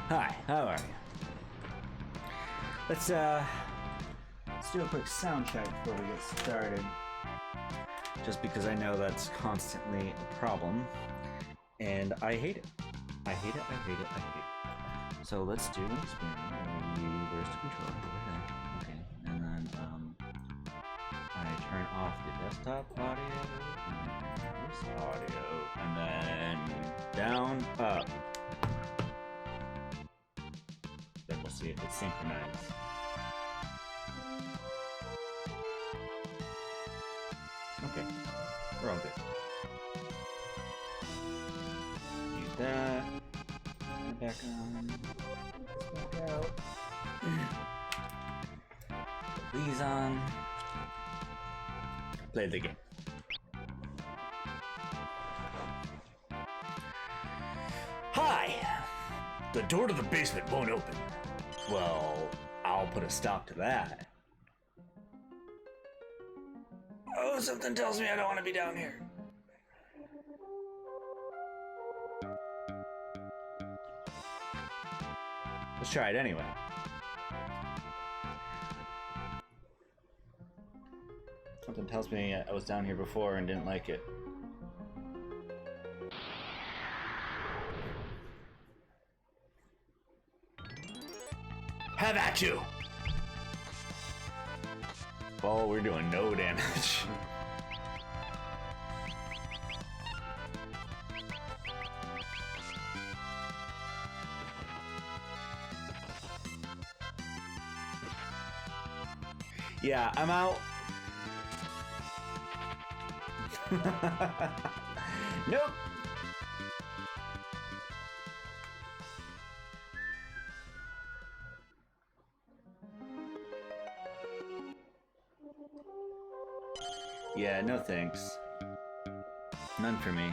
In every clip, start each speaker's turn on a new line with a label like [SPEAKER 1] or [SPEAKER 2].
[SPEAKER 1] Hi, how are you? Let's do a quick sound check before we get started. Just because I know that's constantly a problem. And I hate it. I hate it, I hate it, I hate it. So let's do an experiment where's the controller? Okay. And then I turn off the desktop audio, and then this audio, and then down, up. Then we'll see if it's synchronized. Okay, we're all good. Use that. Back on. Back out. These on. Play the game. Hi! The door to the basement won't open. Well, I'll put a stop to that. Oh, something tells me I don't want to be down here. Let's try it anyway. Something tells me I was down here before and didn't like it. Have at you! Well, we're doing no damage. Yeah, I'm out. Nope. Yeah, no thanks. None for me.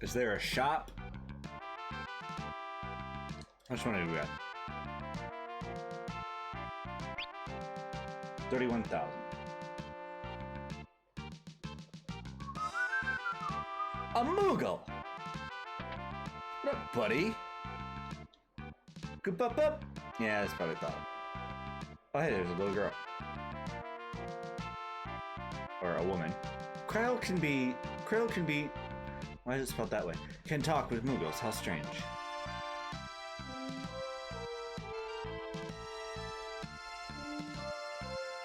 [SPEAKER 1] Is there a shop? How much money do we got? 31,000. A Moogle! What up, buddy? Good up. Yeah, that's probably thought. Oh, hey, there's a little girl. Or a woman. Krill can be... Why is it spelled that way? Can talk with Moogles. How strange.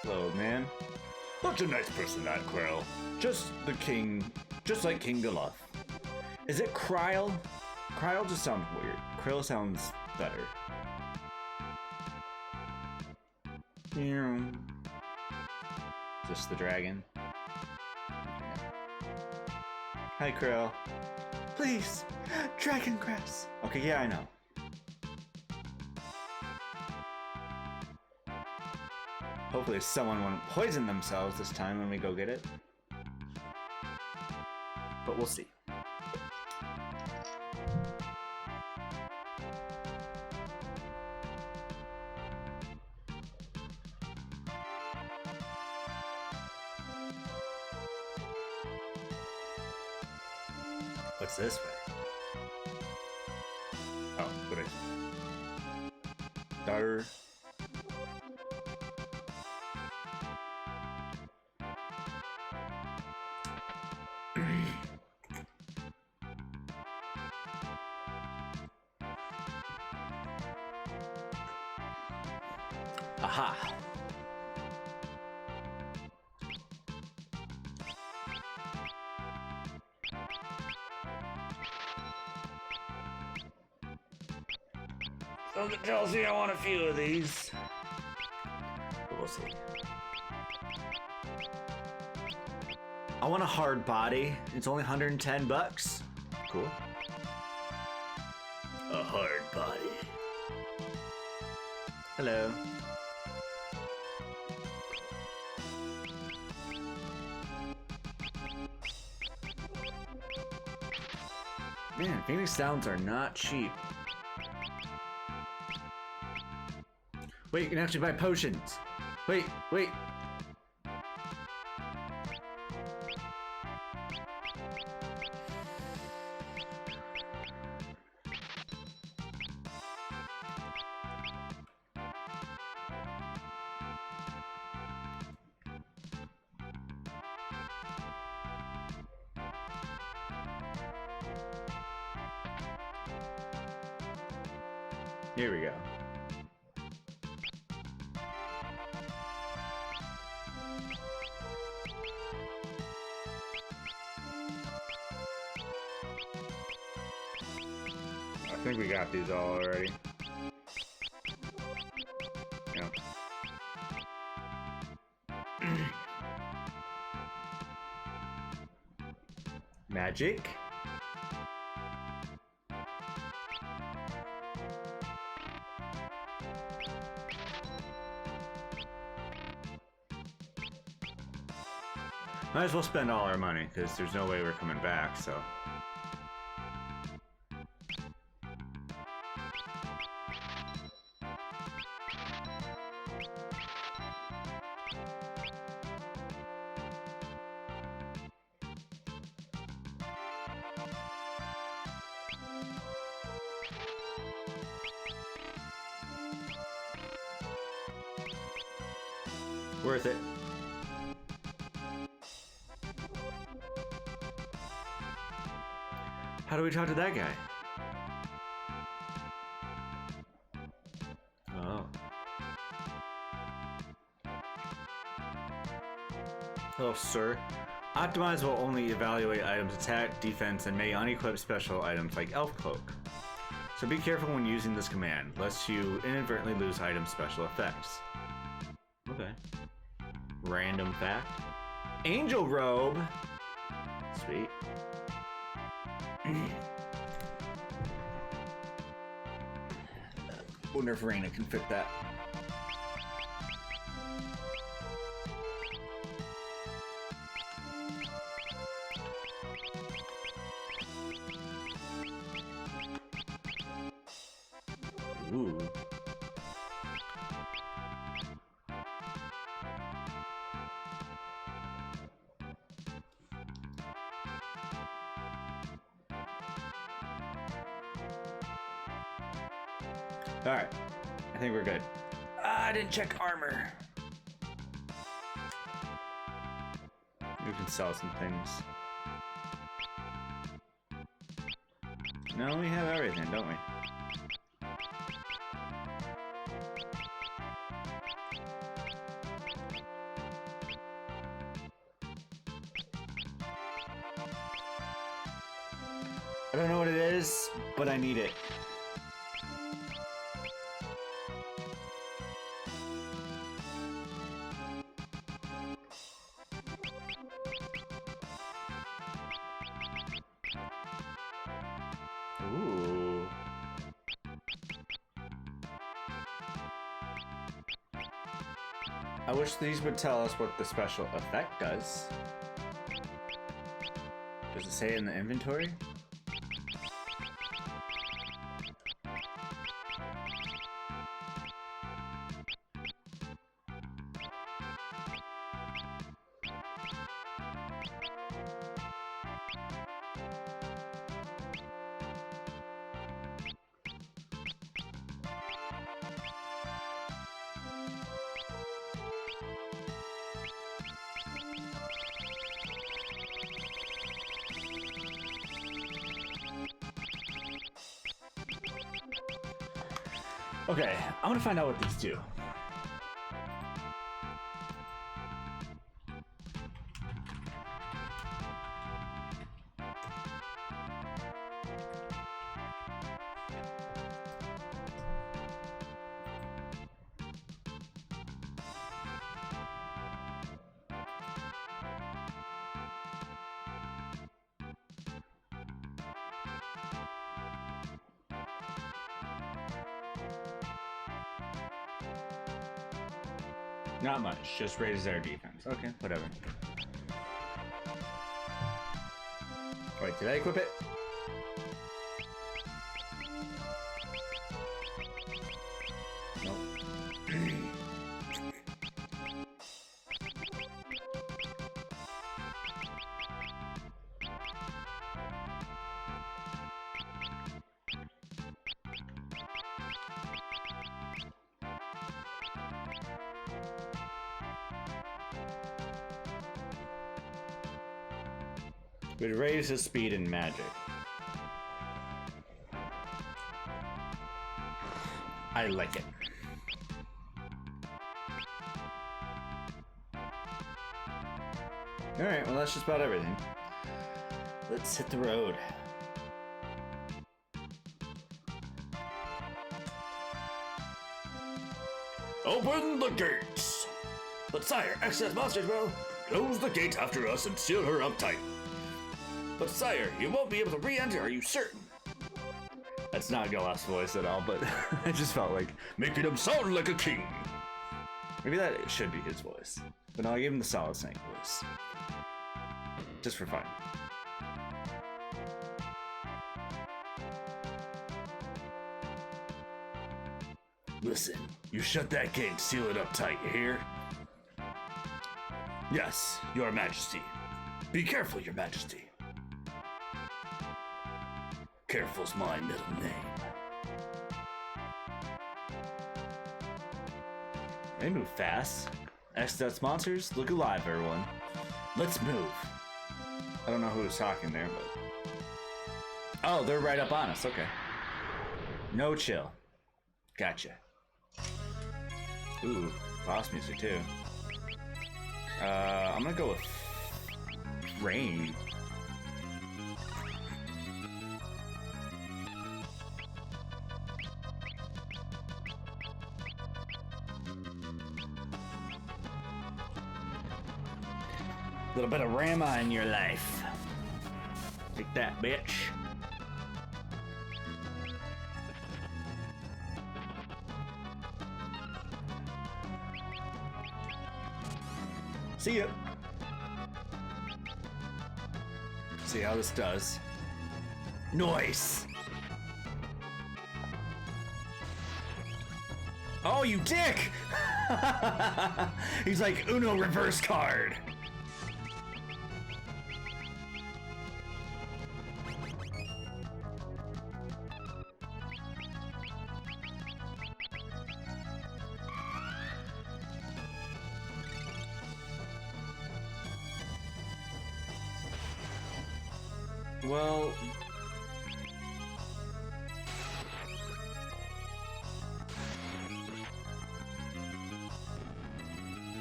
[SPEAKER 1] Hello, man. Such a nice person, that Krill. Just the king. Just like King Galoth. Is it Kryl? Kryl just sounds weird. Krill sounds better. Just the dragon. Hi, Krill. Please, dragon grass. Okay, yeah, I know. Hopefully someone won't poison themselves this time when we go get it. But we'll see. What's this way? Oh, what is it? Dar. Aha. Something tells me I want a few of these. But we'll see. I want a hard body. It's only 110 bucks. Cool. A hard body. Hello. Man, Phoenix Downs are not cheap. Wait, you can actually buy potions. Wait, wait. Here we go. I think we got these all already. Yeah. Magic. Might as well spend all our money, because there's no way we're coming back, so. Worth it. How do we talk to that guy? Oh. Hello, sir. Optimize will only evaluate items' attack, defense, and may unequip special items like Elf Cloak. So be careful when using this command, lest you inadvertently lose item special effects. Okay. Random fact. Angel Robe! Sweet. Wonder if Reina can fit that. Ooh. Alright, I think we're good. I didn't check armor. We can sell some things. No, we have everything, don't we? I don't know what it is, but I need it. Ooh. I wish these would tell us what the special effect does. Does it say in the inventory? Okay, I want to find out what these do. Not much, just raises our defense. Okay, whatever. Wait, did I equip it? Would raise his speed and magic. I like it. Alright, well that's just about everything. Let's hit the road.
[SPEAKER 2] Open the gates! But sire, excess monsters will close the gate after us and seal her up tight. But sire, you won't be able to re-enter, are you certain?
[SPEAKER 1] That's not Galaf's voice at all, but I just felt like
[SPEAKER 2] making him sound like a king.
[SPEAKER 1] maybe that should be his voice. But no, I gave him the Solid Snake voice. Just for fun.
[SPEAKER 2] Listen, you shut that gate and seal it up tight, you hear? Yes, your majesty. Be careful, your majesty. Careful's my middle name.
[SPEAKER 1] They move fast. X-Death's monsters, look alive, everyone. Let's move. I don't know who was talking there, but... Oh, they're right up on us, okay. No chill. Gotcha. Ooh, boss music too. I'm gonna go with rain. Little bit of Rama in your life. Take that, bitch. See ya. See how this does. Nice. Oh, you dick! He's like Uno reverse card. Well,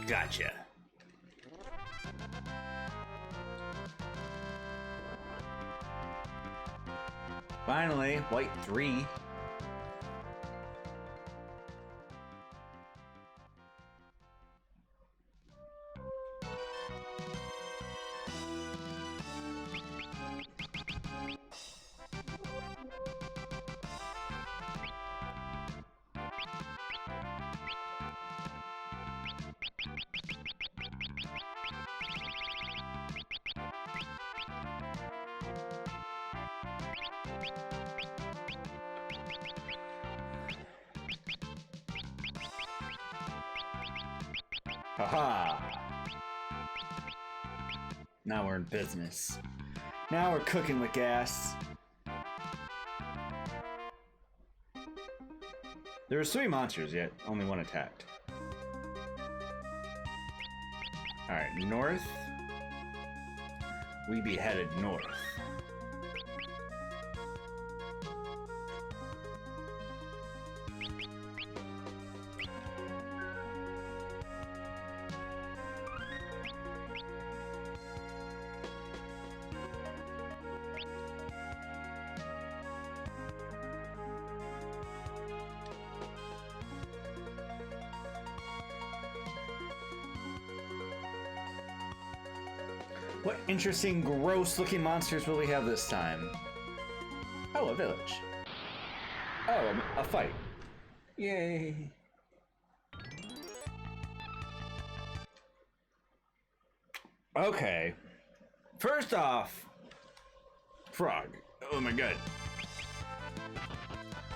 [SPEAKER 1] gotcha. Finally, white 3. Haha! Now we're in business. Now we're cooking with gas. There were 3 monsters, yet only 1 attacked. Alright, north. We be headed north. What interesting, gross-looking monsters will we have this time? Oh, a village. Oh, a fight. Yay. Okay. First off, frog. Oh my god.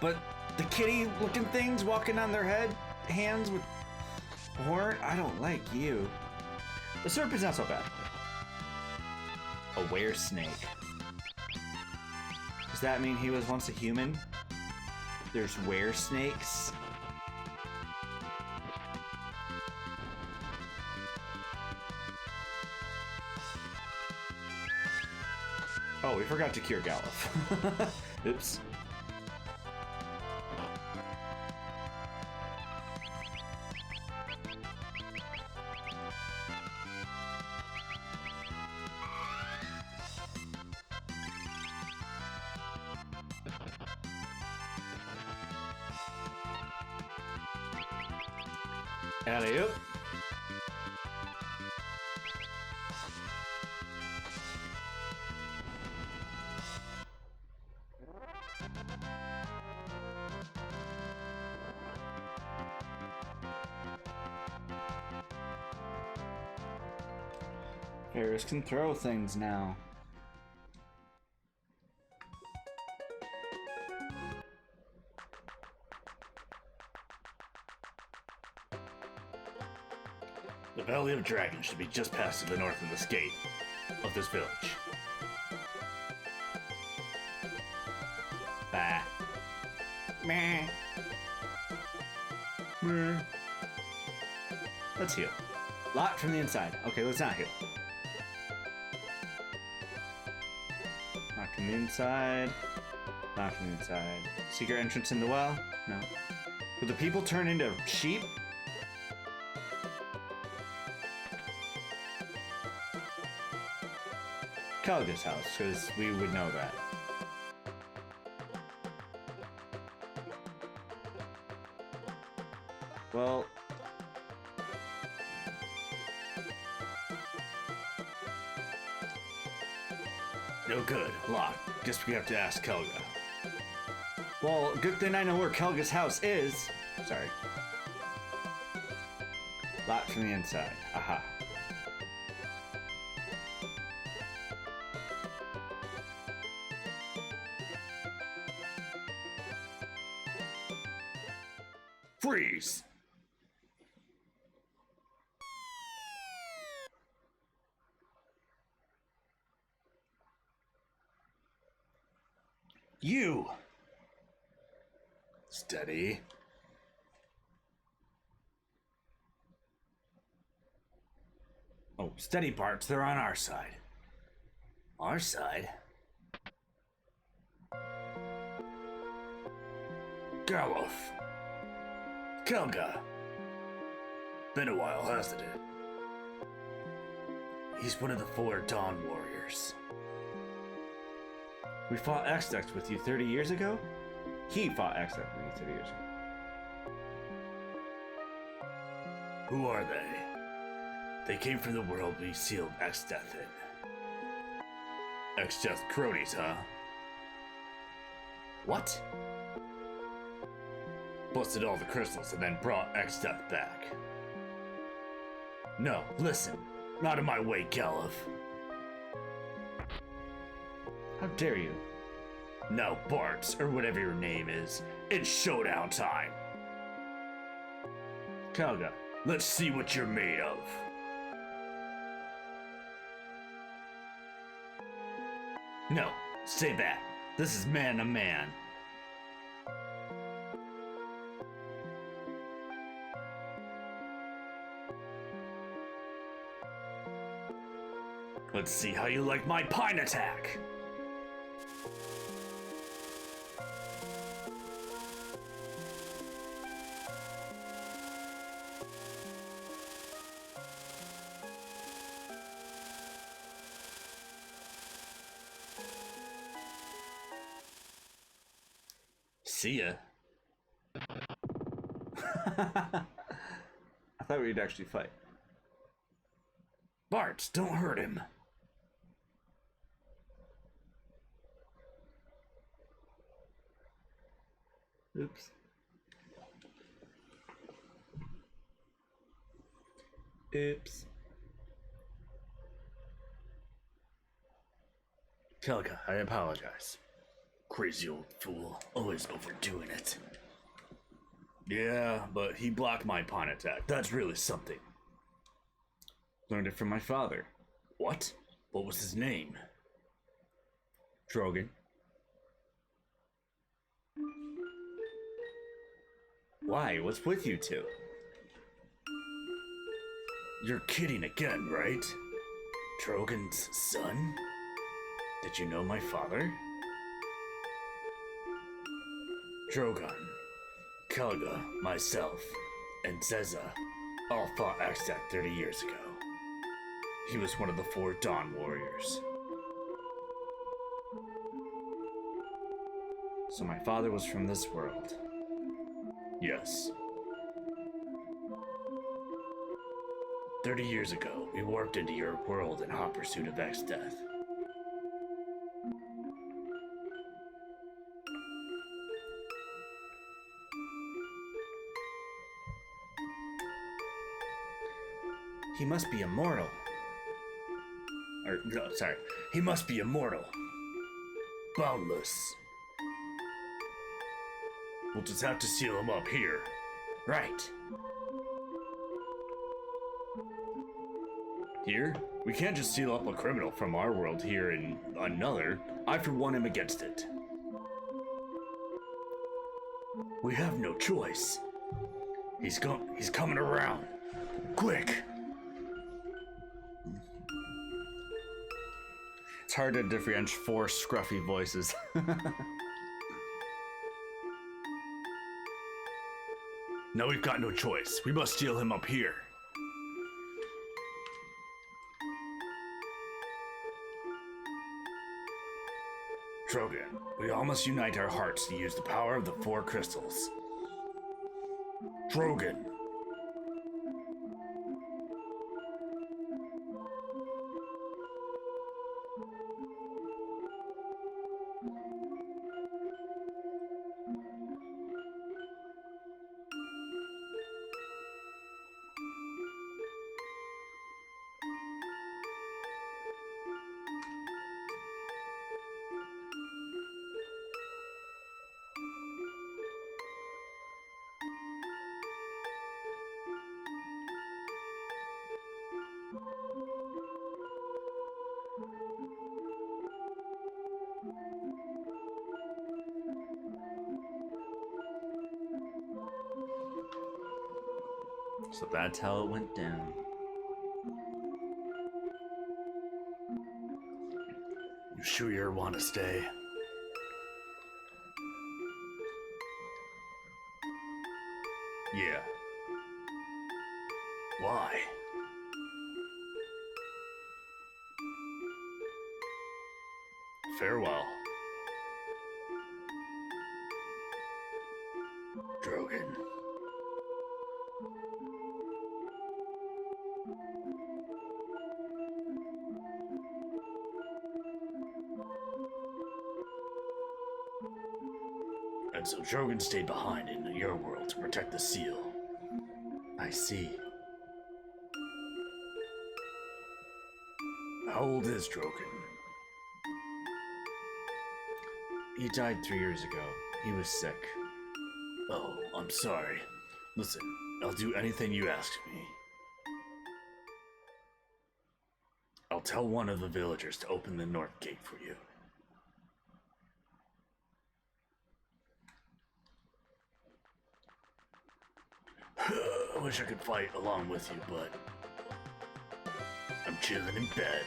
[SPEAKER 1] But the kitty-looking things walking on their hands with horn, I don't like you. The serpent's not so bad. A were snake. Does that mean he was once a human? There's were snakes? Oh, we forgot to cure Galuf. Oops. Alley-oop. Ferris can throw things now.
[SPEAKER 2] The Valley of Dragons should be just past to the north of this gate of this village.
[SPEAKER 1] Bah. Meh. Meh. Let's heal. Locked from the inside. Okay, let's not heal. Locked from the inside. Locked from the inside. Secret entrance in the well? No. Will the people turn into sheep? Kelga's house, because we would know that. Well...
[SPEAKER 2] No good. Locked. Guess we have to ask Kelga.
[SPEAKER 1] Well, good thing I know where Kelga's house is. Sorry. Locked from the inside. Aha.
[SPEAKER 2] Freeze! You! Steady. Oh, steady, Bart. They're on our side. Our side? Galuf. Kelga. Been a while, hasn't it? He's one of the 4 Dawn Warriors.
[SPEAKER 1] We fought X-Dex with you 30 years ago? He fought X-Dex with you 30 years ago.
[SPEAKER 2] Who are they? They came from the world we sealed X-Death in. X-Death cronies, huh? What? Busted all the crystals and then brought X-Death back. No, listen. Not in my way, Galuf.
[SPEAKER 1] How dare you?
[SPEAKER 2] Now, Bart, or whatever your name is, it's showdown time.
[SPEAKER 1] Kelga.
[SPEAKER 2] Let's see what you're made of. No, stay back. This is man to man. Let's see how you like my pine attack. See ya.
[SPEAKER 1] I thought we'd actually fight.
[SPEAKER 2] Bart, don't hurt him.
[SPEAKER 1] Oops. Oops.
[SPEAKER 2] Kelga, I apologize. Crazy old fool, always overdoing it. Yeah, but he blocked my pawn attack. That's really something.
[SPEAKER 1] Learned it from my father.
[SPEAKER 2] What? What was his name?
[SPEAKER 1] Drogon. Why? What's with you two?
[SPEAKER 2] You're kidding again, right? Drogon's son? Did you know my father? Drogon, Kelga, myself, and Zeza all fought Axtat 30 years ago. He was one of the 4 Dawn Warriors.
[SPEAKER 1] So my father was from this world.
[SPEAKER 2] Yes. 30 years ago, we warped into your world in hot pursuit of Axteth.
[SPEAKER 1] He must be immortal.
[SPEAKER 2] No, sorry. He must be immortal. Boundless. We'll just have to seal him up here.
[SPEAKER 1] Right.
[SPEAKER 2] Here? We can't just seal up a criminal from our world here in another. I for one am against it. We have no choice. He's coming around. Quick!
[SPEAKER 1] It's hard to differentiate 4 scruffy voices.
[SPEAKER 2] Now we've got no choice. We must seal him up here. Drogon, we all must unite our hearts to use the power of the 4 crystals. Drogon.
[SPEAKER 1] So that's how it went down.
[SPEAKER 2] You sure you want to stay? Yeah. Why? Farewell. Drogon. And so Drogon stayed behind in your world to protect the seal.
[SPEAKER 1] I see.
[SPEAKER 2] How old is Drogon?
[SPEAKER 1] He died 3 years ago. He was sick.
[SPEAKER 2] Oh, I'm sorry. Listen, I'll do anything you ask me. I'll tell one of the villagers to open the north gate for you. I wish I could fight along with you, but I'm chilling in bed.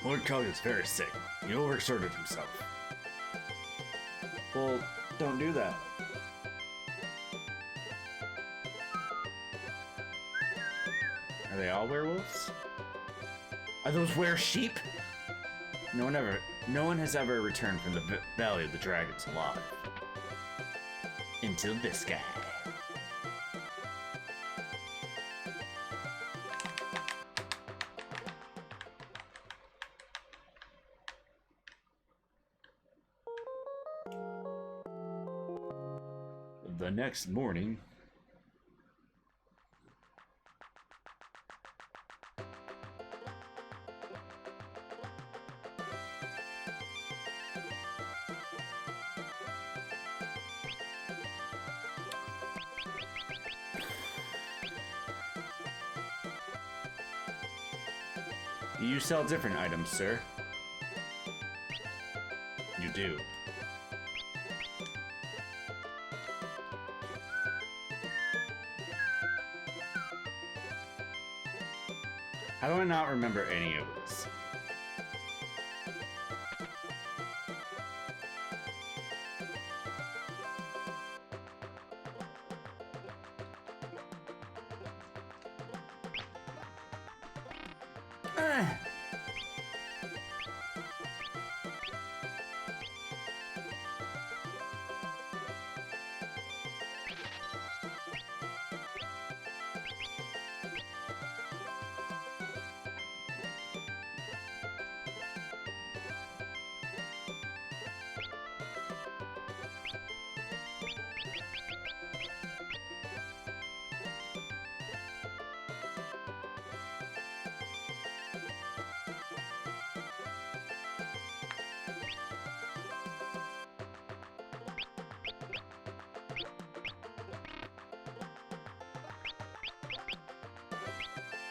[SPEAKER 2] Lord Kelga's very sick. He overexerted himself.
[SPEAKER 1] Well, don't do that. Are they all werewolves? Are those were-sheep? No one has ever returned from the Valley of the Dragons alive. Until this guy.
[SPEAKER 2] The next morning,
[SPEAKER 1] You sell different items, sir.
[SPEAKER 2] you do.
[SPEAKER 1] How do I not remember any of this?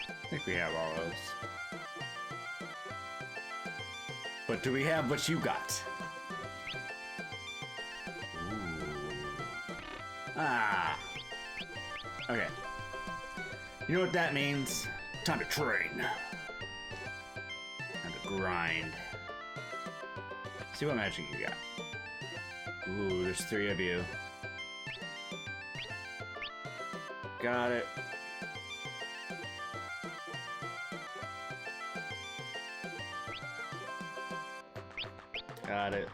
[SPEAKER 1] I think we have all those. But do we have what you got? Ooh. Ah. Okay. You know what that means? Time to train. Time to grind. See what magic you got. Ooh, there's 3 of you. Got it. Got it.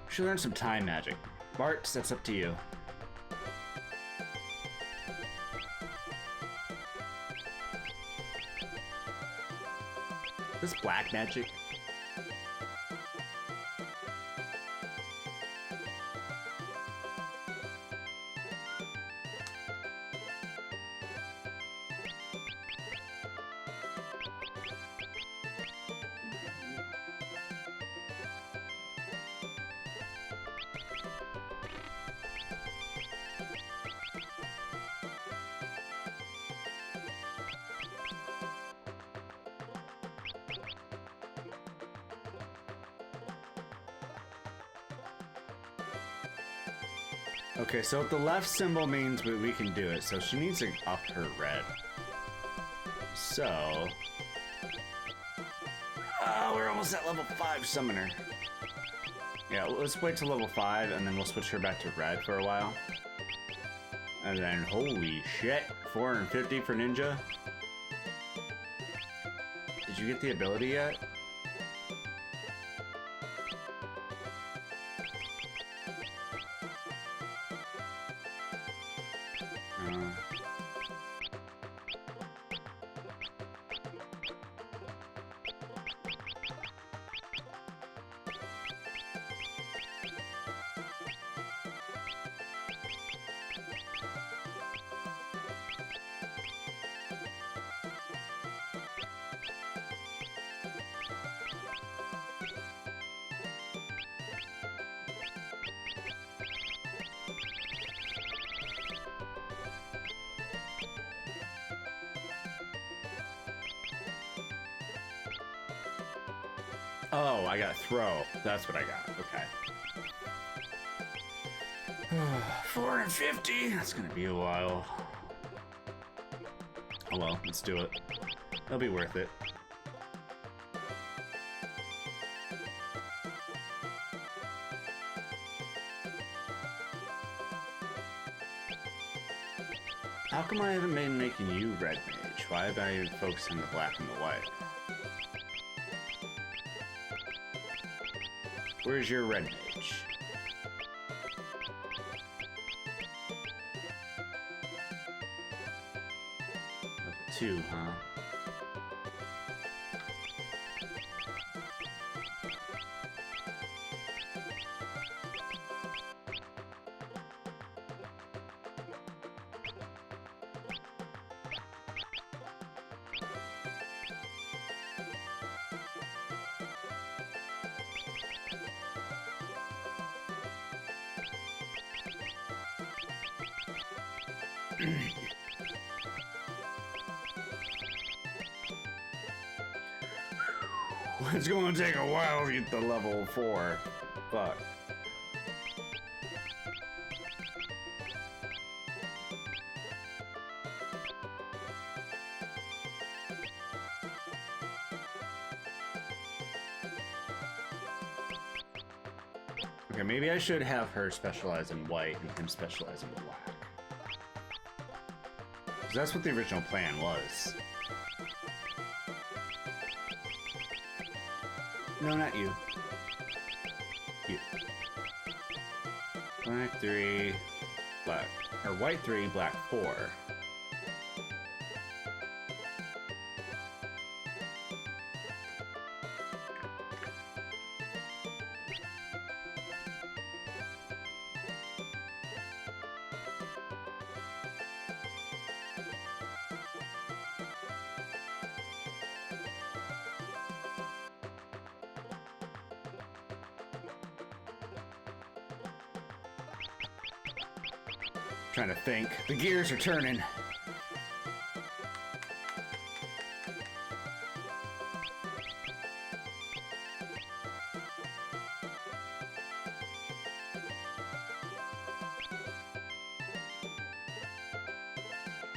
[SPEAKER 1] Should learn some time magic. Bart, that's up to you. This black magic. Okay, so if the left symbol means we can do it, so she needs to up her red. So... we're almost at level 5 summoner. Yeah, let's wait till level 5 and then we'll switch her back to red for a while. And then, holy shit, 450 for ninja? Did you get the ability yet? Oh, I got throw. That's what I got. Okay. 450. That's gonna be a while. Oh well, let's do it. It'll be worth it. How come I haven't been making you red mage? Why have I focused on the black and the white? Where's your red mage? Level 2, huh? It's gonna take a while to get to level 4. Fuck.
[SPEAKER 3] Okay, maybe I should have her specialize in white and him specialize in black. 'Cause that's what the original plan was. No, not you. You. Black 3, black, or white 3, black 4. Trying to think. The gears are turning.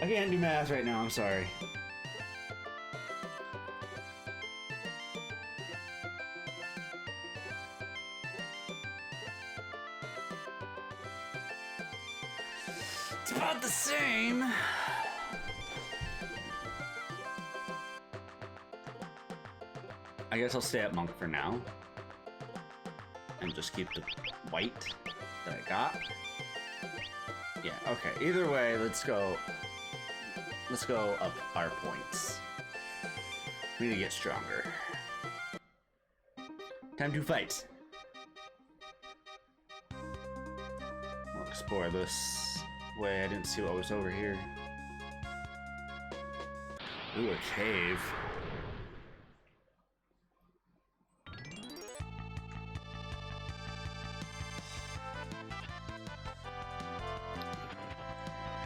[SPEAKER 3] I can't do math right now, I'm sorry. It's about the same. I guess I'll stay at monk for now. And just keep the white that I got. Yeah, okay. Either way, let's go up our points. We need to get stronger. Time to fight. We'll explore this way. I didn't see what was over here. Ooh, a cave.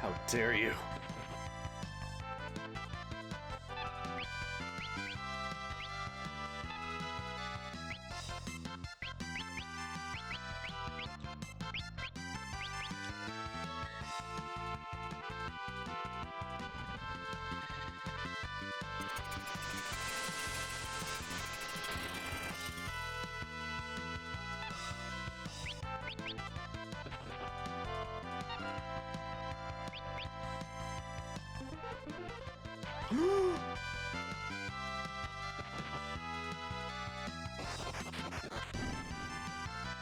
[SPEAKER 3] How dare you?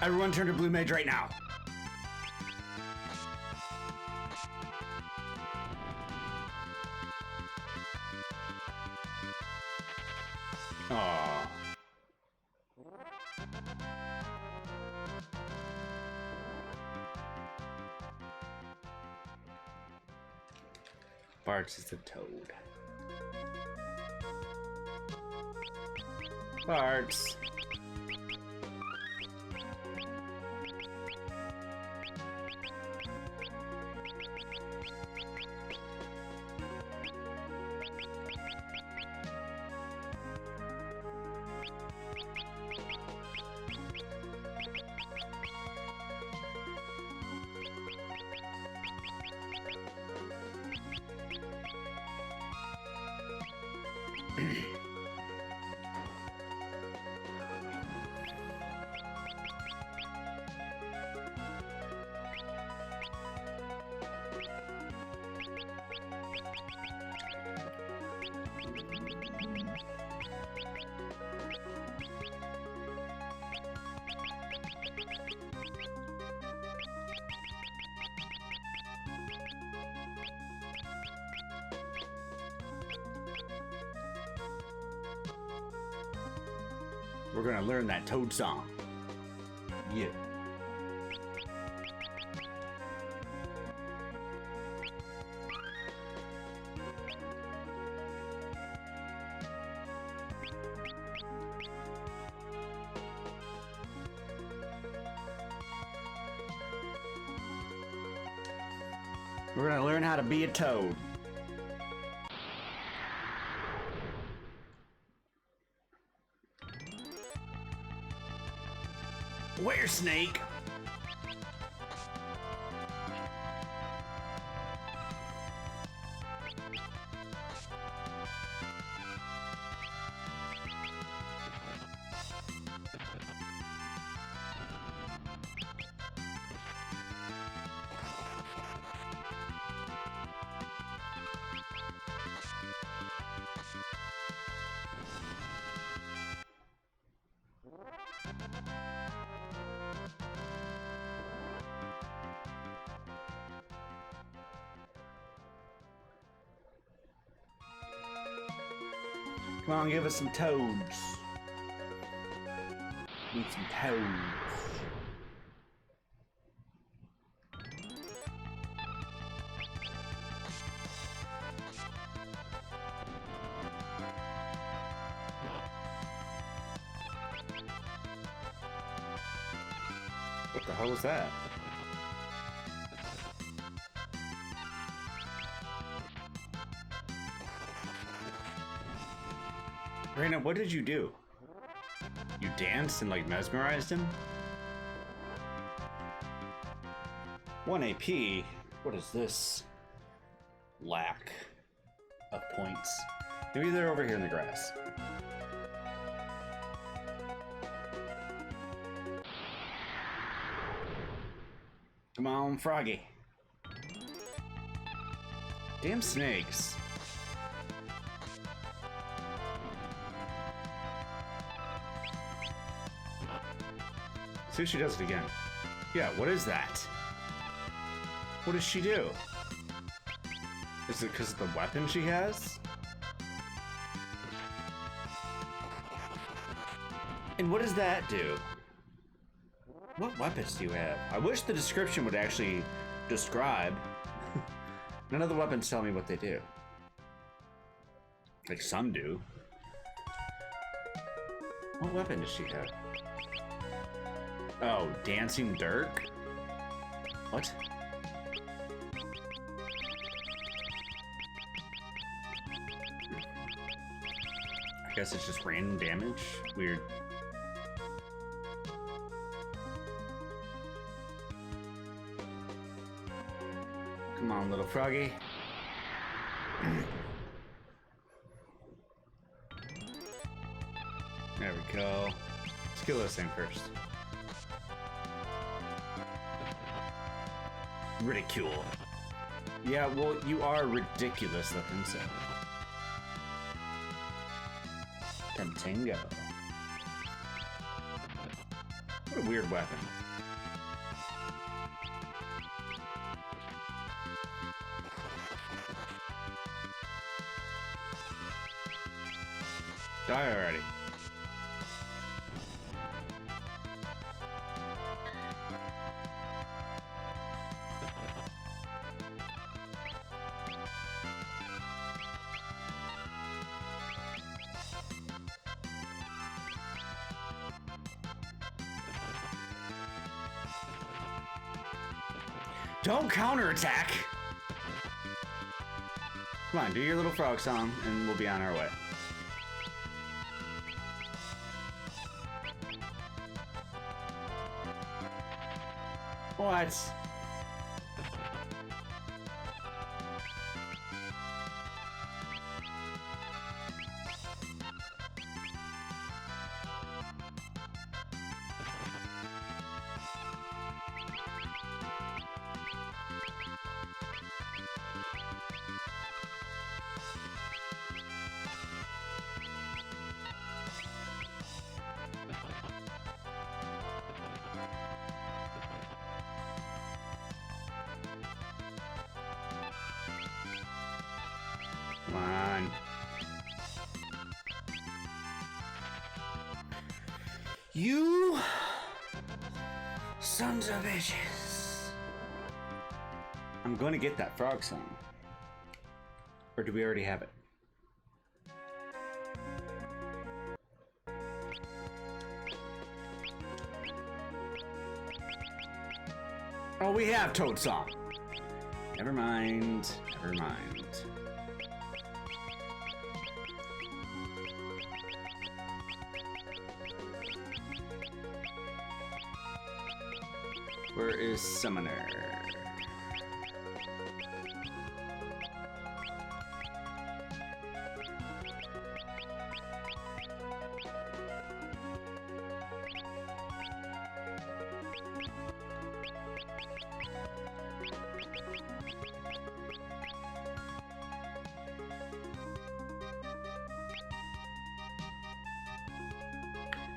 [SPEAKER 3] Everyone turn to blue mage right now. Aww. Bartz is a toad. Bartz. We're gonna learn that toad song. Yeah. We're gonna learn how to be a toad. Where, Snake?
[SPEAKER 1] Come on, give us some toads. Need some toads.
[SPEAKER 3] What the hell was that? Raina, what did you do? You danced and like mesmerized him? 1 AP? What is this? Lack of points. Maybe they're over here in the grass. Come on, Froggy. Damn snakes. See if she does it again. Yeah, what is that? What does she do? Is it because of the weapon she has? And what does that do? What weapons do you have? I wish the description would actually describe. None of the weapons tell me what they do. Like some do. What weapon does she have? Oh, Dancing Dirk? What? I guess it's just random damage? Weird. Come on, little froggy. There we go. Let's kill this thing first. Ridicule. Yeah, well, you are ridiculous looking, so. Temptango. What a weird weapon. Die already. Don't counterattack! Come on, do your little frog song, and we'll be on our way. What? Come on. You sons of bitches. I'm going to get that frog song. Or do we already have it? Oh, we have Toad Song. Never mind. Never mind. Where is Summoner?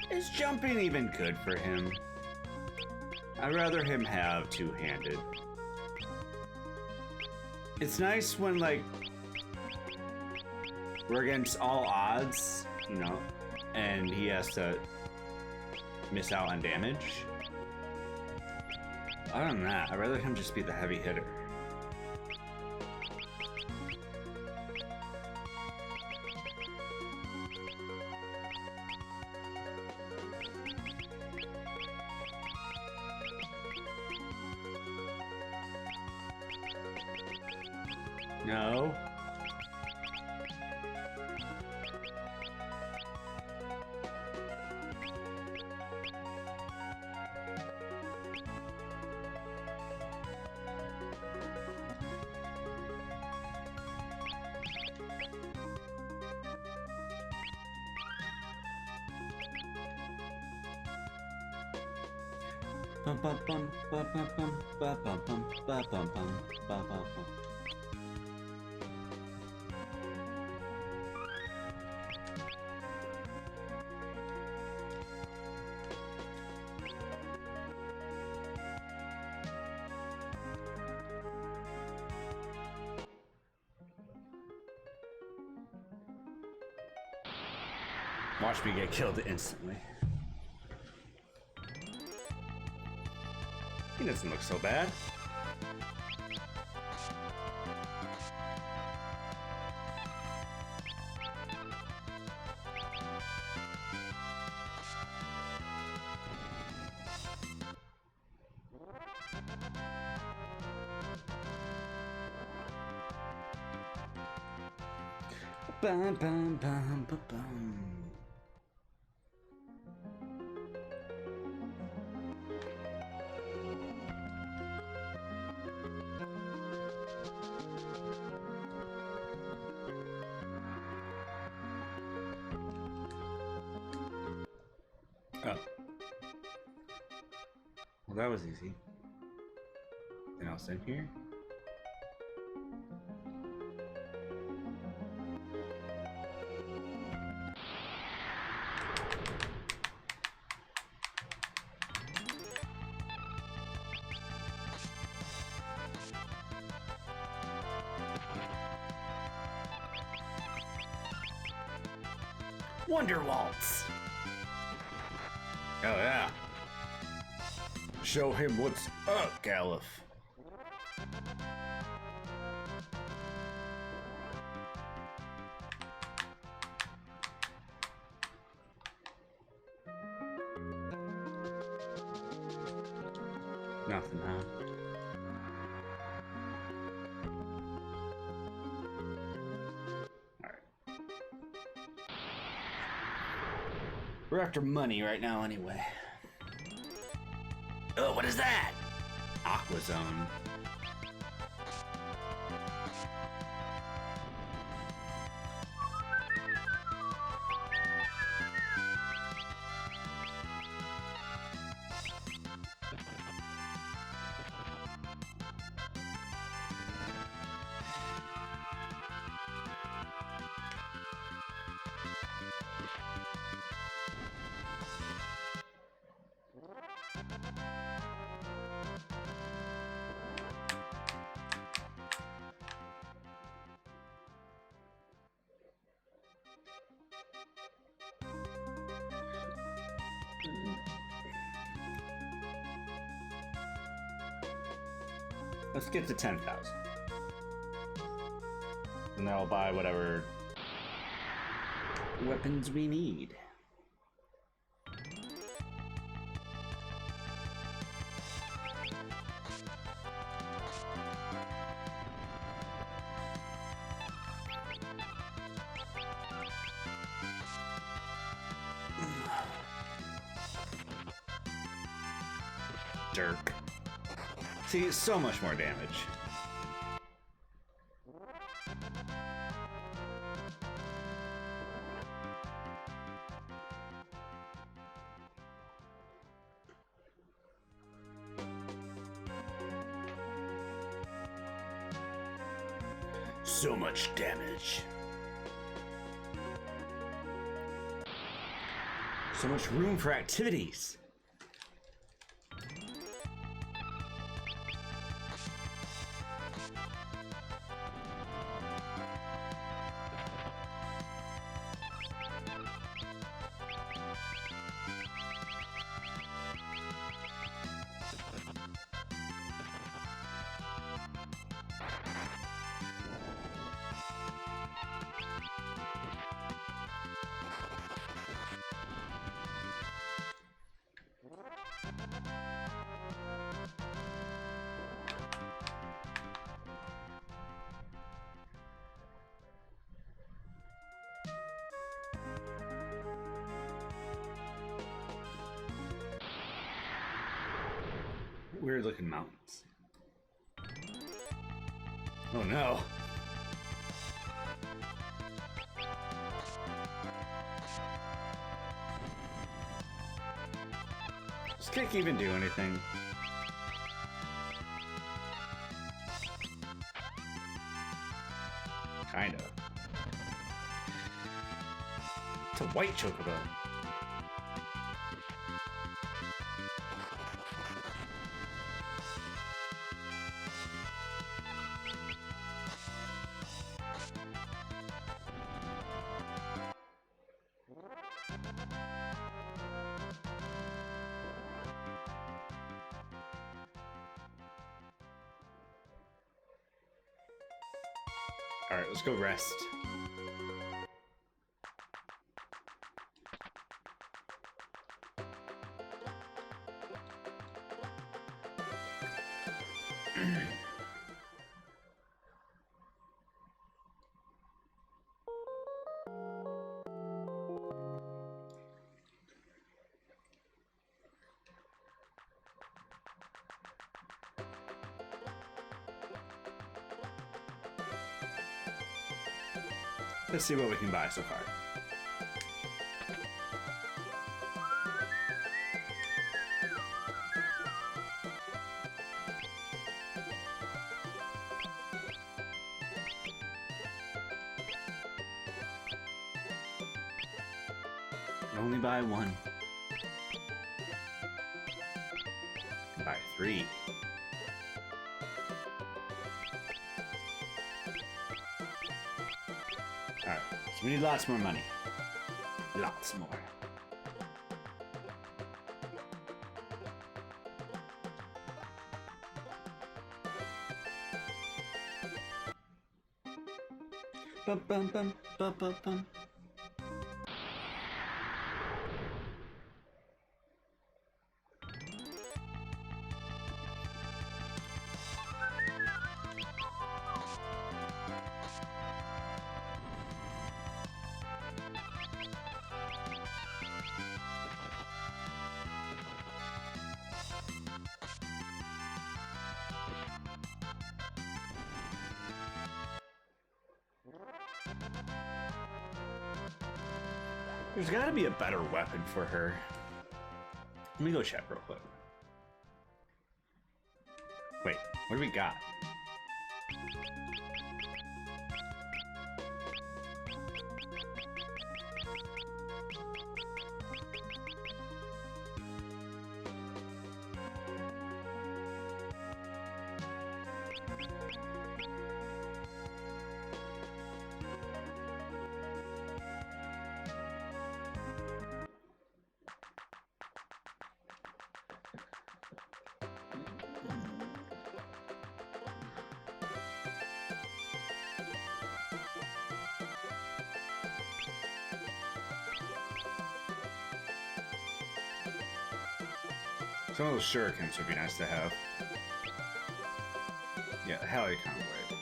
[SPEAKER 3] Is jumping even good for him? I'd rather him have two-handed. It's nice when, like, we're against all odds, you know, and he has to miss out on damage. Other than that, I'd rather him just be the heavy hitter. No. Bum bum bum bum bum bum bum bum bum bum bum bum bum bum. Watch me get killed instantly. He doesn't look so bad. Bum bum bum bum bum. Oh. Well, that was easy. Anything else in here?
[SPEAKER 2] Wonder Waltz.
[SPEAKER 3] Oh yeah.
[SPEAKER 2] Show him what's up, Galuf.
[SPEAKER 3] Nothing, huh? Alright. We're after money right now anyway.
[SPEAKER 2] Oh, what is that?
[SPEAKER 3] Aqua Zone. Let's get to 10,000. And that'll buy whatever weapons we need. Dirk. See, so much more damage.
[SPEAKER 2] So much damage.
[SPEAKER 3] So much room for activities. weird looking mountains. Oh no. Does Kick even do anything? Kind of. It's a white chocobo. All right, let's go rest. Let's see what we can buy so far. Can only buy one. Can buy 3. Alright, so we need lots more money. Lots more. Bum bum bum bum bum bum. There's gotta be a better weapon for her. Let me go check real quick. Wait, what do we got? Some of those shurikens would be nice to have. Yeah, Helicon Blade.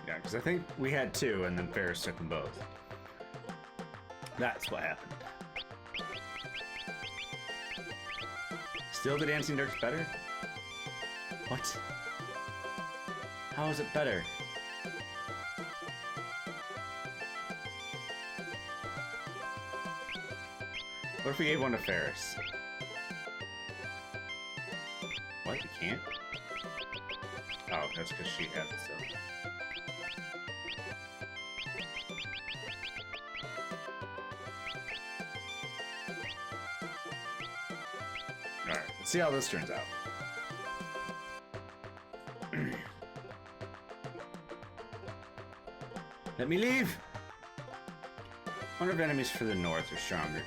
[SPEAKER 3] Yeah, because I think we had 2 and then Ferris took them both. That's what happened. Still the Dancing Dark's better? What? How is it better? What if we gave one to Ferris? What? You can't? Oh, that's because she has it still. Alright, let's see how this turns out. Let me leave! Wonder if enemies for the north are stronger.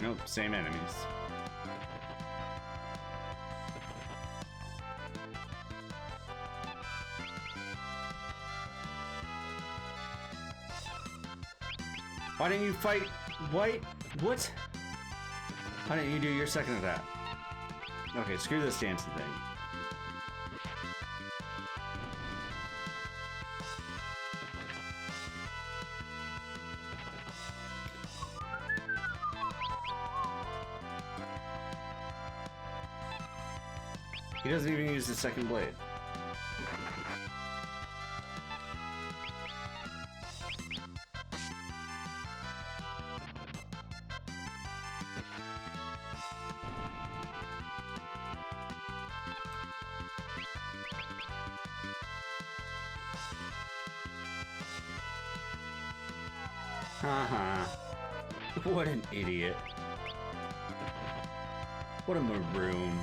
[SPEAKER 3] Nope, same enemies. Why didn't you fight White? What? Why didn't you do your second attack? Okay, screw this dancing thing. He doesn't even use the second blade. Haha. What an idiot. What a maroon.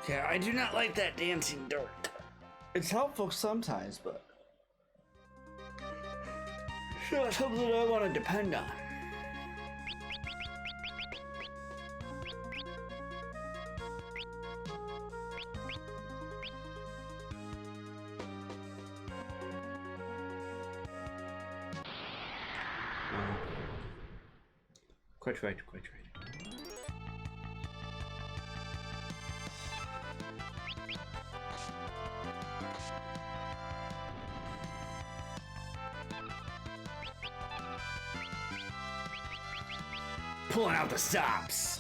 [SPEAKER 2] Yeah, I do not like that dancing dirt.
[SPEAKER 1] It's helpful sometimes, but
[SPEAKER 2] It's not something I want to depend on.
[SPEAKER 3] Quite right, quite right.
[SPEAKER 2] Pulling out the stops.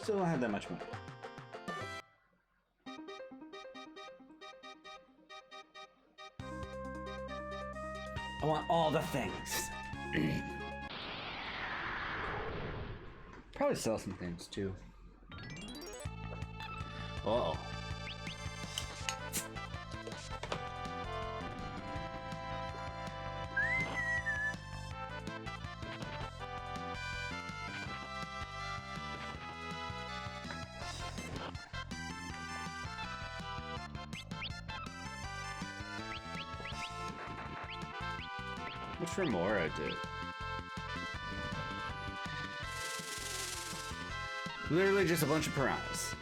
[SPEAKER 1] still don't have that much money. I want all the things. Probably sell some things too.
[SPEAKER 3] Uh-oh. What's Remora do? Literally just a bunch of piranhas.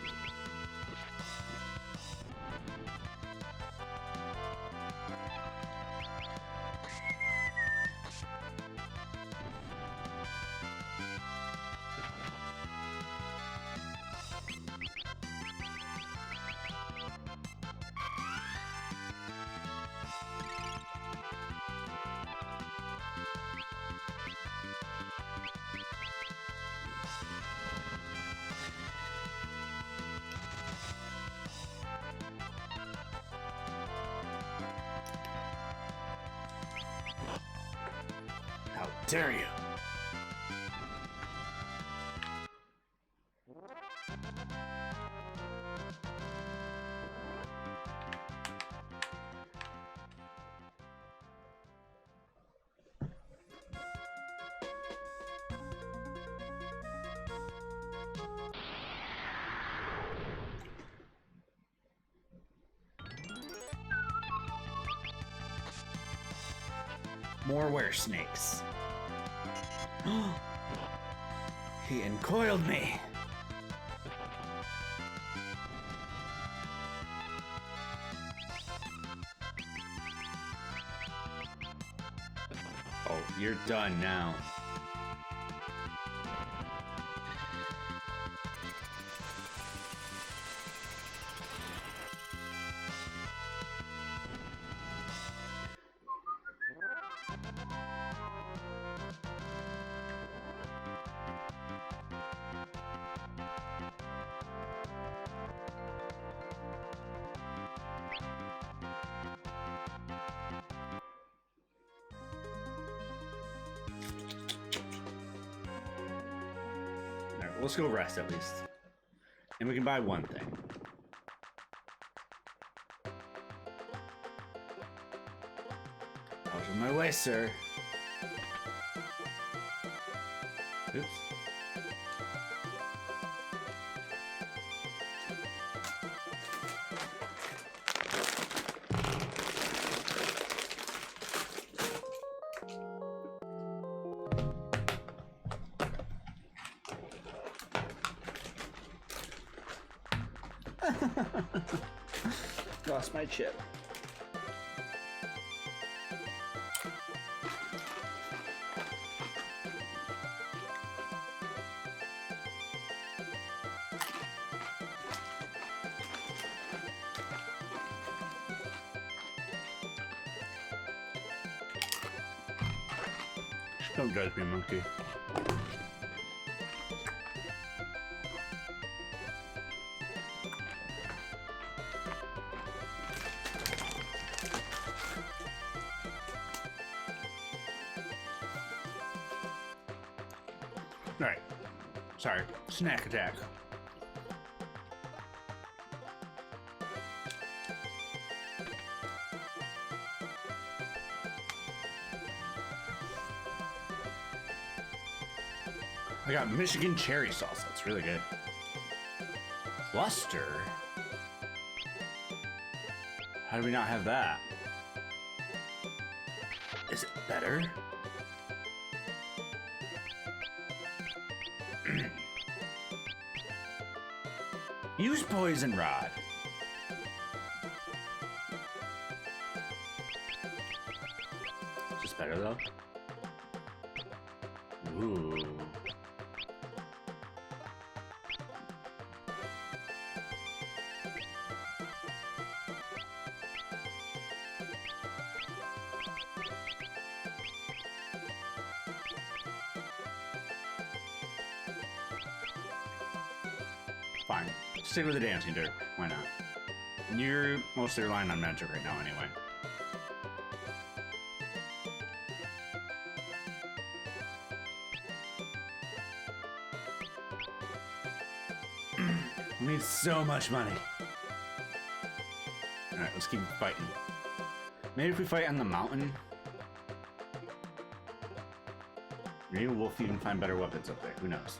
[SPEAKER 2] How dare you?
[SPEAKER 1] More were snakes.
[SPEAKER 2] He encoiled me.
[SPEAKER 3] Oh, you're done now. Alright, let's go rest at least. And we can buy one thing. Out of my way, sir. Oops.
[SPEAKER 1] Lost my chip.
[SPEAKER 3] Don't judge me, monkey. Alright. Sorry. Snack attack. I got Michigan cherry sauce. That's really good. Cluster? How do we not have that? Is it better? Use poison rod. Is this better though? Ooh. Fine. Stick with the dancing dirt. Why not? You're mostly relying on magic right now anyway. We need so much money. Alright, let's keep fighting. Maybe if we fight on the mountain, maybe we'll even find better weapons up there. Who knows?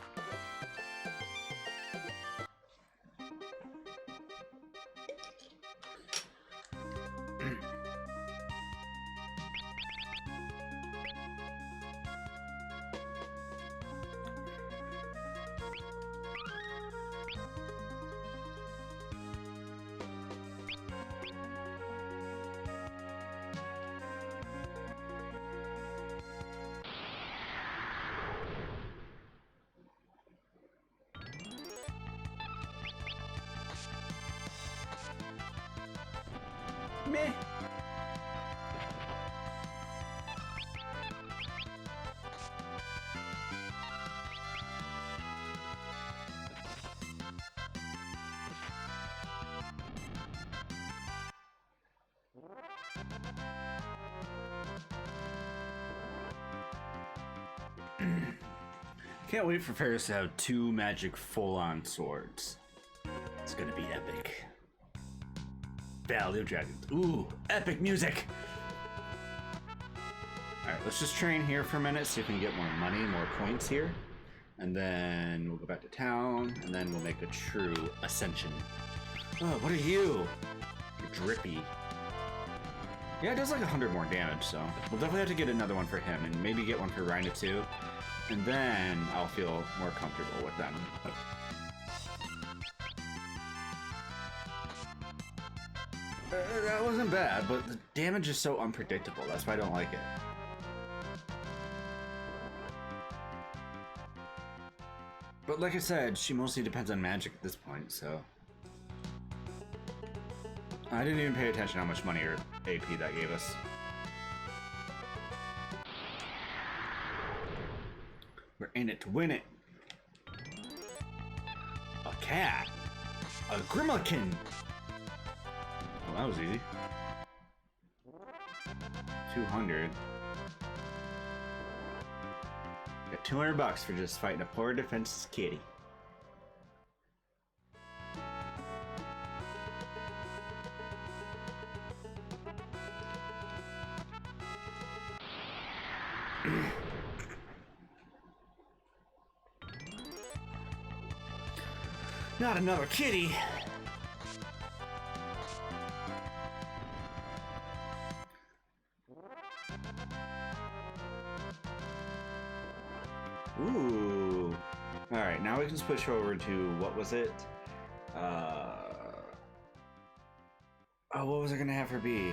[SPEAKER 3] Meh. Can't wait for Ferris to have 2 magic full-on swords. It's gonna be epic. Valley of Dragons. Ooh, epic music! Alright, let's just train here for a minute, see if we can get more money, more points here. And then we'll go back to town, and then we'll make a true ascension. Oh, what are you? You're drippy. Yeah, it does like 100 more damage, so we'll definitely have to get another one for him, and maybe get one for Rhina too. And then I'll feel more comfortable with them. That wasn't bad, but the damage is so unpredictable. That's why I don't like it. But like I said, she mostly depends on magic at this point, so... I didn't even pay attention how much money or AP that gave us. We're in it to win it. A cat. A Grimalkin. Well, that was easy. 200. Got 200 bucks for just fighting a poor defenseless kitty. Not another kitty. Ooh. All right, now we can switch over to what was it? Oh, what was I gonna have her be?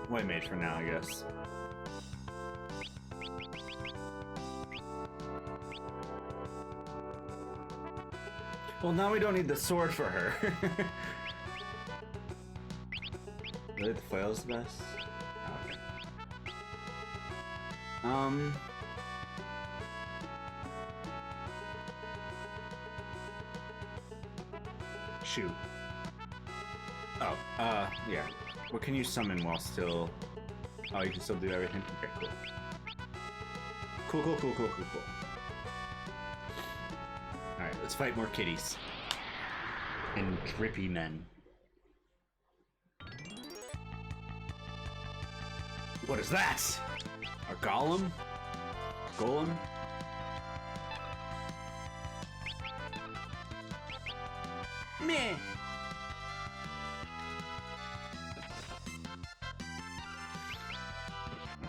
[SPEAKER 3] White mage for now, I guess. Well, now we don't need the sword for her. Really, the flail's the best? Okay. Shoot. Oh, yeah. What can you summon while still... Oh, you can still do everything? Okay, cool. Cool. Alright, let's fight more kitties. And drippy men. What is that? A golem? Golem? Meh!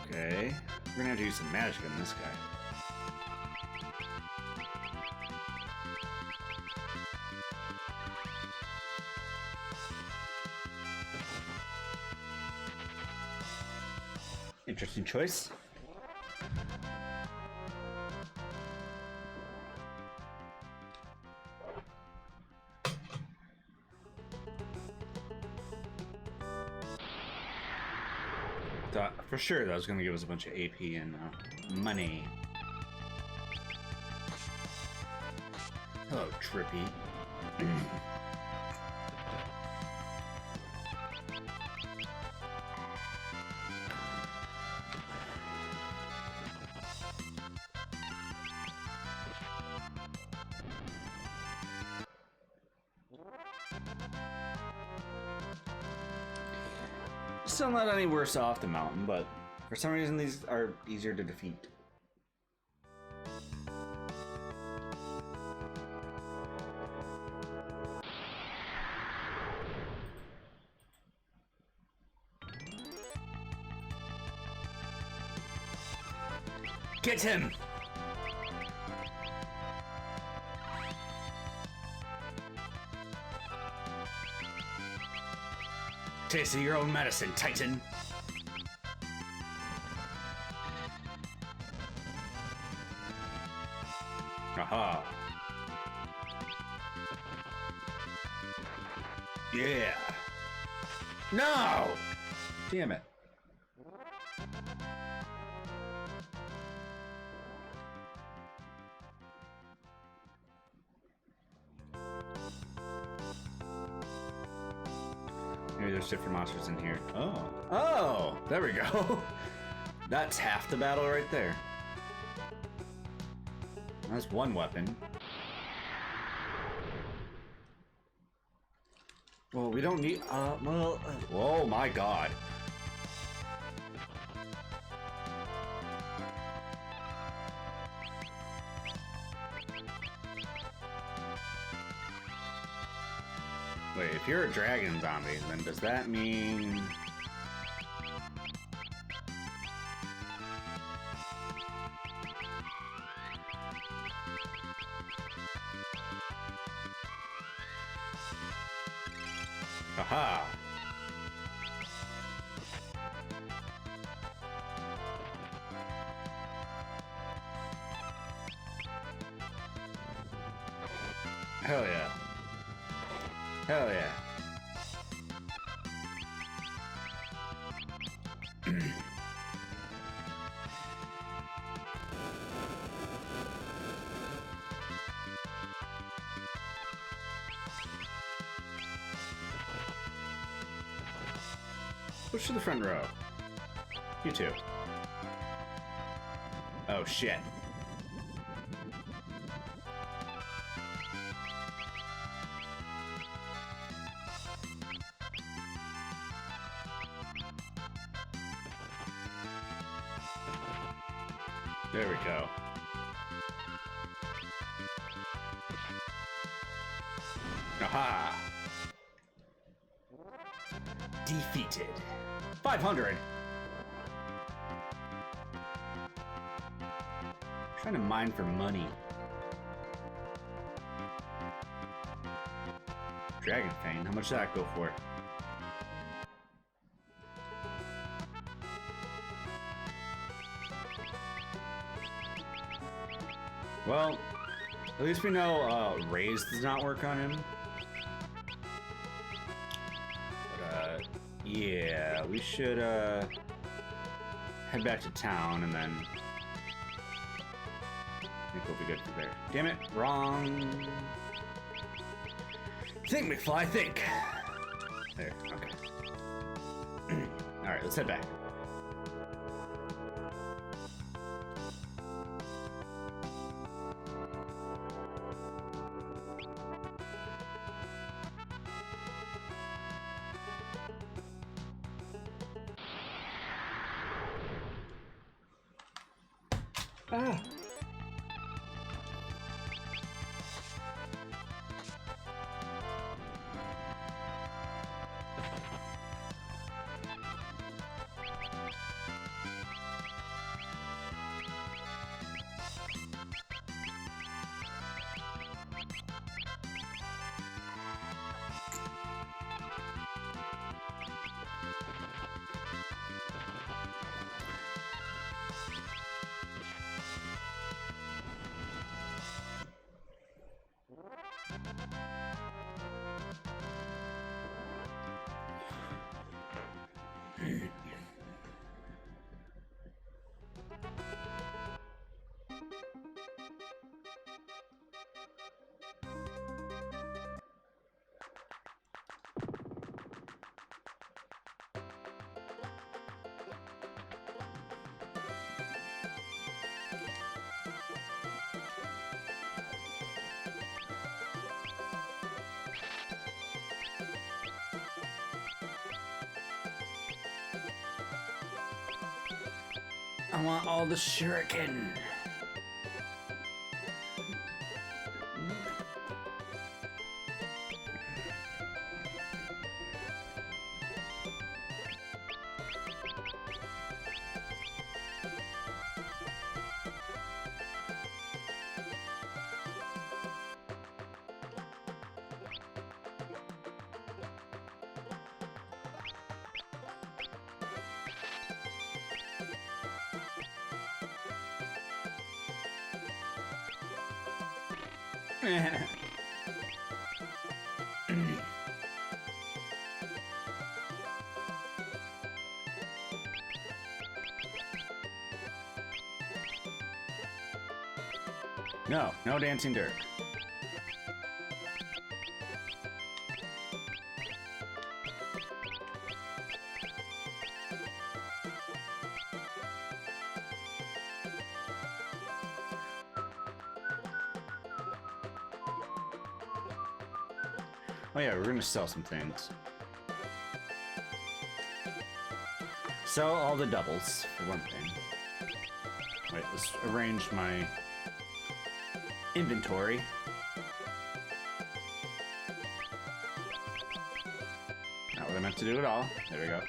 [SPEAKER 3] Okay, we're gonna have to use some magic on this guy. Interesting choice. Thought for sure that was going to give us a bunch of AP and money. Hello, Trippy. Still not any worse off the mountain, but for some reason these are easier to defeat. Get him! Taste of your own medicine, Titan. Aha. Yeah. No! Damn it. Maybe there's different monsters in here. Oh. Oh! There we go. That's half the battle right there. That's one weapon. Well, we don't need... oh my god. Wait, if you're a dragon zombie, then does that mean... Aha! Hell yeah. Hell yeah. Push to the front row. You too. Oh shit. There we go. Aha! Defeated. 500! Trying to mine for money. Dragon Fang, how much did that go for? Well, at least we know Raise does not work on him. But, yeah, we should head back to town and then I think we'll be good for there. Damn it, wrong. Think, McFly, think. There, okay. Alright, let's head back. Ah. I want all the shuriken. No, no dancing dirt. Oh yeah, we're gonna sell some things. Sell all the doubles, for one thing. Wait, let's arrange my inventory. Not what I meant to do at all. There we go.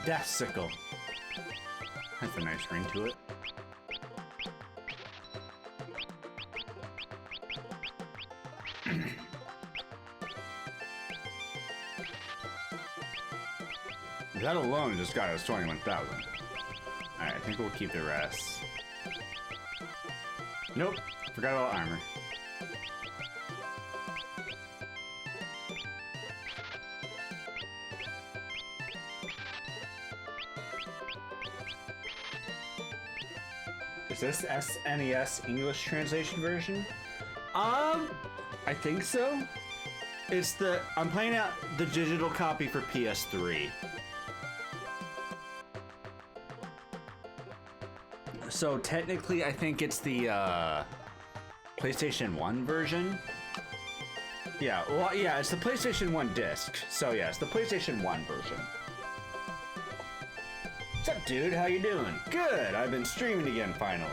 [SPEAKER 3] Deathsicle. That's a nice ring to it. That alone just got us 21,000. Alright, I think we'll keep the rest. Nope, forgot about armor. Is this SNES English translation version? I think so. I'm playing out the digital copy for PS3. So technically, I think it's the PlayStation 1 version. Yeah, well, yeah, it's the PlayStation 1 disc. So yeah, it's the PlayStation 1 version. What's up, dude? How you doing? Good. I've been streaming again, finally.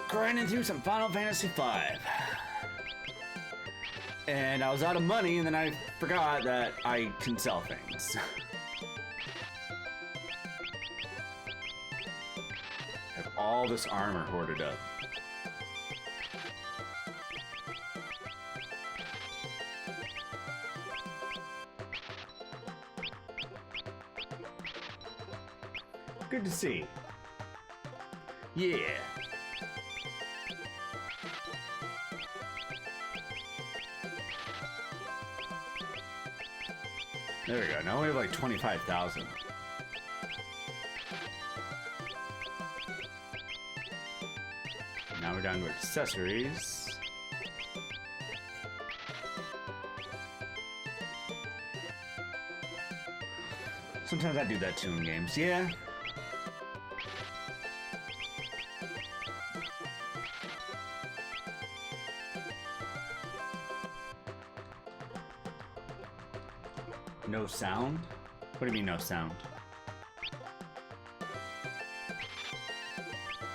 [SPEAKER 3] Grinding through some Final Fantasy V. And I was out of money, and then I forgot that I can sell things. I have all this armor hoarded up. Good to see. Yeah. There we go. Now we have like 25,000. Now we're down to accessories. Sometimes I do that too in games. Yeah. No sound? What do you mean no sound?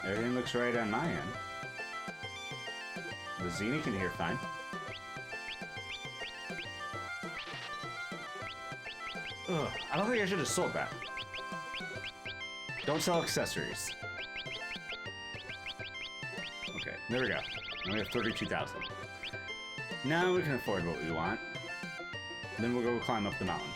[SPEAKER 3] Everything looks right on my end. The Xeni can hear fine. Ugh, I don't think I should have sold that. Don't sell accessories. Okay, there we go. Now we have 32,000. Now we can afford what we want. Then we'll go climb up the mountain.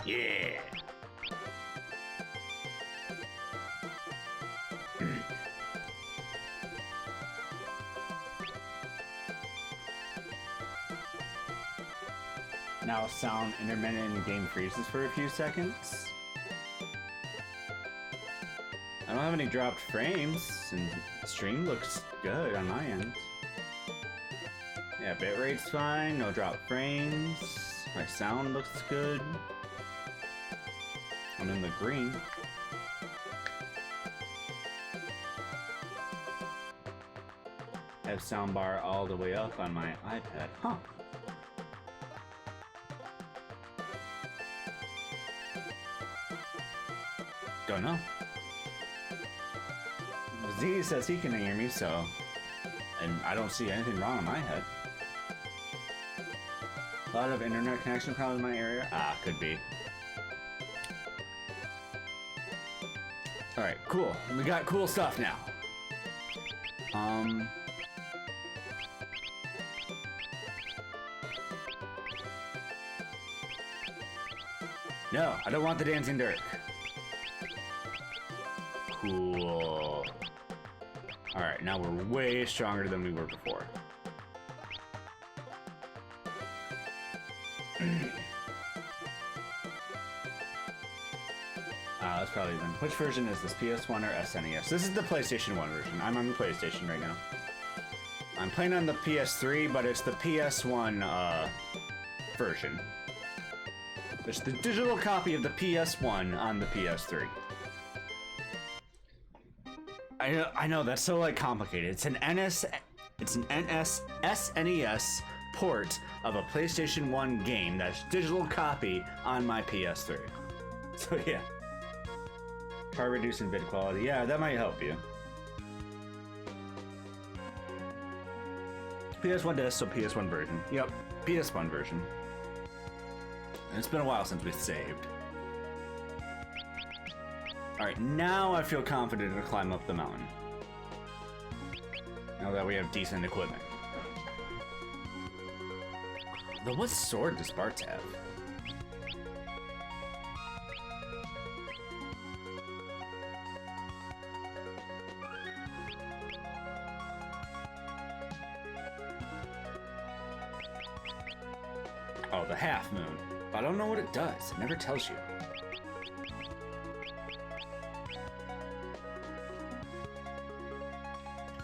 [SPEAKER 3] Yeah. Now sound intermittent and game freezes for a few seconds. I don't have any dropped frames, and the stream looks good on my end. Yeah, bitrate's fine, no dropped frames. My sound looks good. I'm in the green. I have soundbar all the way up on my iPad. Huh. Don't know. Z says he can hear me, so... And I don't see anything wrong in my head. A lot of internet connection problems in my area? Ah, could be. Alright, cool. We got cool stuff now. No, I don't want the dancing Dirk. Cool. Alright, now we're way stronger than we were before. That's probably then. Which version is this? PS1 or SNES? This is the PlayStation 1 version. I'm on the PlayStation right now. I'm playing on the PS3, but it's the PS1 version. It's the digital copy of the PS1 on the PS3. I know that's so like complicated. It's an SNES port of a PlayStation 1 game that's digital copy on my PS3. So yeah. Far reducing vid quality. Yeah, that might help you. PS1 disc, so PS1 version. Yep, PS1 version. And it's been a while since we saved. Alright, now I feel confident to climb up the mountain. Now that we have decent equipment. Though what sword does Bart have? Oh, the half moon. I don't know what it does. It never tells you.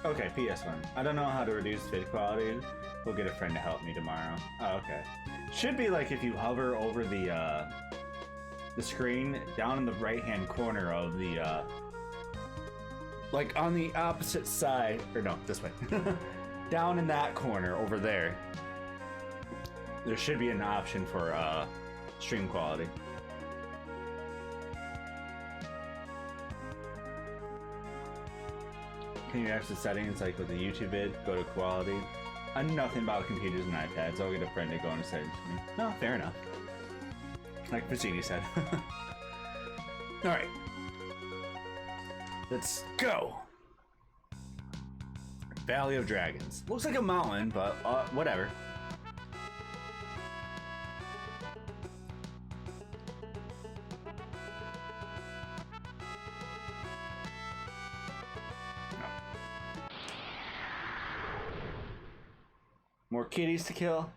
[SPEAKER 3] Okay, PS1. I don't know how to reduce vid quality. We'll get a friend to help me tomorrow. Oh, okay. Should be like if you hover over the screen down in the right-hand corner of the like on the opposite side, or no, this way. Down in that corner over there. There should be an option for stream quality. Can you access settings like with the YouTube vid? Go to quality. I know nothing about computers and iPads. I'll get a friend to go into settings for me. No, fair enough. Like Vicini said. Alright. Let's go. Valley of Dragons. Looks like a mountain, but whatever. More kitties to kill.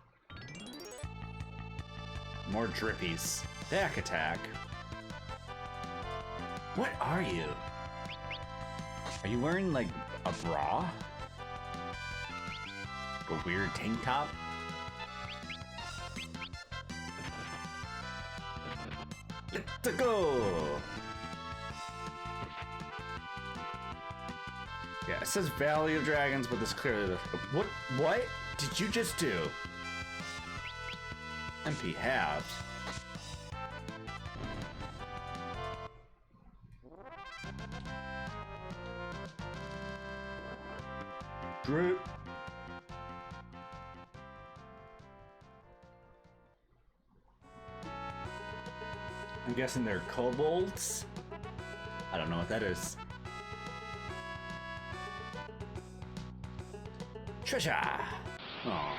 [SPEAKER 3] More drippies. Back attack. What are you? Are you wearing like a bra? Like a weird tank top? Let's go! Yeah, it says Valley of Dragons, but this clearly the... What did you just do? MP halved. Droop. I'm guessing they're kobolds? I don't know what that is. Trisha! Oh.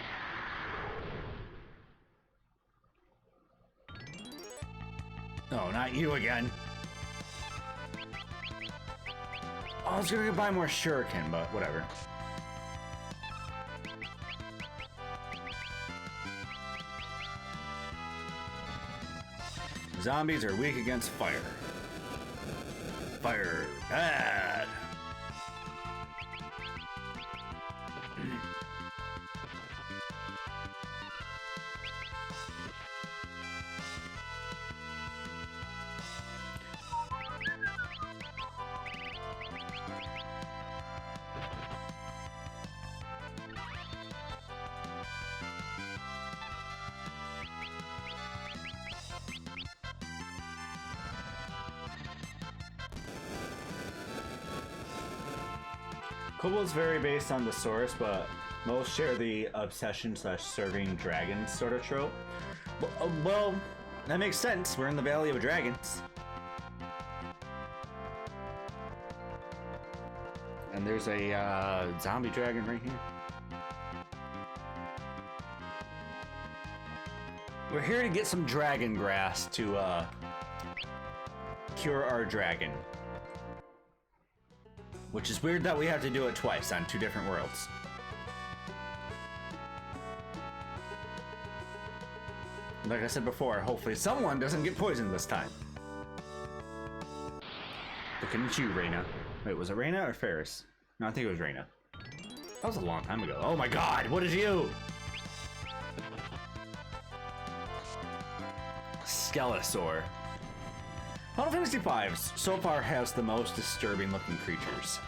[SPEAKER 3] No, not you again. Oh, I was gonna buy more shuriken, but whatever. Zombies are weak against fire. Fire bad. Kobolds vary based on the source, but most share the obsession/serving dragons sort of trope. Well, that makes sense. We're in the Valley of Dragons. And there's a zombie dragon right here. We're here to get some dragon grass to cure our dragon. Which is weird that we have to do it twice on 2 different worlds. Like I said before, hopefully someone doesn't get poisoned this time. Looking at you, Reina. Wait, was it Reina or Ferris? No, I think it was Reina. That was a long time ago. Oh my god, what is you? Skelesaur. Final Fantasy V so far has the most disturbing looking creatures.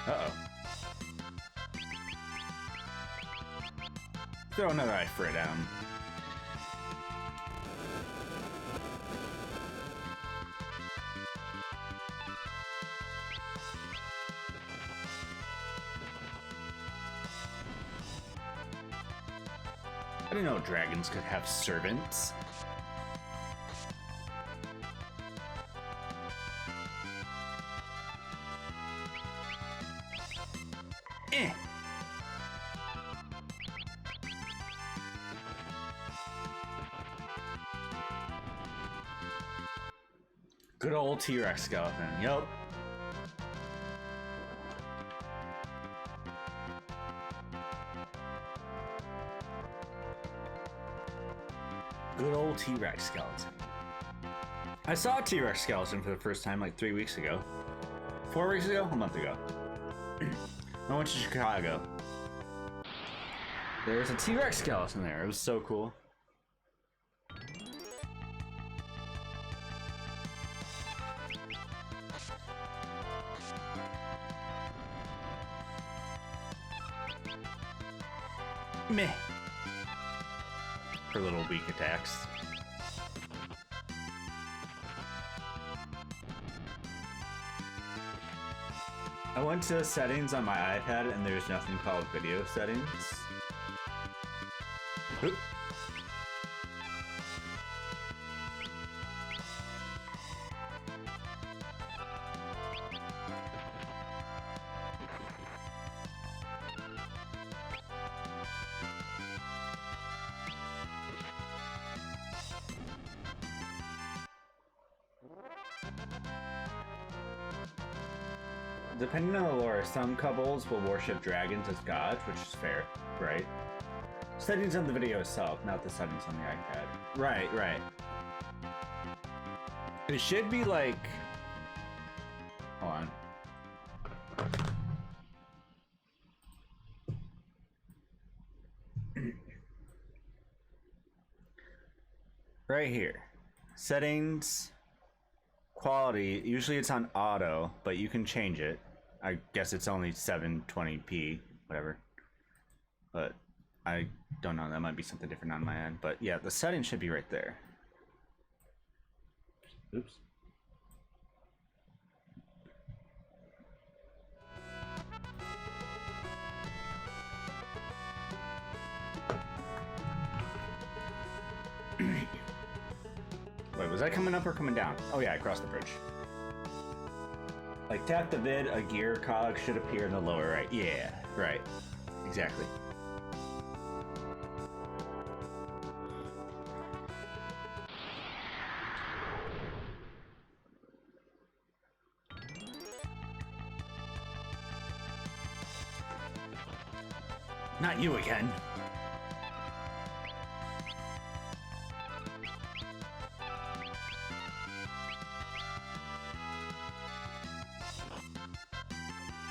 [SPEAKER 3] Uh-oh. Throw another Ifrit at him. I didn't know dragons could have servants. Eh. Good old T-Rex skeleton, yup. Good old T-Rex skeleton. I saw a T-Rex skeleton for the first time like 3 weeks ago. 4 weeks ago? A month ago. I went to Chicago. There's a T-Rex skeleton there. It was so cool. Meh. For little weak attacks. I went to settings on my iPad and there's nothing called video settings. Oop. Depending on the lore, some couples will worship dragons as gods, which is fair, right? Settings on the video itself, not the settings on the iPad. Right, right. It should be like... Hold on. Right here. Settings, quality, usually it's on auto, but you can change it. I guess it's only 720p, whatever. But I don't know, that might be something different on my end. But yeah, the settings should be right there. Oops. Wait, was I coming up or coming down? Oh yeah, I crossed the bridge. Like tap the vid, a gear cog should appear in the lower right. Yeah, right. Exactly. Not you again.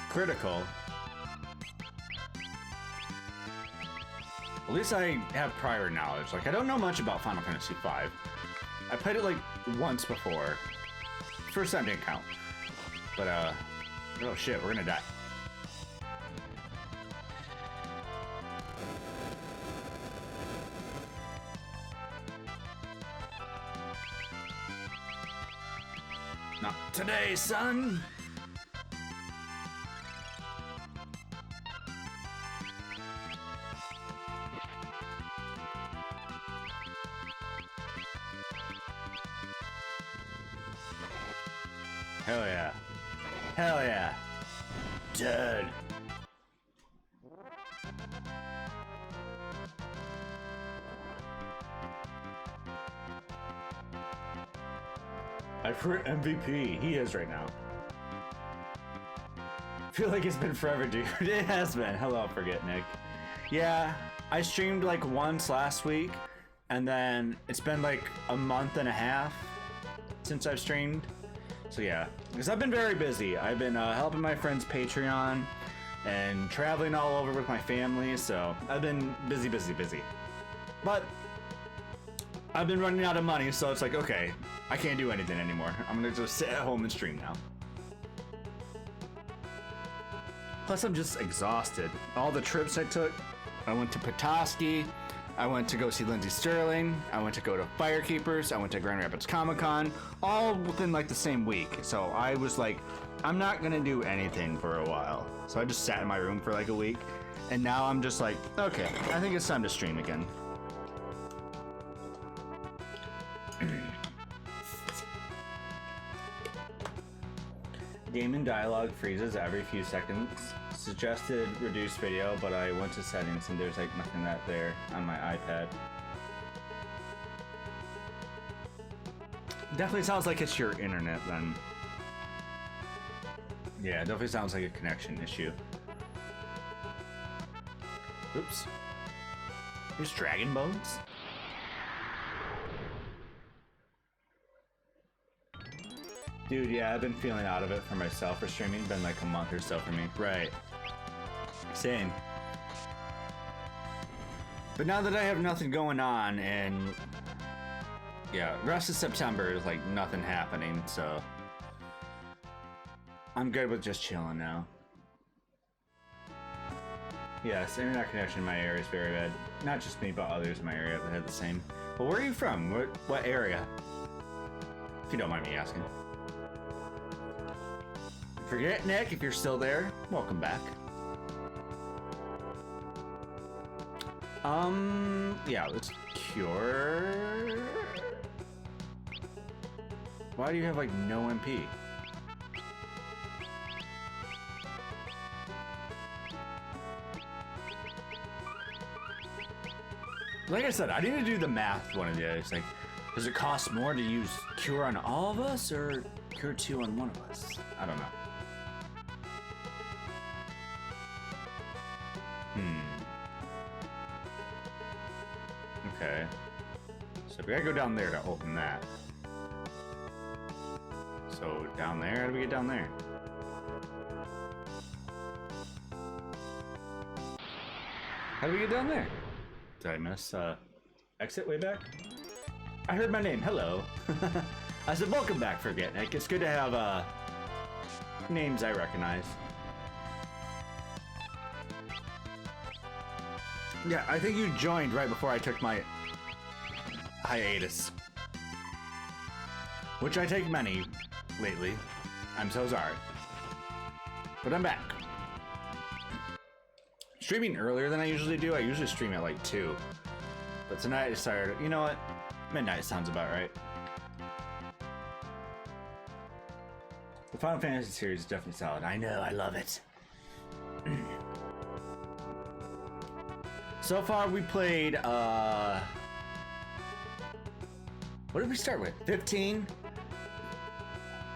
[SPEAKER 3] Critical. At least I have prior knowledge. Like, I don't know much about Final Fantasy V. I played it like once before. First time didn't count. But, oh shit, we're gonna die. Not today, son! Hell yeah. Hell yeah. Dead. Ifrit MVP. He is right now.
[SPEAKER 1] feel like it's been forever, dude. It has been. Hello, Forget Nick. Yeah, I streamed like once last week, and then it's been like a month and a half since I've streamed. So yeah, because I've been very busy. I've been helping my friends Patreon and traveling all over with my family, so I've been busy. But I've been running out of money, so it's like, okay, I can't do anything anymore. I'm gonna just sit at home and stream now. Plus, I'm just exhausted. All the trips I took, I went to Petoskey, I went to go see Lindsey Sterling, I went to go to Firekeepers, I went to Grand Rapids Comic Con, all within like the same week. So I was like, I'm not gonna do anything for a while. So I just sat in my room for like a week, and now I'm just like, okay, I think it's time to stream again. Game and dialogue freezes every few seconds. Suggested reduce video, but I went to settings and there's like nothing that there on my iPad. Definitely sounds like it's your internet then. Yeah, it definitely sounds like a connection issue. Oops. There's Dragon Bones? Dude, yeah, I've been feeling out of it for myself for streaming. Been like a month or so for me. Right. Same. But now that I have nothing going on and yeah, rest of September is like nothing happening, so I'm good with just chilling now. Yes, internet connection in my area is very bad. Not just me, but others in my area that had the same. But where are you from? What area? If you don't mind me asking. Forget Nick, if you're still there, welcome back. Yeah, let's cure. Why do you have like no MP? Like I said, I need to do the math one of the days. Like, does it cost more to use cure on all of us or cure 2 on one of us? I don't know. Okay. So we gotta go down there to open that. So down there, how do we get down there? How do we get down there? Did I miss exit way back? I heard my name, hello. I said welcome back, Forget Nick. It's good to have names I recognize. Yeah, I think you joined right before I took my hiatus. Which I take many lately. I'm so sorry. But I'm back. Streaming earlier than I usually do. I usually stream at like 2. But tonight I decided, you know what? Midnight sounds about right. The Final Fantasy series is definitely solid. I know, I love it. So far we played, what did we start with? 15?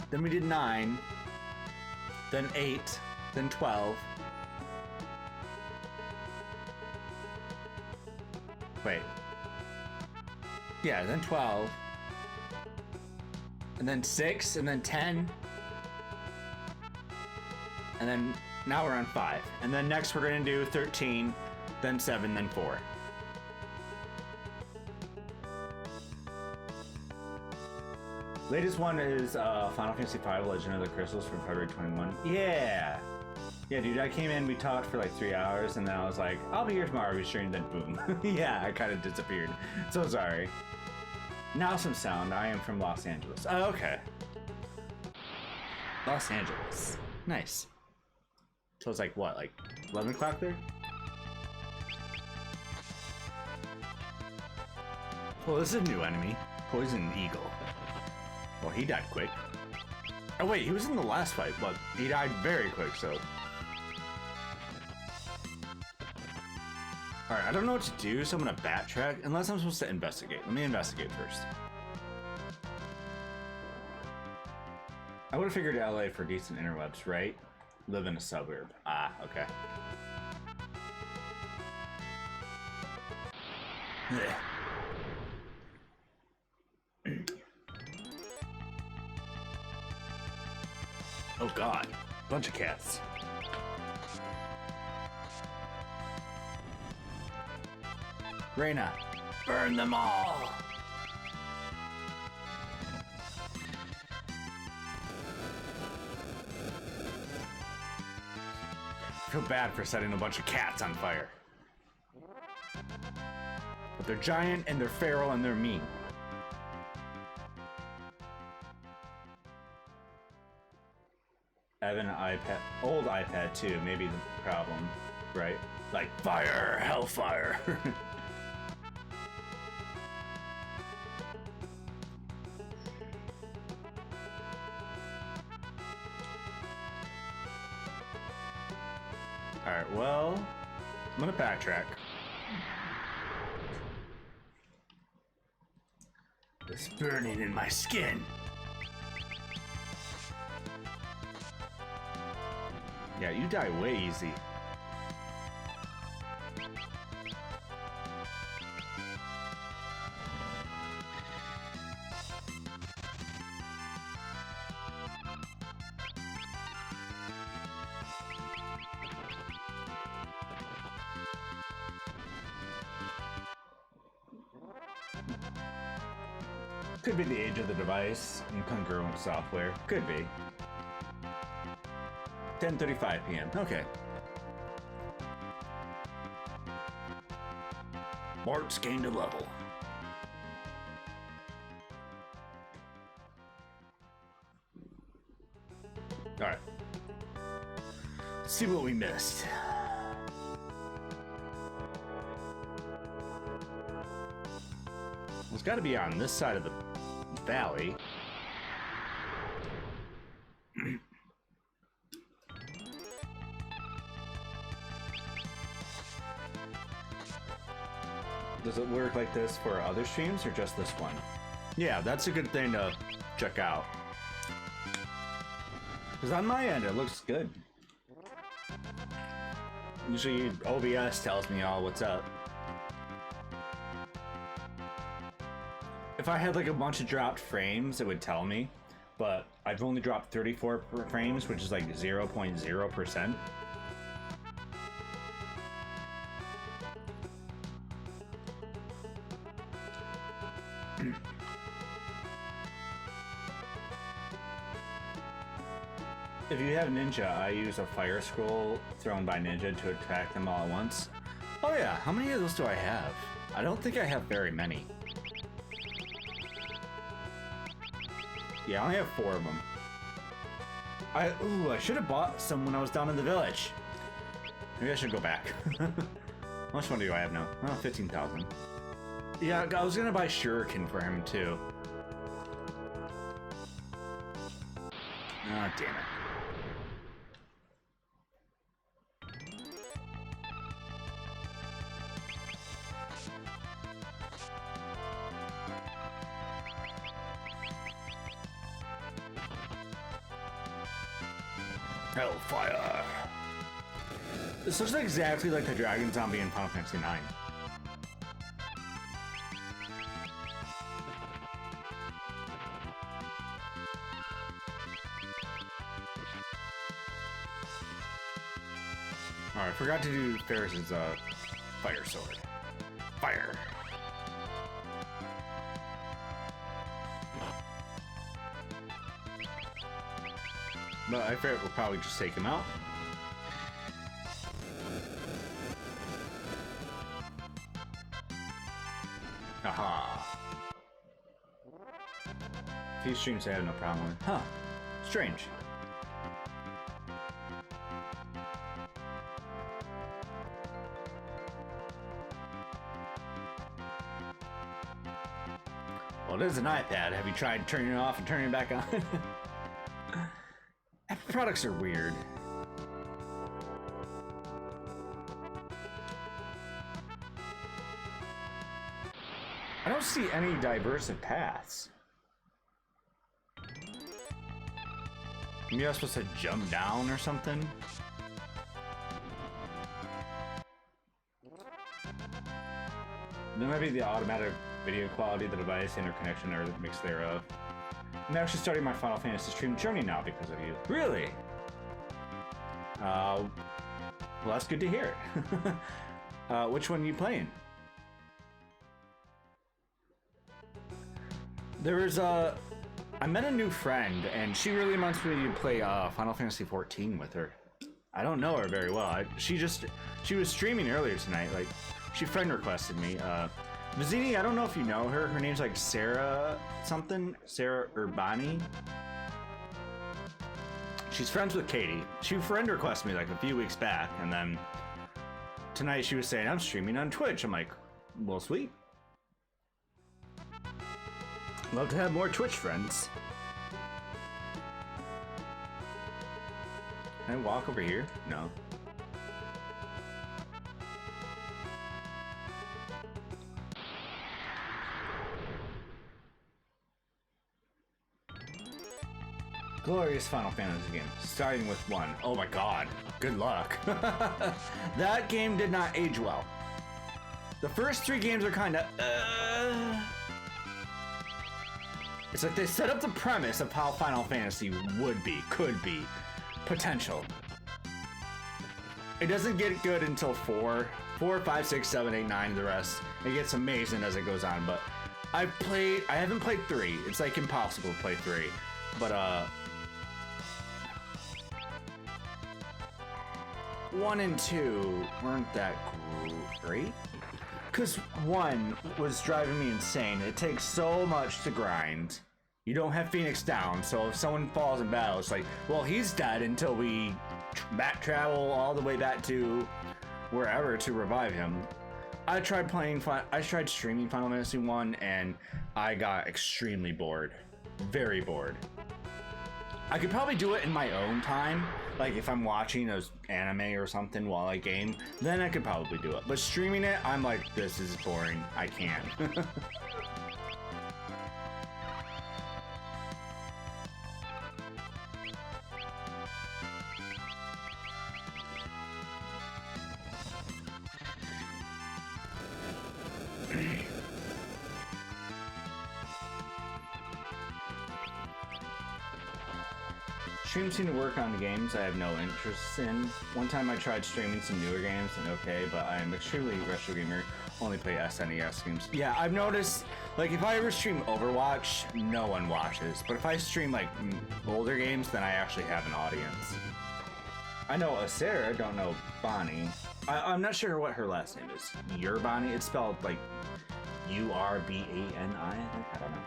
[SPEAKER 1] Then we did 9. Then 8. Then 12. Wait. Yeah, then 12. And then 6, and then 10. And then now we're on 5. And then next we're gonna do 13. Then 7, then 4. Latest one is Final Fantasy V Legend of the Crystals from February 21. Yeah! Yeah, dude, I came in, we talked for like 3 hours, and then I was like, I'll be here tomorrow, we streamed, then boom. Yeah, I kind of disappeared. So sorry. Now some sound. I am from Los Angeles. Oh, okay. Los Angeles. Nice. So it's like, what, like 11 o'clock there? Well, this is a new enemy. Poison Eagle. Well, he died quick. Oh wait, he was in the last fight, but he died very quick, so. Alright, I don't know what to do, so I'm gonna backtrack, unless I'm supposed to investigate. Let me investigate first. I would have figured LA for decent interwebs, right?
[SPEAKER 3] live in a suburb. Ah, okay.
[SPEAKER 2] Oh god, bunch of cats.
[SPEAKER 3] Reina.
[SPEAKER 2] Burn them all!
[SPEAKER 3] I feel bad for setting a bunch of cats on fire. But they're giant and they're feral and they're mean. I have an iPad, old iPad too, maybe the problem, right?
[SPEAKER 2] Like fire, hellfire.
[SPEAKER 3] Alright, well, I'm gonna backtrack.
[SPEAKER 2] It's burning in my skin.
[SPEAKER 3] Yeah, you die way easy. Could be the age of the device and congruent software. Could be. 10:35 p.m. Okay.
[SPEAKER 2] Mart's gained a level.
[SPEAKER 3] Alright.
[SPEAKER 2] Let's see what we missed.
[SPEAKER 3] It's got to be on this side of the valley. Does it work like this for other streams or just this one? Yeah, that's a good thing to check out. Because on my end, it looks good. Usually OBS tells me all what's up. If I had like a bunch of dropped frames, it would tell me. But I've only dropped 34 frames, which is like 0.0%. If you have Ninja, I use a fire scroll thrown by Ninja to attack them all at once. Oh yeah, how many of those do I have? I don't think I have very many. Yeah, I only have 4 of them. I should have bought some when I was down in the village. Maybe I should go back. How much money do I have now? Oh, 15,000. Yeah, I was gonna buy Shuriken for him too. Ah, damn it.
[SPEAKER 2] Hellfire.
[SPEAKER 3] This looks exactly like the Dragon Zombie in Final Fantasy IX. Alright, I forgot to do Ferris's fire sword. Fire. But I figure we'll probably just take him out. Aha. A few streams I had no problem with. Huh. Strange. Well, it is an iPad. Have you tried turning it off and turning it back on? Apple products are weird. I don't see any diverse paths. Maybe I was supposed to jump down or something? That might be the automatic video quality, the device, interconnection, or the mix thereof. I'm actually starting my Final Fantasy stream journey now because of you. Really? Well, that's good to hear. Which one are you playing? I met a new friend, and she really wants me to play Final Fantasy 14 with her. I don't know her very well. She was streaming earlier tonight. Like, she friend requested me. Vizini, I don't know if you know her. Her name's like Sarah something. Sarah Urbani. She's friends with Katie. She friend requested me like a few weeks back, and then tonight she was saying, I'm streaming on Twitch. I'm like, well, sweet. Love to have more Twitch friends. Can I walk over here? No. Glorious Final Fantasy game, starting with 1. Oh my god, good luck. That game did not age well. The first 3 games are kind of It's like they set up the premise of how Final Fantasy would be, could be, potential. It doesn't get good until 4, 5, 6, 7, 8, 9, the rest. It gets amazing as it goes on, but I haven't played 3. It's like impossible to play 3. But 1 and 2 weren't that great. Because 1 was driving me insane. It takes so much to grind. You don't have Phoenix down, so if someone falls in battle, it's like, well, he's dead until we back travel all the way back to wherever to revive him. I tried streaming Final Fantasy 1, and I got extremely bored. Very bored. I could probably do it in my own time, like if I'm watching an anime or something while I game, then I could probably do it. But streaming it, I'm like, this is boring. I can't. Streams seem to work on games I have no interest in. One time I tried streaming some newer games and okay, but I am extremely retro gamer, only play SNES games. Yeah, I've noticed, like if I ever stream Overwatch, no one watches. But if I stream like older games, then I actually have an audience. I know Sarah, don't know Bonnie. I'm not sure what her last name is. Urbani, it's spelled like U-R-B-A-N-I, I don't know.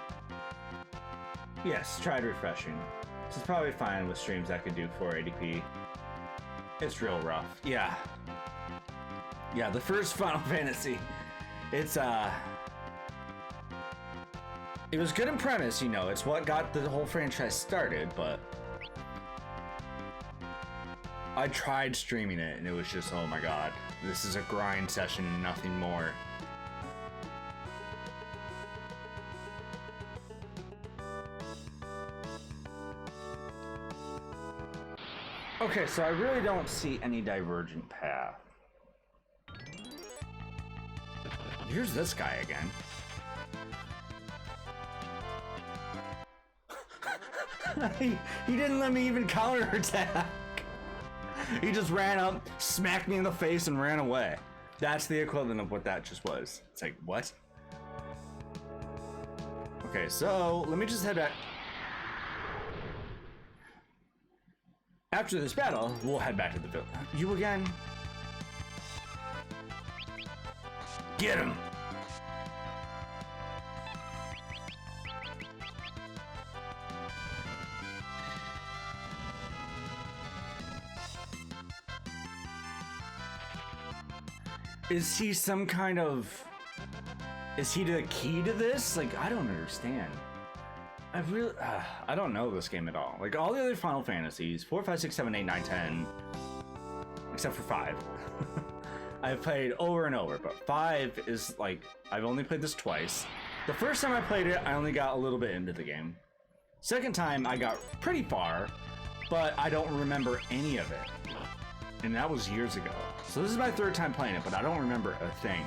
[SPEAKER 3] Yes, tried refreshing. This is probably fine with streams I could do 480p. It's real rough. Yeah. Yeah, the first Final Fantasy. It was good in premise, you know, it's what got the whole franchise started, but I tried streaming it and it was just, oh my god, this is a grind session and nothing more. Okay, so I really don't see any divergent path. Here's this guy again. He didn't let me even counterattack. He just ran up, smacked me in the face, and ran away. That's the equivalent of what that just was. It's like, what? Okay, so let me just head back. After this battle, we'll head back to the village. You again? Get him! Is he some kind of... Is he the key to this? Like, I don't understand. I don't know this game at all. Like all the other Final Fantasies, 4, 5, 6, 7, 8, 9, 10, except for 5. I've played over and over, but 5 is like, I've only played this twice. The first time I played it, I only got a little bit into the game. Second time, I got pretty far,
[SPEAKER 1] but I don't remember any of it. And that was years ago. So this is my third time playing it, but I don't remember a thing.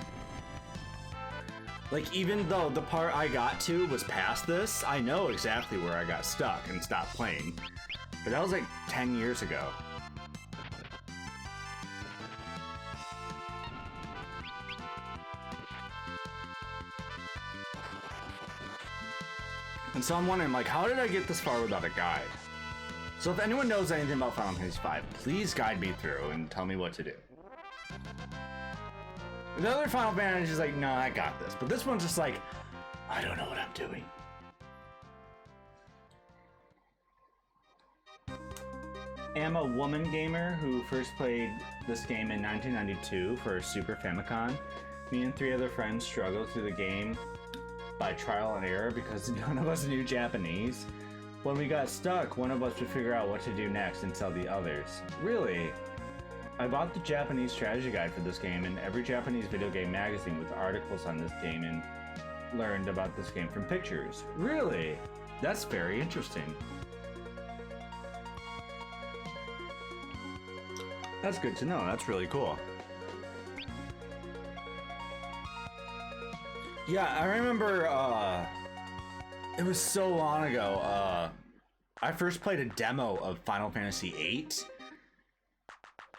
[SPEAKER 1] Like, even though the part I got to was past this, I know exactly where I got stuck and stopped playing. But that was like 10 years ago. And so I'm wondering, like, how did I get this far without a guide? So if anyone knows anything about Final Fantasy V, please guide me through and tell me what to do. The other Final Fantasy is like, no, I got this. But this one's just like, I don't know what I'm doing. I'm a woman gamer who first played this game in 1992 for Super Famicom. Me and 3 other friends struggled through the game by trial and error because none of us knew Japanese. When we got stuck, one of us would figure out what to do next and tell the others. Really? I bought the Japanese strategy guide for this game and every Japanese video game magazine with articles on this game and learned about this game from pictures. Really? That's very interesting. That's good to know. That's really cool. Yeah, I remember, it was so long ago, I first played a demo of Final Fantasy VIII,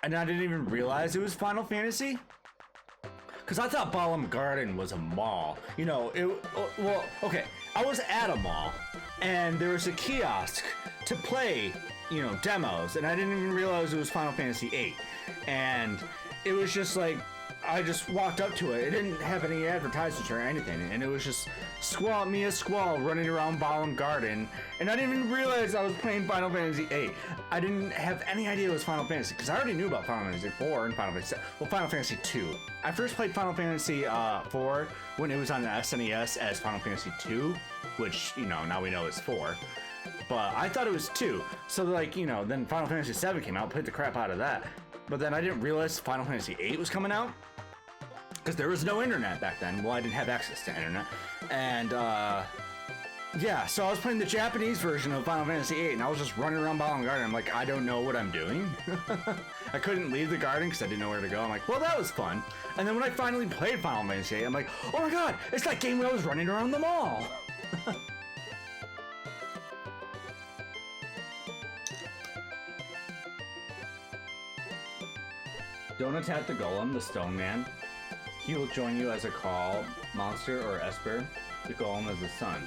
[SPEAKER 1] and I didn't even realize it was Final Fantasy, because I thought Balamb Garden was a mall. You know, well, okay, I was at a mall, and there was a kiosk to play, you know, demos, and I didn't even realize it was Final Fantasy VIII, and it was just like, I just walked up to it. It didn't have any advertisements or anything, and it was just Mia Squall running around Balamb Garden, and I didn't even realize I was playing Final Fantasy VIII. I didn't have any idea it was Final Fantasy, because I already knew about Final Fantasy IV and Final Fantasy II. I first played Final Fantasy IV when it was on the SNES as Final Fantasy II, which, you know, now we know is 4. But I thought it was 2, so like, you know, then Final Fantasy VII came out, played the crap out of that. But then I didn't realize Final Fantasy VIII was coming out, because there was no internet back then. Well, I didn't have access to internet. And, yeah, so I was playing the Japanese version of Final Fantasy VIII, and I was just running around Balamb Garden. I'm like, I don't know what I'm doing. I couldn't leave the garden because I didn't know where to go. I'm like, well, that was fun. And then when I finally played Final Fantasy VIII, I'm like, oh my god, it's that game where I was running around the mall. Don't attack the golem, the stone man. He will join you as a call, monster, or esper. The golem is a son.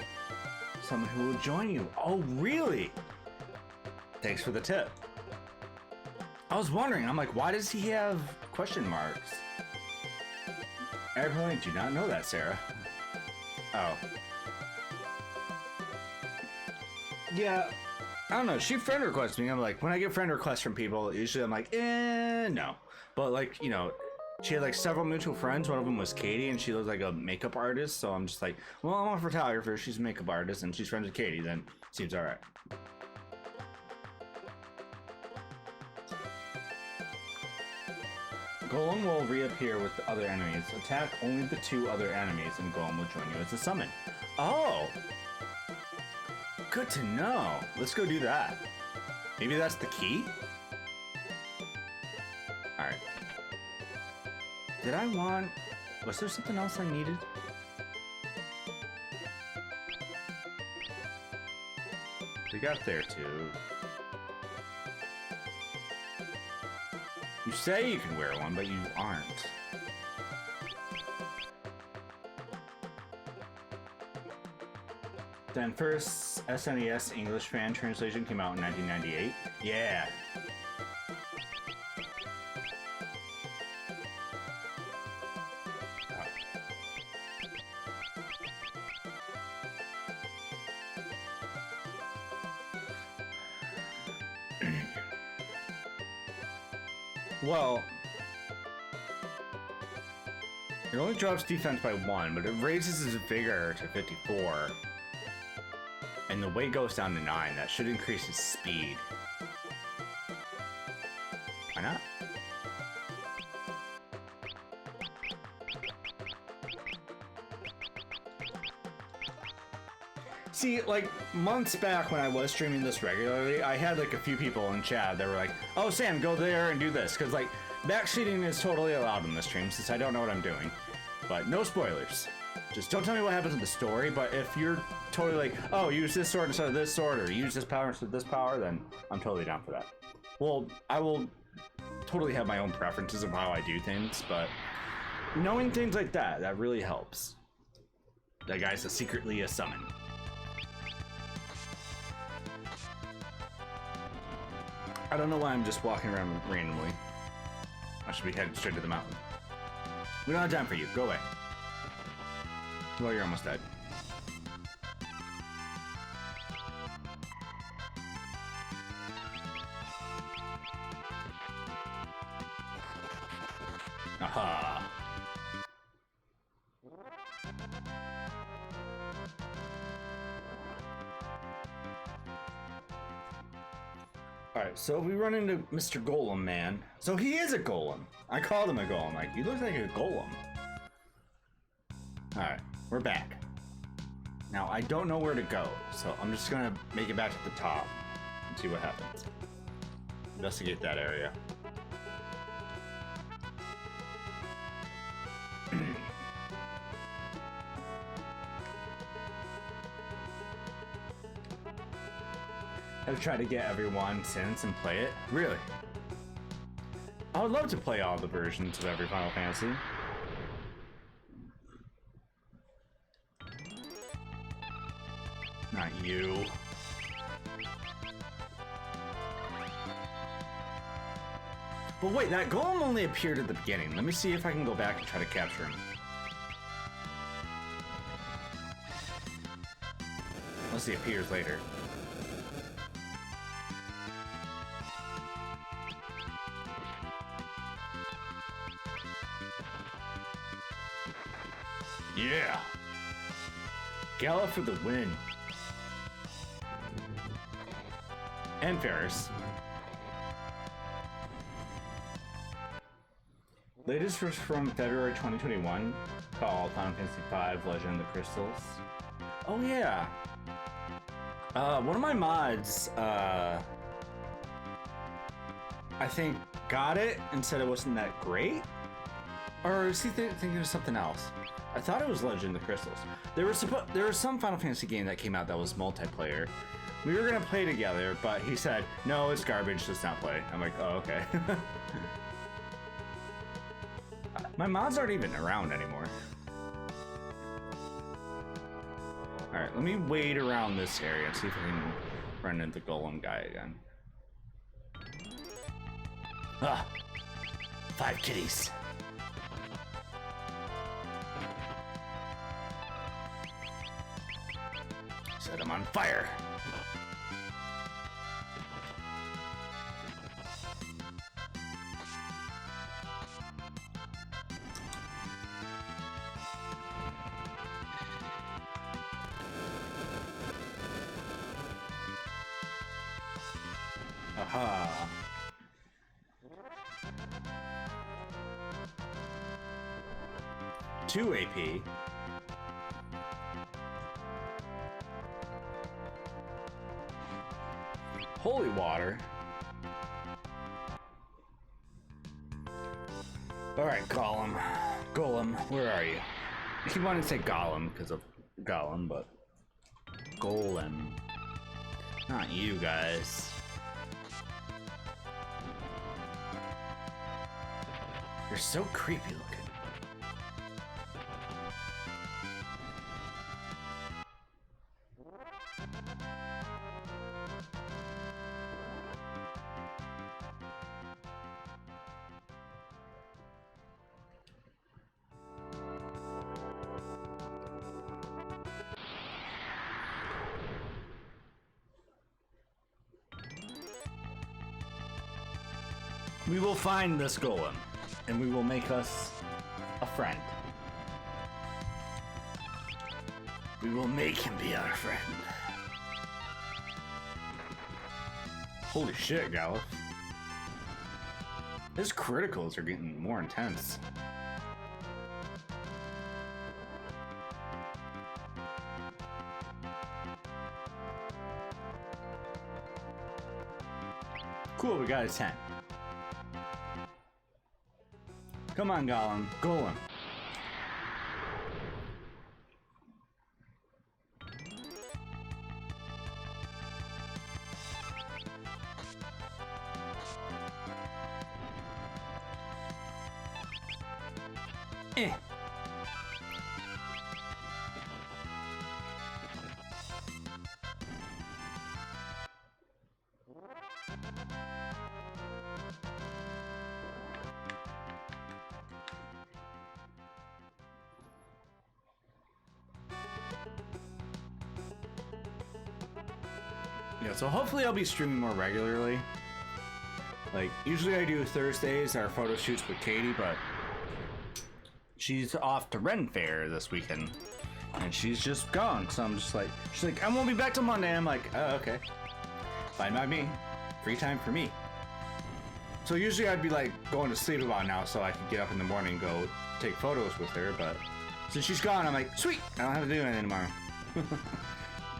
[SPEAKER 1] Someone who will join you. Oh, really? Thanks for the tip. I was wondering, I'm like, why does he have question marks? I really do not know that, Sarah. Oh. Yeah, I don't know. She friend requests me. I'm like, when I get friend requests from people, usually I'm like, no. But like, you know, she had like several mutual friends. One of them was Katie, and she was like a makeup artist. So I'm just like, well, I'm a photographer. She's a makeup artist, and she's friends with Katie. Then seems all right. Golem will reappear with the other enemies. Attack only the 2 other enemies, and Golem will join you as a summon. Oh, good to know. Let's go do that. Maybe that's the key. All right. Did I want... Was there something else I needed? We got there too. You say you can wear one, but you aren't. Then first SNES English fan translation came out in 1998. Yeah. Well, it only drops defense by 1, but it raises his vigor to 54. And the weight goes down to 9. That should increase his speed. Why not? See, like, months back when I was streaming this regularly, I had, like, a few people in chat that were like, oh, Sam, go there and do this. Because, like, backseating is totally allowed in this stream since I don't know what I'm doing. But no spoilers. Just don't tell me what happens in the story, but if you're totally like, oh, use this sword instead of this sword, or use this power instead of this power, then I'm totally down for that. Well, I will totally have my own preferences of how I do things, but knowing things like that, that really helps. That guy's secretly a summon. I don't know why I'm just walking around randomly. I should be heading straight to the mountain. We don't have time for you. Go away. Well, you're almost dead. Aha. Alright, so we run into Mr. Golem Man. So he is a golem. I called him a golem. Like, he looks like a golem. Alright, we're back. Now, I don't know where to go, so I'm just gonna make it back to the top and see what happens. Investigate that area. I've tried to get everyone since and play it. Really? I would love to play all the versions of every Final Fantasy. Not you. But wait, that golem only appeared at the beginning. Let me see if I can go back and try to capture him. Unless he appears later. Yeah! Gala for the win. And Ferris. Latest was from February 2021, called Final Fantasy V Legend of the Crystals. Oh yeah! One of my mods, I think got it and said it wasn't that great? Or is he thinking of something else? I thought it was Legend of the Crystals. There was some Final Fantasy game that came out that was multiplayer. We were gonna play together, but he said, no, it's garbage, let's not play. I'm like, oh, okay. My mods aren't even around anymore. Alright, let me wait around this area and see if I can run into the golem guy again. Ah! 5 kitties. Set him on fire. Aha. 2 AP. Holy water. Alright, Golem. Golem, where are you? I keep wanting to say Golem because of Golem, but Golem. Not you guys. You're so creepy looking. We will find this golem, and we will make us a friend. We will make him be our friend. Holy shit, Galuf. His criticals are getting more intense. Cool, we got a 10. Come on, Golem. Golem. Eh. Yeah, so hopefully I'll be streaming more regularly. Like, usually I do Thursdays, our photo shoots with Katie, but she's off to Ren Fair this weekend. And she's just gone, so I'm just like, she's like, I won't be back till Monday. I'm like, oh, okay. Fine by me. Free time for me. So usually I'd be like going to sleep about now so I can get up in the morning and go take photos with her, but since she's gone, I'm like, sweet, I don't have to do anything tomorrow.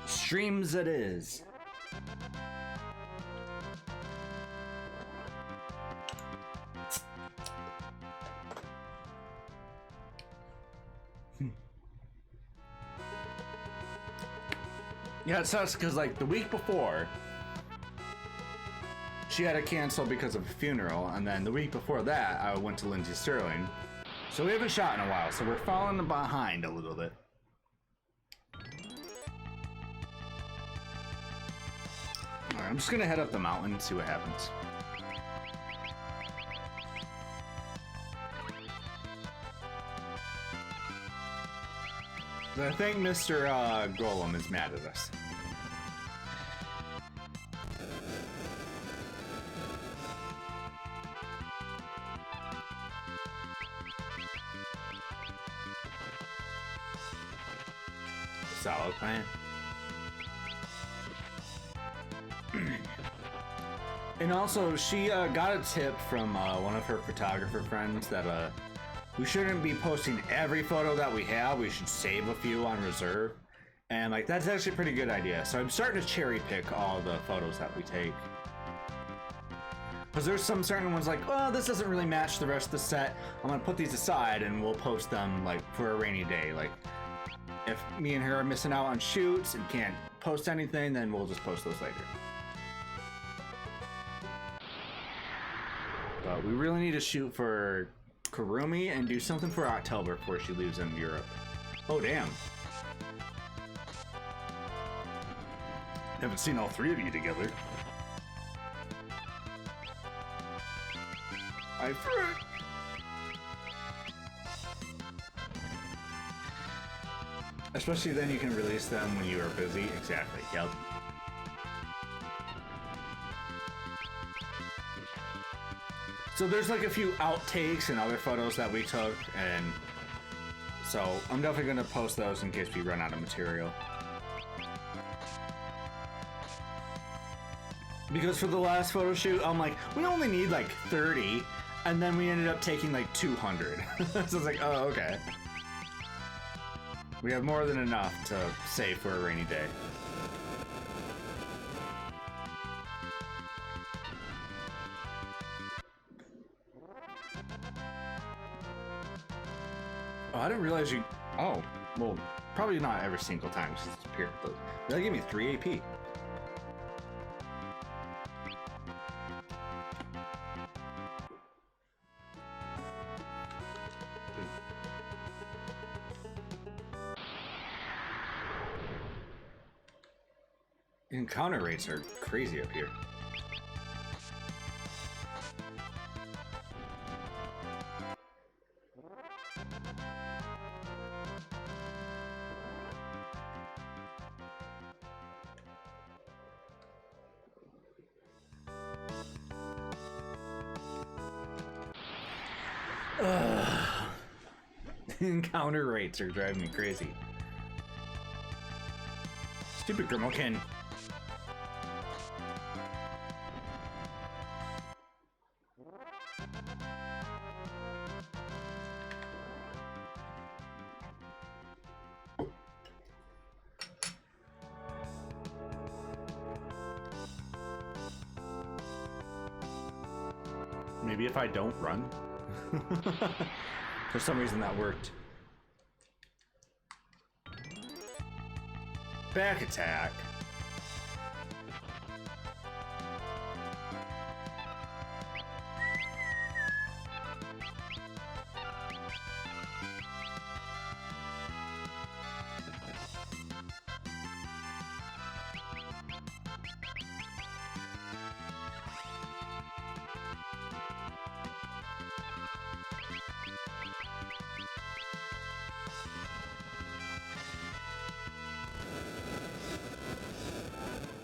[SPEAKER 1] Streams it is. Yeah, it sucks because like the week before, she had to cancel because of a funeral, and then the week before that, I went to Lindsay Sterling. So we haven't shot in a while, so we're falling behind a little bit. Alright, I'm just gonna head up the mountain and see what happens. I think Mr. Golem is mad at us. Solid plan. And also, she got a tip from one of her photographer friends that we shouldn't be posting every photo that we have. We should save a few on reserve. And like, that's actually a pretty good idea. So I'm starting to cherry pick all the photos that we take. Because there's some certain ones like, well, this doesn't really match the rest of the set. I'm gonna put these aside and we'll post them like for a rainy day. Like, if me and her are missing out on shoots and can't post anything, then we'll just post those later. But we really need to shoot for Kurumi and do something for October before she leaves in Europe. Oh, damn. Haven't seen all three of you together. I fruit. Especially then you can release them when you are busy. Exactly, yep. So there's like a few outtakes and other photos that we took, and so I'm definitely gonna post those in case we run out of material. Because for the last photo shoot, I'm like, we only need like 30, and then we ended up taking like 200. So it's like, oh, okay. We have more than enough to save for a rainy day. Oh, I didn't realize you... Oh, well, probably not every single time since it's appeared. They gave me 3 AP. Encounter rates are crazy up here. Encounter rates are driving me crazy. Stupid Grimalkin.
[SPEAKER 3] Maybe if I don't run. For some reason that worked. Back attack.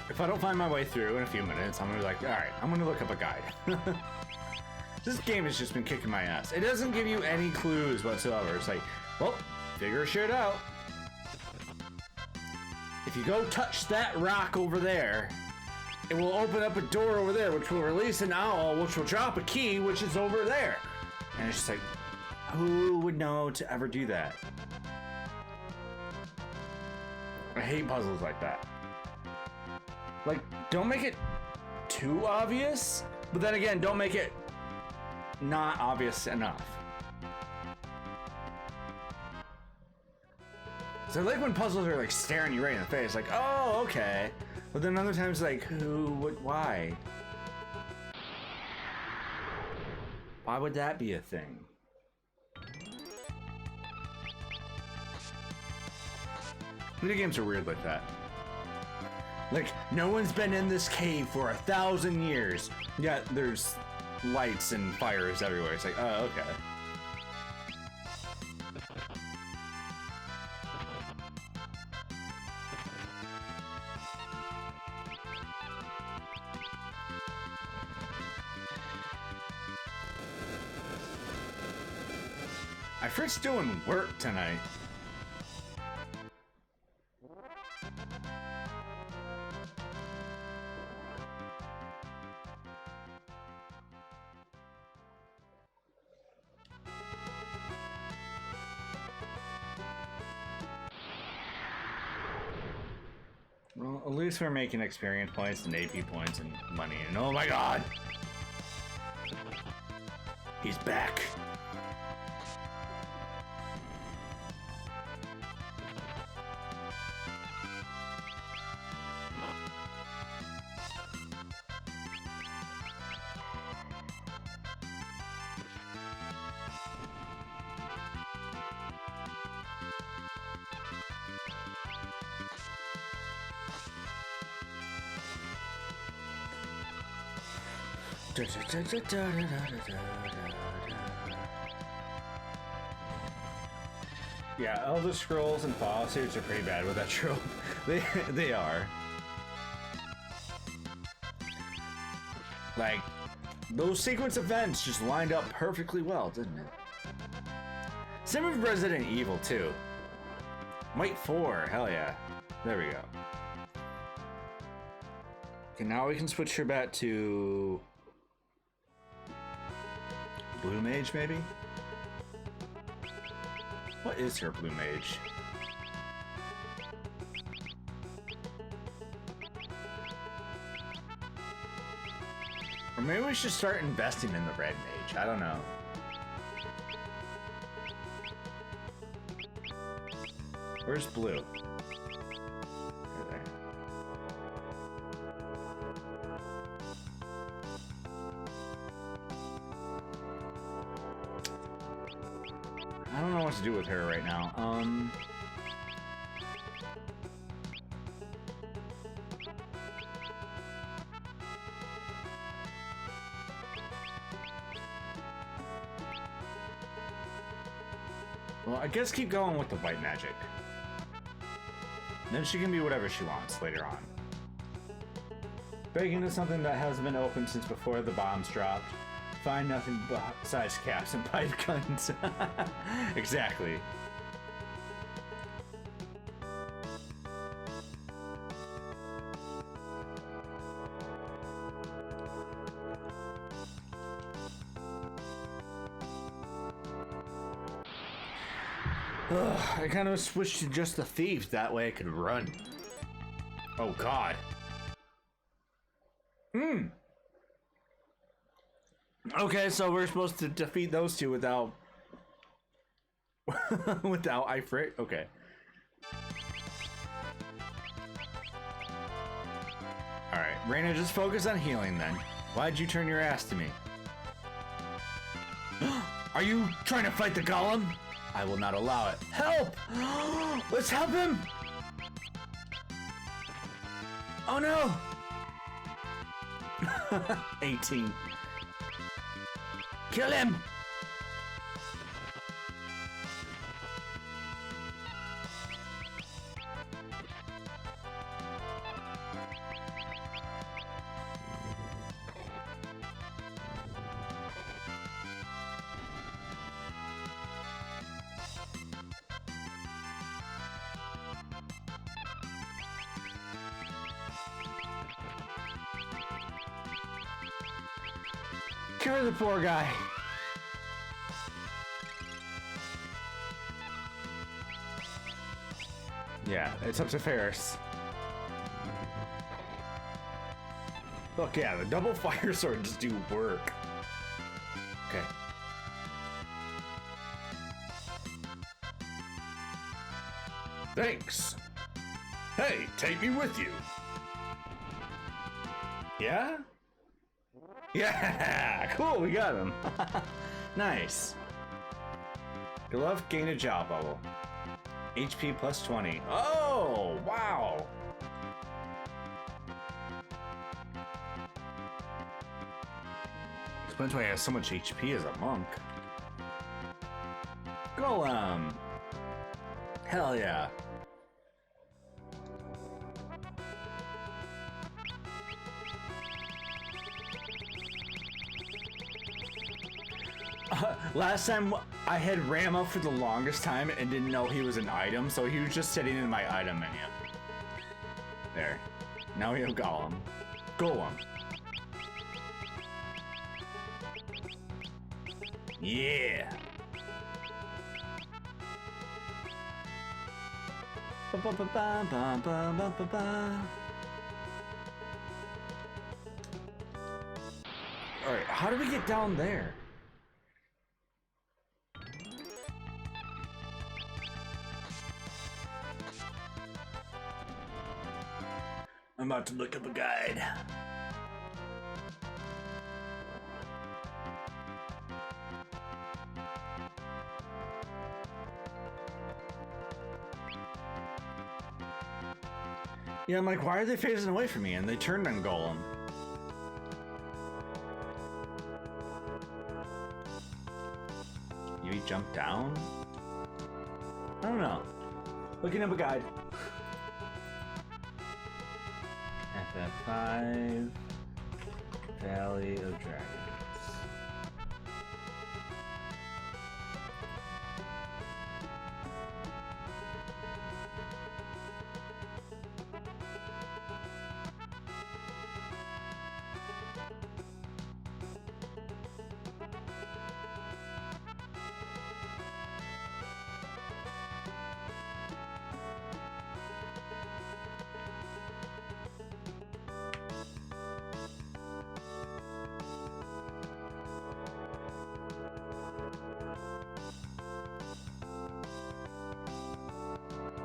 [SPEAKER 3] If I don't find my way through in a few minutes, I'm gonna be like, all right, I'm gonna look up a guide. This game has just been kicking my ass. It doesn't give you any clues whatsoever. It's like, well, figure shit out. If you go touch that rock over there, it will open up a door over there, which will release an owl, which will drop a key, which is over there. And it's just like, who would know to ever do that? I hate puzzles like that. Like, don't make it too obvious, but then again, don't make it not obvious enough. So I like when puzzles are like staring you right in the face, like, oh, okay. But then other times, like, who, what, why? Why would that be a thing? Video games are weird like that. Like, no one's been in this cave for 1,000 years. Yet there's lights and fires everywhere. It's like, oh, okay. Frit's doing work tonight. Well, at least we're making experience points and AP points and money, and oh my god! He's back! Yeah, Elder Scrolls and Fallout series are pretty bad with that trope. They are. Like, those sequence events just lined up perfectly well, didn't it? Same with Resident Evil too. Might 4, hell yeah. There we go. Okay, now we can switch her back to Blue Mage, maybe? What is her Blue Mage? Or maybe we should start investing in the Red Mage. I don't know. Where's Blue? I don't know what to do with her right now. Well, I guess keep going with the white magic. Then she can be whatever she wants later on. Break into something that hasn't been opened since before the bombs dropped. Find nothing besides caps and pipe guns. Exactly. Ugh, I kind of switched to just the thief, that way I could run. Oh god.
[SPEAKER 1] Okay, so we're supposed to defeat those two without without Ifrit. Okay. All right, Reina, just focus on healing then. Why'd you turn your ass to me? Are you trying to fight the golem? I will not allow it. Help! Let's help him! Oh no! 18. Kill him! Cure the poor guy. Yeah, it's up to Ferris. Look, yeah, the double fire sword just do work. Okay.
[SPEAKER 2] Thanks. Hey, take me with you.
[SPEAKER 1] Yeah? Yeah! Cool, we got him. Nice. Glove gain a job bubble. HP plus 20. Oh, wow! Explains why he has so much HP as a monk. Golem! Hell yeah. Last time I had Ram up for the longest time and didn't know he was an item, so he was just sitting in my item menu. There. Now we have Golem. Golem. Yeah. Alright, how do we get down there? I'm about to look up a guide. Yeah, I'm like, why are they phasing away from me? And they turned on Golem. You jump down? I don't know. Looking up a guide. FF5 Valley of Dragons.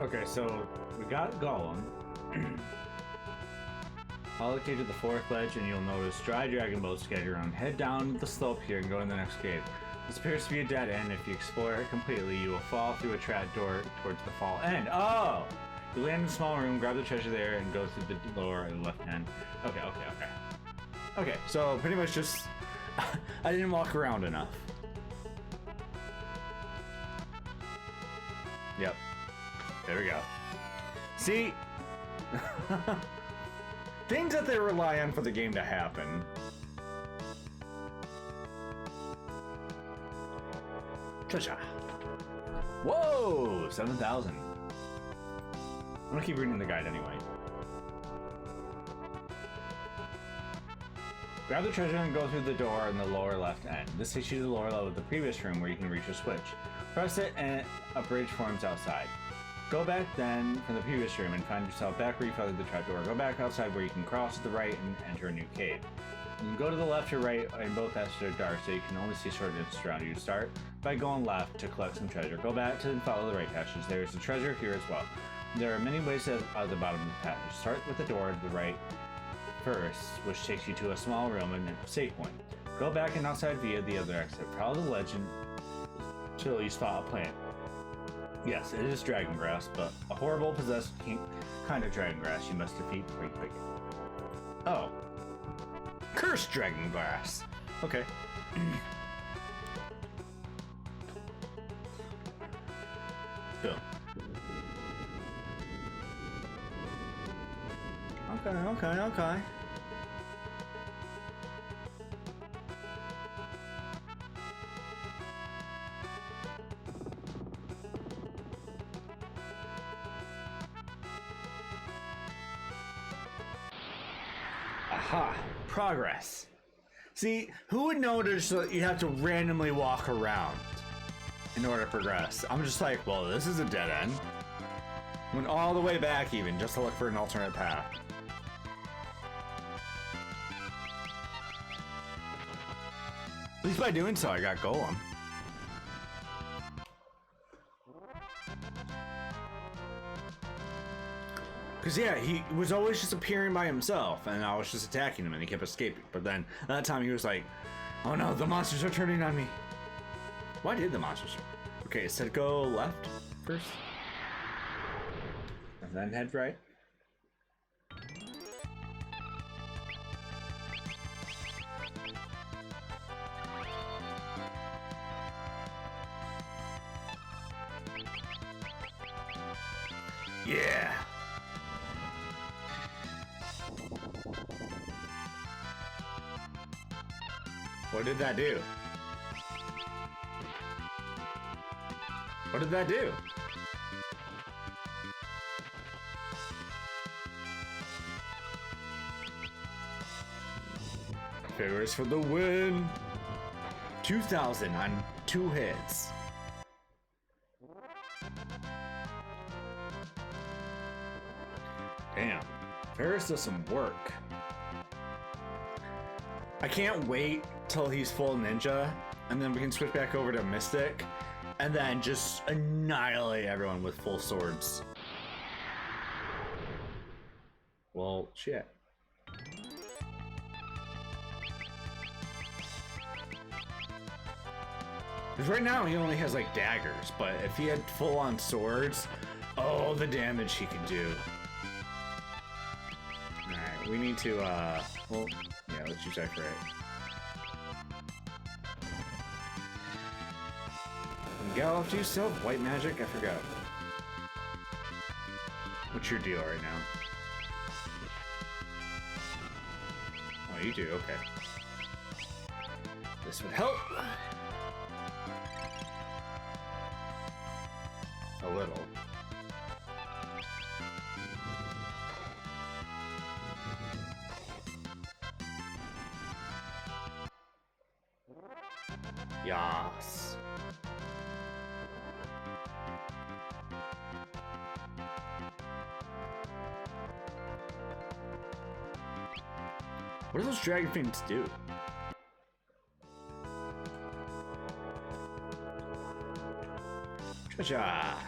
[SPEAKER 1] Okay, so we got Golem. Allocate to the fourth ledge and you'll notice dry dragon boat scattered around. Head down the slope here and go in the next cave. This appears to be a dead end. If you explore it completely, you will fall through a trap door towards the fall end. Oh! You land in a small room, grab the treasure there, and go through the lower left hand. Okay. Okay, so pretty much just... I didn't walk around enough. Yep. There we go. See? Things that they rely on for the game to happen. Cha-cha. Whoa! 7,000. I'm gonna keep reading the guide anyway. Grab the treasure and go through the door in the lower left end. This takes you to the lower level of the previous room where you can reach a switch. Press it and a bridge forms outside. Go back then from the previous room and find yourself back where you found the trapdoor. Go back outside where you can cross to the right and enter a new cave. You can go to the left or right in both passages are dark, so you can only see short distances around you. Start by going left to collect some treasure. Go back to and follow the right passage. There is a treasure here as well. There are many ways out of the bottom of the passage. Start with the door to the right first, which takes you to a small room and a save point. Go back and outside via the other exit. Follow the legend till you spot a plant. Yes, it is dragon grass, but a horrible possessed kind of dragon grass you must defeat before you pick it. Oh. Cursed dragon grass. Okay. Boom. Okay. Aha! Progress. See, who would notice that you have to randomly walk around in order to progress? I'm just like, well, this is a dead end. Went all the way back even just to look for an alternate path. At least by doing so, I got Golem. Because, yeah, he was always just appearing by himself, and I was just attacking him, and he kept escaping. But then, that time, he was like, oh no, the monsters are turning on me. Why did the monsters? Okay, it said go left first. And then head right. Yeah! What did that do? What did that do? Favors for the win! 2,000 on 2 hits. Damn. Ferris does some work. I can't wait till he's full ninja, and then we can switch back over to Mystic, and then just annihilate everyone with full swords. Well, shit. Because right now he only has like daggers, but if he had full-on swords, oh, the damage he could do. Alright, we need to, well, yeah, let's use that for it. Gallof, do you still have white magic? I forgot. What's your deal right now? Oh, you do, okay. This would help. A little. Yas. What do those dragon fins do? Cha-cha.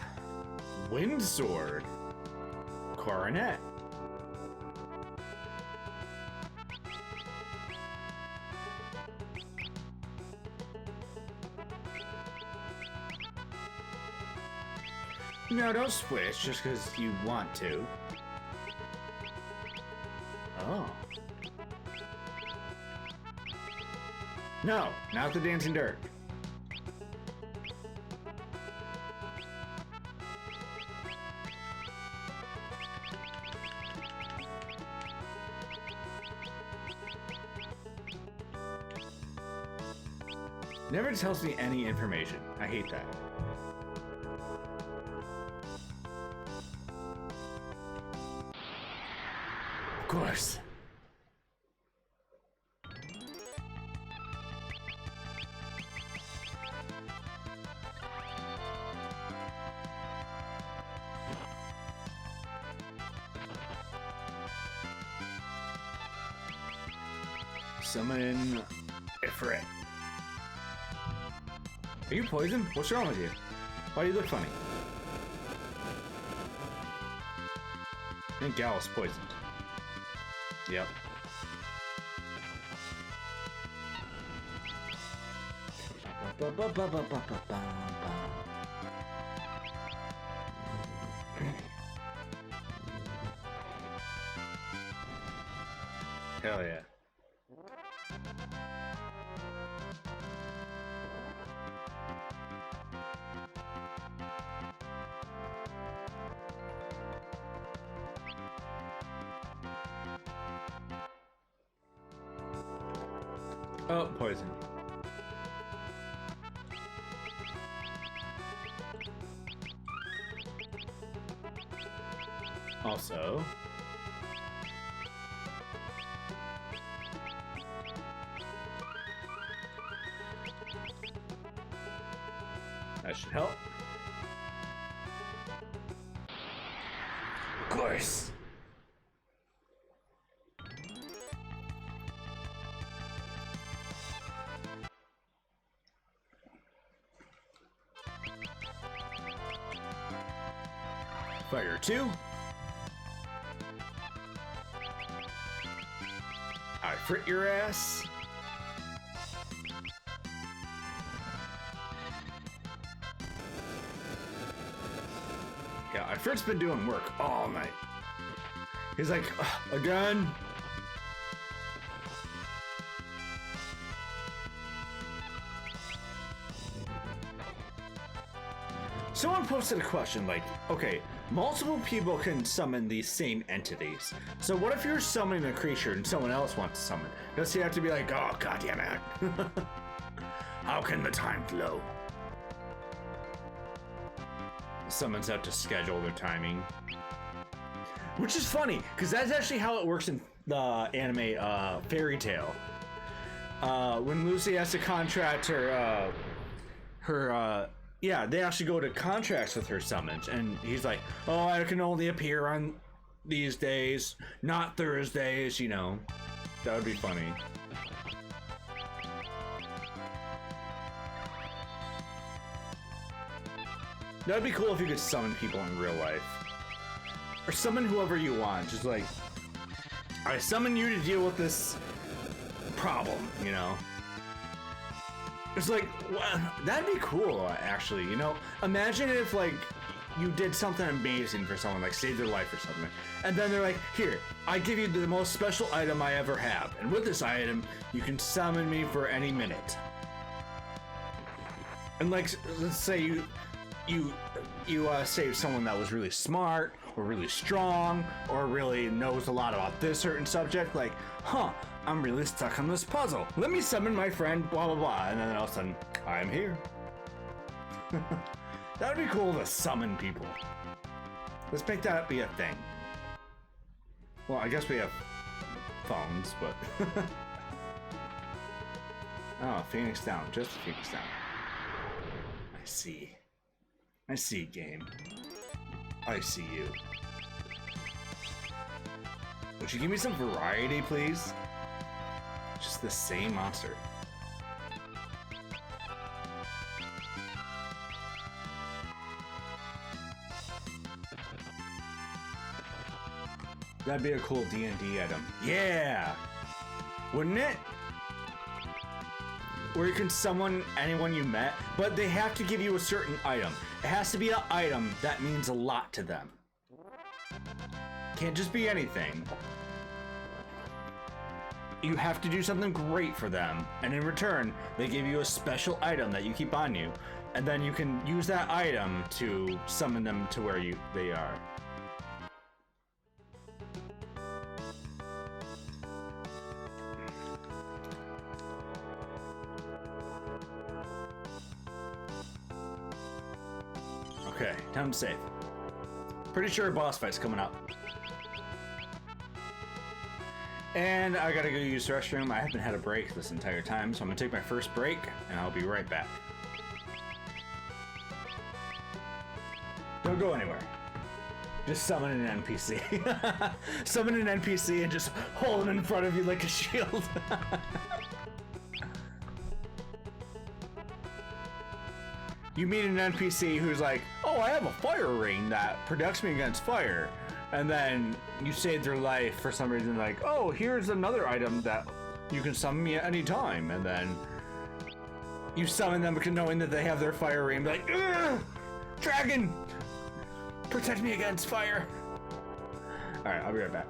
[SPEAKER 1] Wind sword. Coronet. No, don't switch just because you want to. Oh. No, not the dancing dirt. Never tells me any information. I hate that. Of course.
[SPEAKER 3] summon Ifrit. Are you poisoned? What's wrong with you? Why do you look funny? I think Gal's poisoned. Yep. Hell yeah. Oh, poison. Also, that should help.
[SPEAKER 2] Of course.
[SPEAKER 3] Fire 2. I frit your ass. Yeah, Ifrit's been doing work all night. He's like, again? Someone posted a question like, okay, multiple people can summon these same entities. So what if you're summoning a creature and someone else wants to summon? Does he have to be like, oh, goddammit. How can the time flow? Summons have to schedule their timing. Which is funny, because that's actually how it works in the anime Fairy Tail. When Lucy has to contract her, yeah, they actually go to contracts with her summons, and he's like, oh, I can only appear on these days, not Thursdays, you know. That would be funny. That'd be cool if you could summon people in real life. Or summon whoever you want, just like, I summon you to deal with this problem, you know? It's like, well, that'd be cool, actually, you know? Imagine if, like, you did something amazing for someone, like saved their life or something, and then they're like, here, I give you the most special item I ever have, and with this item, you can summon me for any minute. And, like, let's say you saved someone that was really smart, or really strong, or really knows a lot about this certain subject, like, huh, I'm really stuck on this puzzle. Let me summon my friend, blah, blah, blah. And then all of a sudden, I'm here. That would be cool to summon people. Let's make that be a thing. Well, I guess we have phones, but... Oh, Phoenix down. Just Phoenix down. I see. I see, game. I see you. Would you give me some variety, please? Just the same monster. That'd be a cool D&D item. Yeah! Wouldn't it? Where you can summon anyone you met, but they have to give you a certain item. It has to be an item that means a lot to them. Can't just be anything. You have to do something great for them, and in return, they give you a special item that you keep on you, and then you can use that item to summon them to where they are. Okay, time to save. Pretty sure a boss fight's coming up. And I gotta go use the restroom. I haven't had a break this entire time, so I'm gonna take my first break, and I'll be right back. Don't go anywhere.
[SPEAKER 1] Just summon an NPC. Summon an NPC and just hold him in front of you like a shield. You meet an NPC who's like, oh, I have a fire ring that protects me against fire. And then you save their life for some reason, like, oh, here's another item that you can summon me at any time. And then you summon them knowing that they have their fire ring, like, ugh, dragon, protect me against fire. All right, I'll be right back.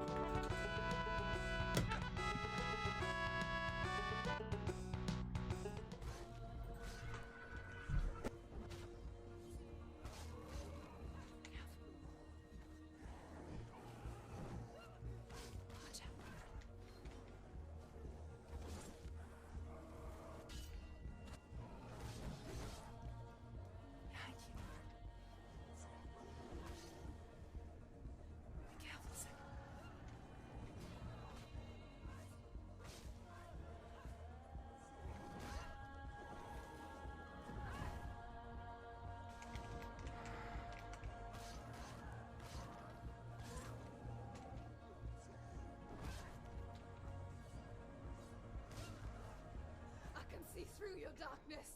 [SPEAKER 4] See through your darkness.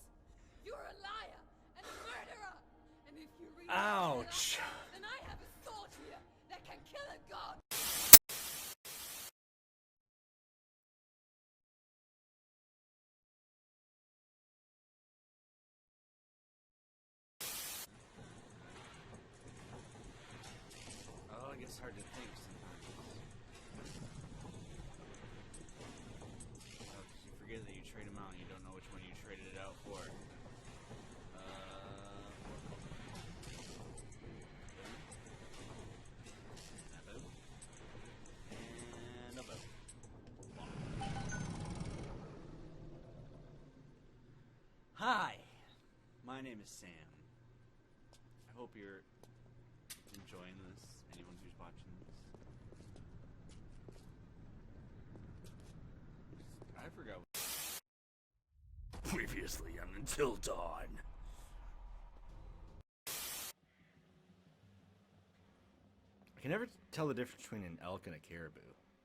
[SPEAKER 4] You're a liar and a murderer. And if you read
[SPEAKER 1] Ouch.
[SPEAKER 4] then I have a sword here that can kill a god.
[SPEAKER 3] Oh, I guess hard to think sometimes. Oh, 'cause you forget that you trade them out and you don't know which one you traded it out for. And a bow. Hi, my name is Sam. I hope you're enjoying this. Anyone who's watching this. I forgot.
[SPEAKER 2] Previously on Until Dawn.
[SPEAKER 5] I can never tell the difference between an elk and a caribou.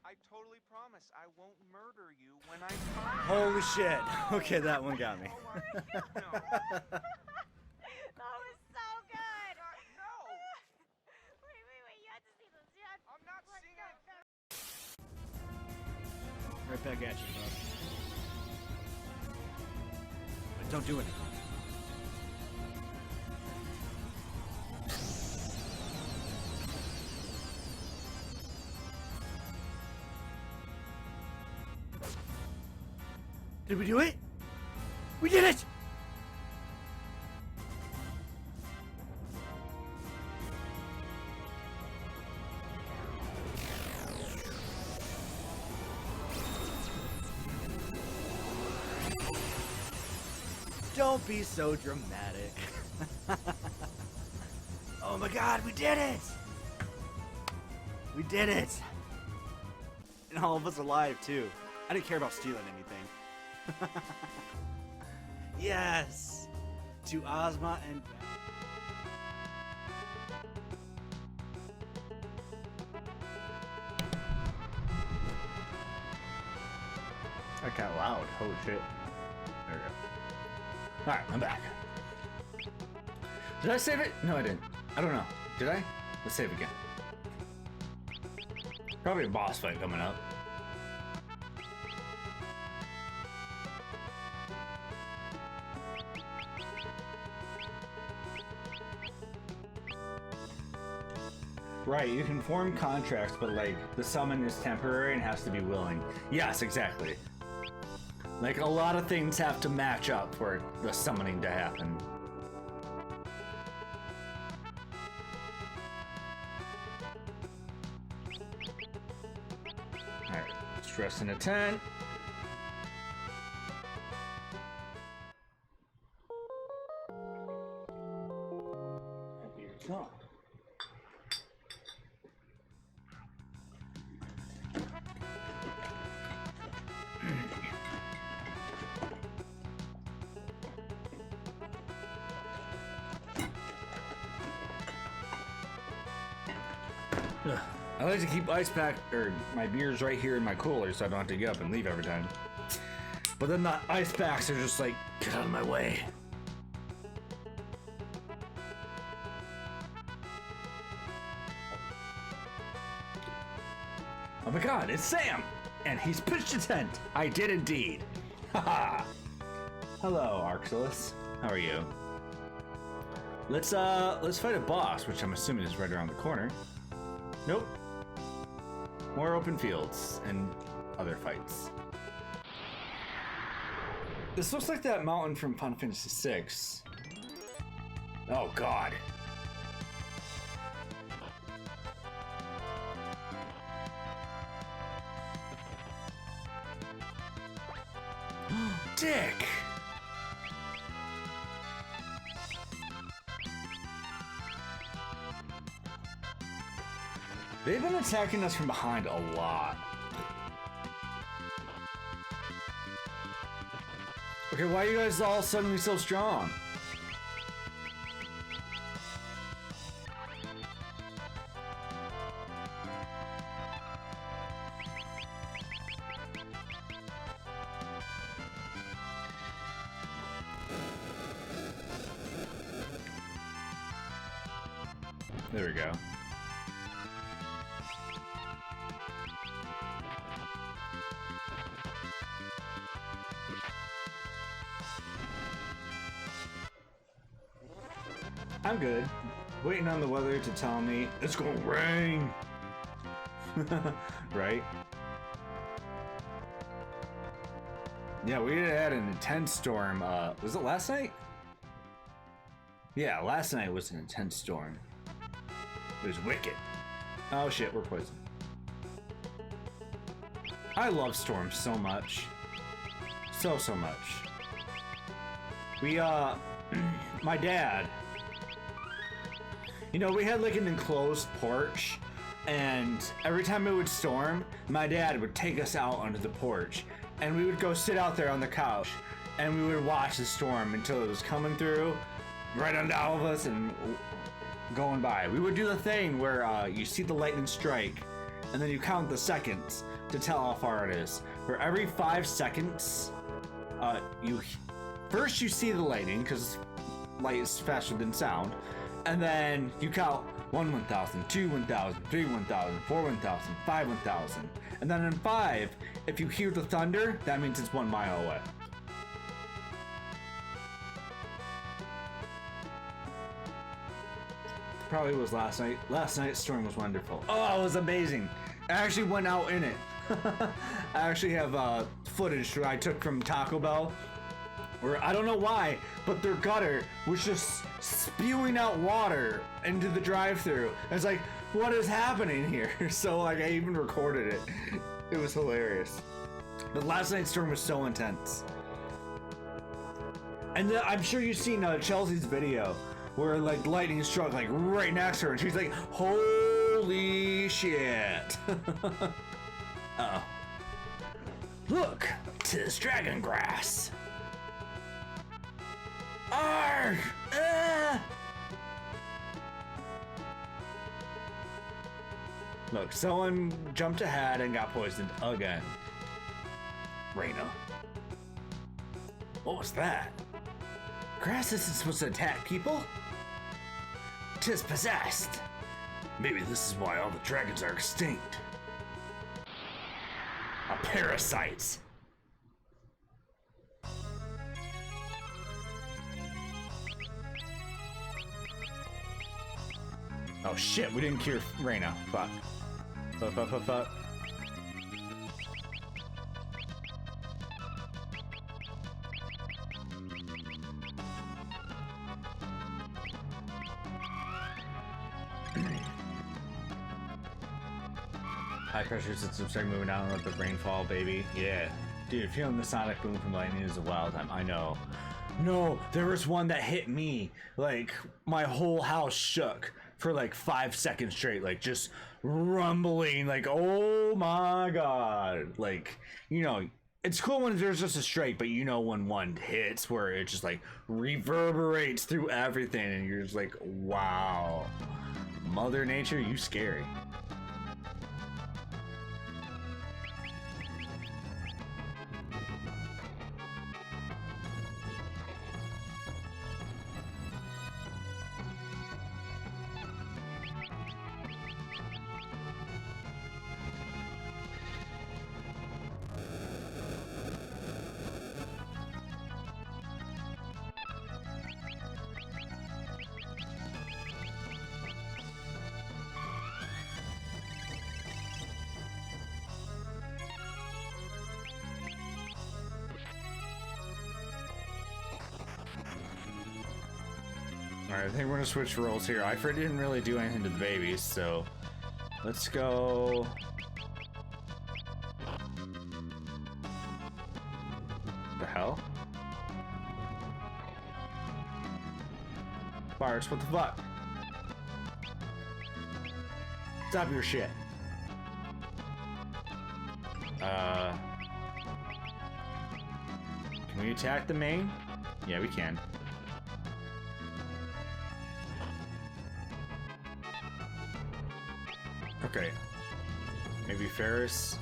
[SPEAKER 6] I totally promise I won't murder you when I find
[SPEAKER 5] Holy shit! Okay, that one got me.
[SPEAKER 6] No.
[SPEAKER 7] That was so good.
[SPEAKER 6] No,
[SPEAKER 7] Wait, you have to see this. You have
[SPEAKER 6] I'm not seeing it.
[SPEAKER 5] Right back at you, bud. But don't do anything. Did we do it? We did it! Don't be so dramatic. Oh my god, we did it! We did it! And all of us alive, too. I didn't care about stealing anything. Yes! To Ozma and
[SPEAKER 1] That got loud. Holy shit. There we go. Alright, I'm back. Did I save it? No, I didn't. I don't know. Did I? Let's save again. Probably a boss fight coming up. Right, you can form contracts, but like the summon is temporary and has to be willing. Yes, exactly. Like a lot of things have to match up for the summoning to happen. Alright, stress in a tent. Here it comes.
[SPEAKER 3] Ugh. I like to keep ice pack or my beers right here in my cooler so I don't have to get up and leave every time. But then the ice packs are just like, get out of my way. Oh my god, it's Sam! And he's pitched a tent. I did indeed. Haha. Hello, Arxilus. How are you? Let's fight a boss, which I'm assuming is right around the corner. Nope. More open fields and other fights. This looks like that mountain from Final Fantasy VI. Oh god. Dick! They've been attacking us from behind a lot. Okay, why are you guys all suddenly so strong? There we go. I'm good. Waiting on the weather to tell me it's gonna rain. Right? Yeah, we had an intense storm. Was it last night? Yeah, last night was an intense storm. It was wicked. Oh shit, we're poisoned. I love storms so much. So much. We, my dad, you know, we had like an enclosed porch, and every time it would storm, my dad would take us out onto the porch, and we would go sit out there on the couch, and we would watch the storm until it was coming through, right on top of us and going by. We would do the thing where you see the lightning strike, and then you count the seconds to tell how far it is. For every 5 seconds, first you see the lightning, because light is faster than sound, and then you count 1 1,000, 2 1,000, 3 1,000, 4 1,000, 5 1,000. And then in 5, if you hear the thunder, that means it's 1 mile away. Probably was last night. Last night's storm was wonderful. Oh, it was amazing. I actually went out in it. I actually have footage that I took from Taco Bell, where I don't know why, but their gutter was just spewing out water into the drive-thru. It's like, what is happening here? So like, I even recorded it. It was hilarious. But last night's storm was so intense. And I'm sure you've seen Chelsea's video where like lightning struck like right next to her, and she's like, "Holy shit!" Uh-oh. Look, 'tis dragon grass. Arrgh! Look, someone jumped ahead and got poisoned again. Reina. What was that? Grass isn't supposed to attack people. 'Tis possessed. Maybe this is why all the dragons are extinct. A parasite. Oh shit, we didn't cure Reina. Fuck. Fuck. High pressure systems start moving down, let the rainfall, baby. Yeah. Dude, feeling the sonic boom from lightning is a wild time. I know. No, there was one that hit me. Like, my whole house shook for like 5 seconds straight. Like, just rumbling. Like, oh my god. Like, you know, it's cool when there's just a strike, but you know when one hits where it just like reverberates through everything and you're just like, wow. Mother Nature, you scary.
[SPEAKER 1] Alright, I think we're gonna switch roles here. I didn't really do anything to the babies, so let's go. The hell? Bars, what the fuck? Stop your shit. Can we attack the main? Yeah, we can. Okay. Maybe Ferris?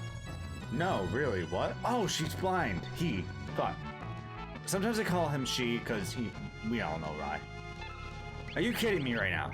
[SPEAKER 1] No, really, what? Oh, she's blind. He. Fuck. Sometimes I call him she, because we all know why. Are you kidding me right now?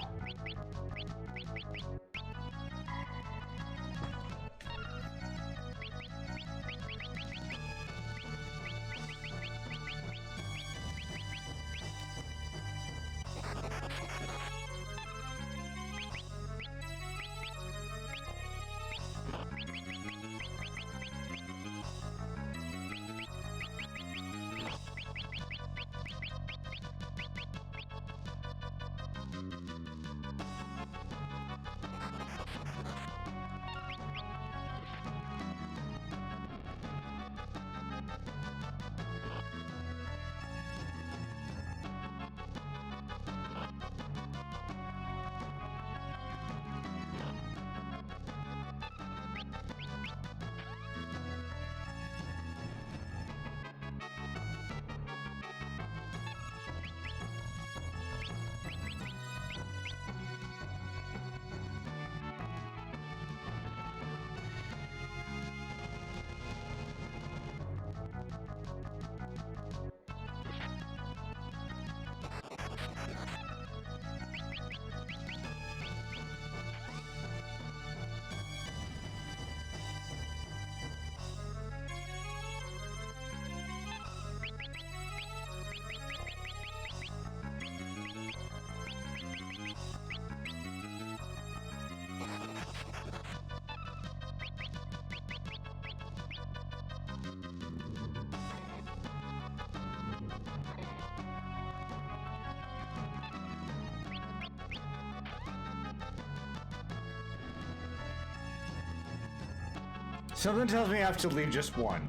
[SPEAKER 1] Something tells me I have to leave just one.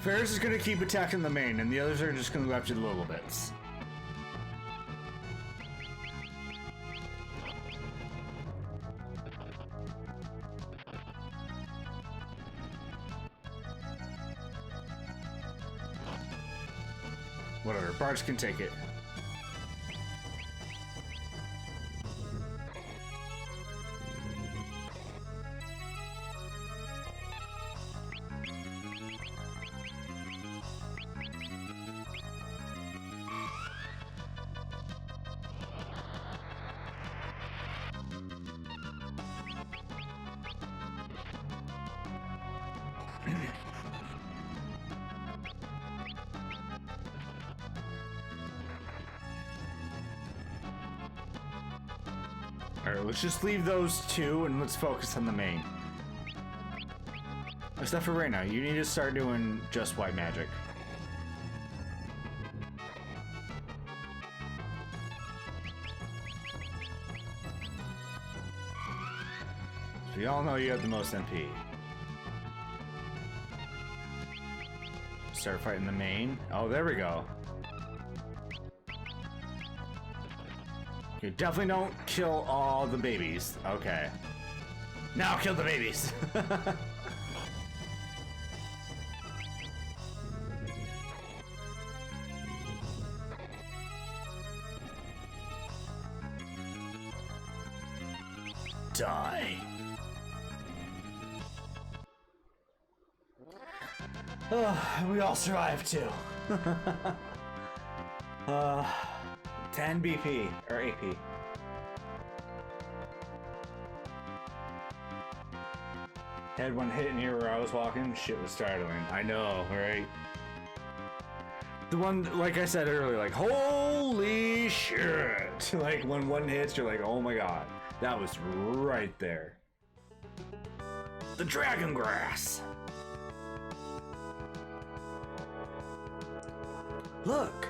[SPEAKER 1] Ferris is gonna keep attacking the main, and the others are just gonna go after the little bits. Whatever, Bards can take it. Alright, let's just leave those two and let's focus on the main. Except for right now, you need to start doing just white magic. We all know you have the most MP. Start fighting the main. Oh, there we go. You definitely don't kill all the babies. Okay. Now kill the babies. Die. Oh, we all survived too. 10 BP, or AP. Had one hit near where I was walking, shit was startling. I know, right? The one, like I said earlier, like, holy shit! Like, when one hits, you're like, oh my god. That was right there. The Dragon Grass! Look!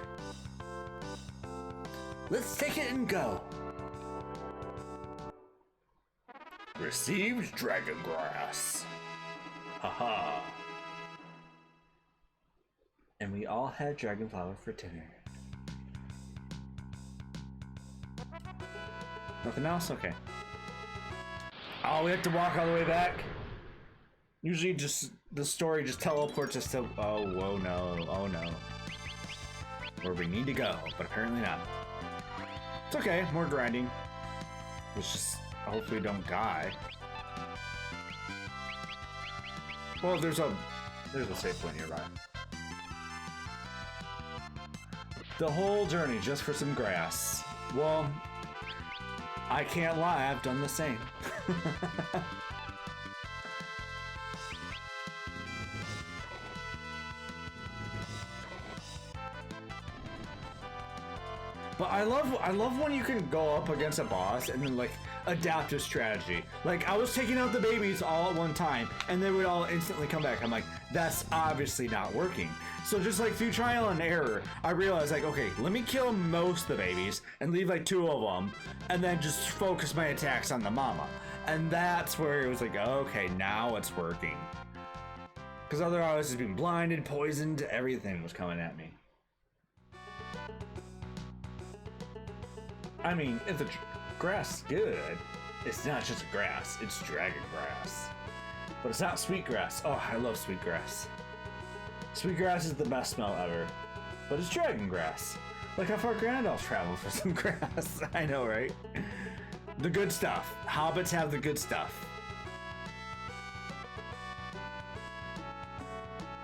[SPEAKER 1] Let's take it and go.
[SPEAKER 2] Received Dragon Grass. Haha.
[SPEAKER 1] And we all had dragon flower for dinner. Nothing else? Okay. Oh, we have to walk all the way back? Usually just, the story just teleports us to, oh, whoa, no, oh no. Where we need to go, but apparently not. It's okay, more grinding. Let's just, hopefully don't die. Well, there's a save point nearby. The whole journey just for some grass. Well, I can't lie, I've done the same. But I love when you can go up against a boss and then like adapt a strategy. Like I was taking out the babies all at one time and they would all instantly come back. I'm like, that's obviously not working. So just like through trial and error, I realized like, okay, let me kill most of the babies and leave like 2 of them and then just focus my attacks on the mama. And that's where it was like, okay, now it's working. Because otherwise I was just being blinded, poisoned, everything was coming at me. I mean, if the grass is good, it's not just grass, it's dragon grass. But it's not sweet grass. Oh, I love sweet grass. Sweet grass is the best smell ever. But it's dragon grass. Like how far Gandalf traveled for some grass. I know, right? The good stuff. Hobbits have the good stuff.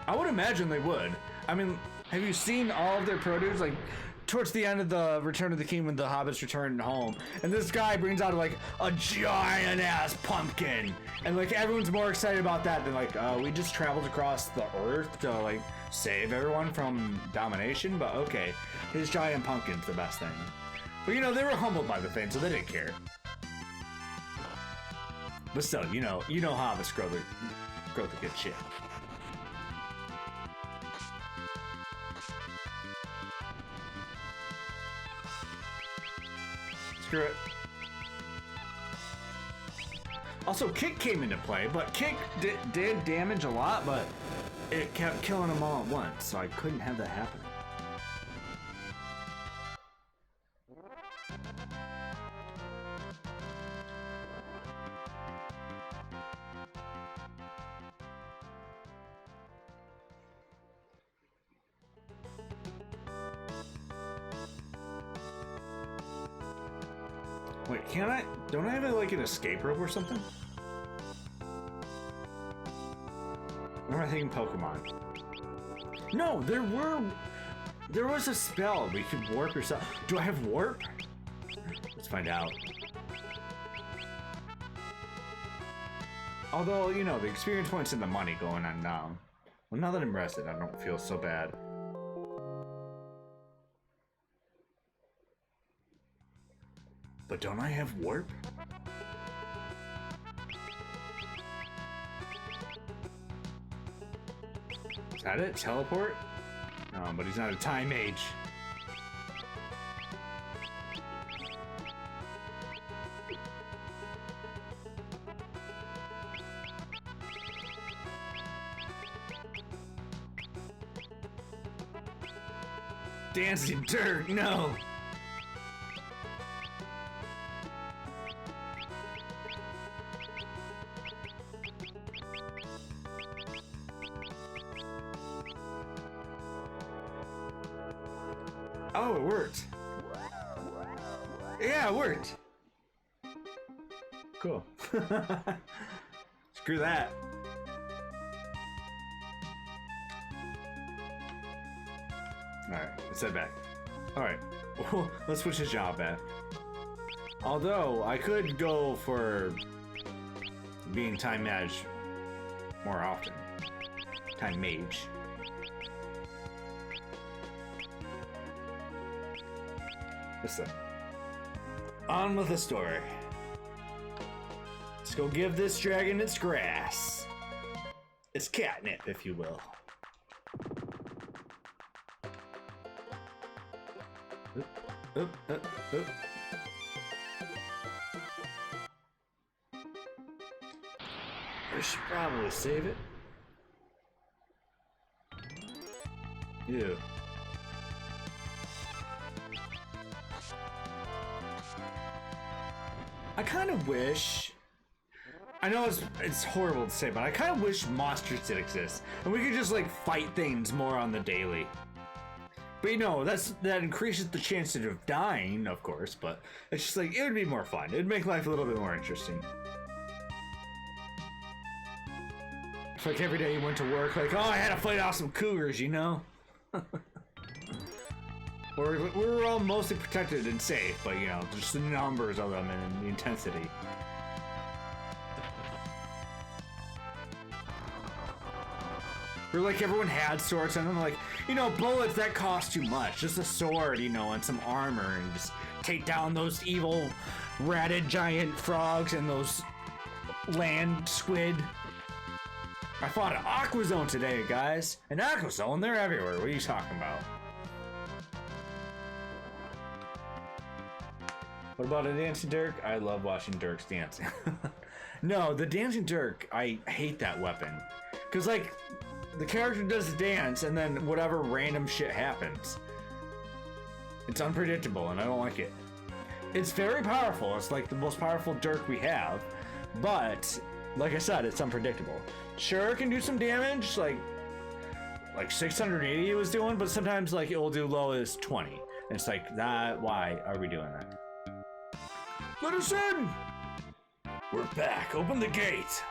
[SPEAKER 1] I would imagine they would. I mean, have you seen all of their produce? Like, towards the end of the Return of the King when the hobbits return home, and this guy brings out like a giant ass pumpkin, and like everyone's more excited about that than like, we just traveled across the earth to like save everyone from domination, but okay, his giant pumpkin's the best thing. But you know, they were humbled by the thing, so they didn't care. But still, you know hobbits grow the good shit. Screw it. Also, Kick came into play, but Kick did damage a lot, but it kept killing them all at once, so I couldn't have that happen. Wait, can't I? Don't I have like an escape rope or something? Or am I thinking Pokemon? No, there was a spell we could warp yourself. Do I have warp? Let's find out. Although, you know, the experience points and the money going on down. Well, now that I'm rested, I don't feel so bad. But don't I have warp? Is that it? Teleport? No, but he's not a time mage. Dancing dirt, no! Oh, it worked. Yeah, it worked. Cool. Screw that. Alright, let's head back. Alright, let's switch his job back. Although, I could go for being time mage more often. Time mage.
[SPEAKER 2] Listen. On with the story. Let's go give this dragon its grass. Its catnip, if you will. Oop, oop, oop. I should probably save it. Ew. I kind of wish. I know it's horrible to say, but I kind of wish monsters did exist, and we could just like fight things more on the daily. But you know, that increases the chance of dying, of course. But it's just like it would be more fun. It'd make life a little bit more interesting. If like every day you went to work, like, oh, I had to fight off some cougars, you know. We were all mostly protected and safe, but you know, just the numbers of them and the intensity. Or like everyone had swords and then like, you know, bullets that cost too much. Just a sword, you know, and some armor and just take down those evil ratted giant frogs and those land squid. I fought an Aqua Zone today, guys. An Aqua Zone, they're everywhere. What are you talking about? What about a dancing Dirk? I love watching Dirks dancing. No, the dancing Dirk, I hate that weapon. Cause like, the character does the dance and then whatever random shit happens. It's unpredictable and I don't like it. It's very powerful. It's like the most powerful Dirk we have. But, like I said, it's unpredictable. Sure, it can do some damage, like 680 it was doing, but sometimes like it will do low as 20. And it's like, that, why are we doing that? Let us in! We're back. Open the gate.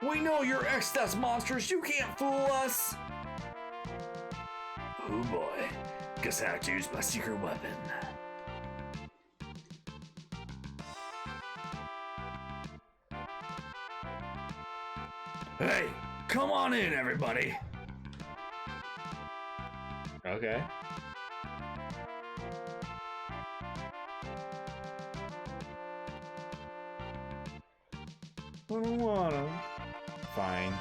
[SPEAKER 2] We know you're X-Death monsters. You can't fool us. Oh boy. Guess I have to use my secret weapon. Hey, come on in, everybody. Okay. I don't wanna. Fine.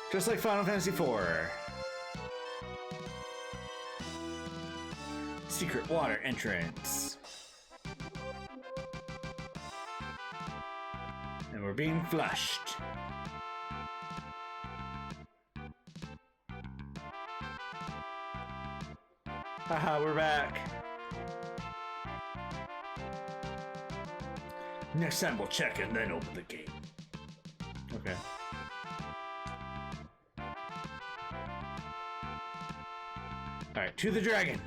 [SPEAKER 2] Just like Final Fantasy IV. Secret water entrance. And we're being flushed. Haha, we're back. Next time we'll check and then open the gate. Okay. Alright, to the dragon.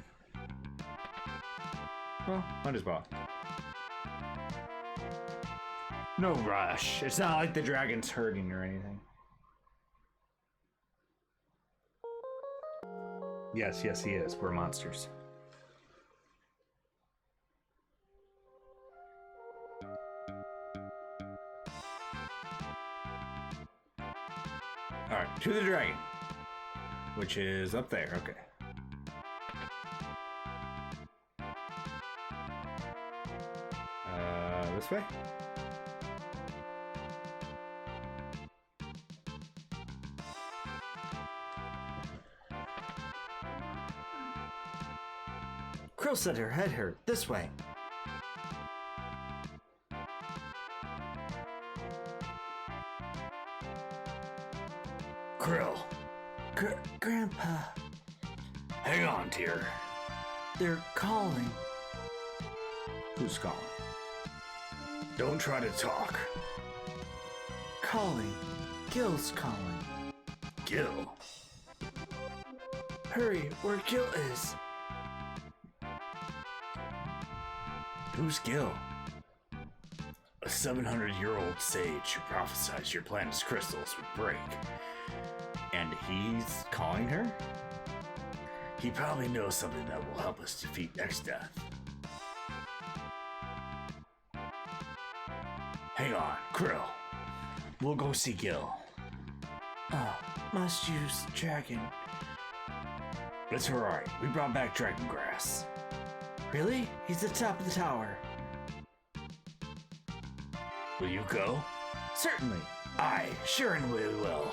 [SPEAKER 2] Well, might as well. No rush. It's not like the dragon's hurting or anything. Yes, yes, he is. We're monsters. Alright, to the dragon. Which is up there, okay. This way? Krill said her head hurt. This way. Krill. Grandpa. Hang on, dear. They're calling. Who's calling? Don't try to talk. Calling. Gil's calling. Gil? Hurry, where Gil is. Who's Gil? A 700-year-old sage who prophesied your planet's crystals would break. And he's calling her? He probably knows something that will help us defeat X-Death. Hang on, Krill. We'll go see Gil. Oh, must use dragon. It's alright. We brought back dragon grass. Really? He's at the top of the tower. Will you go? Certainly. Aye, sure and we will.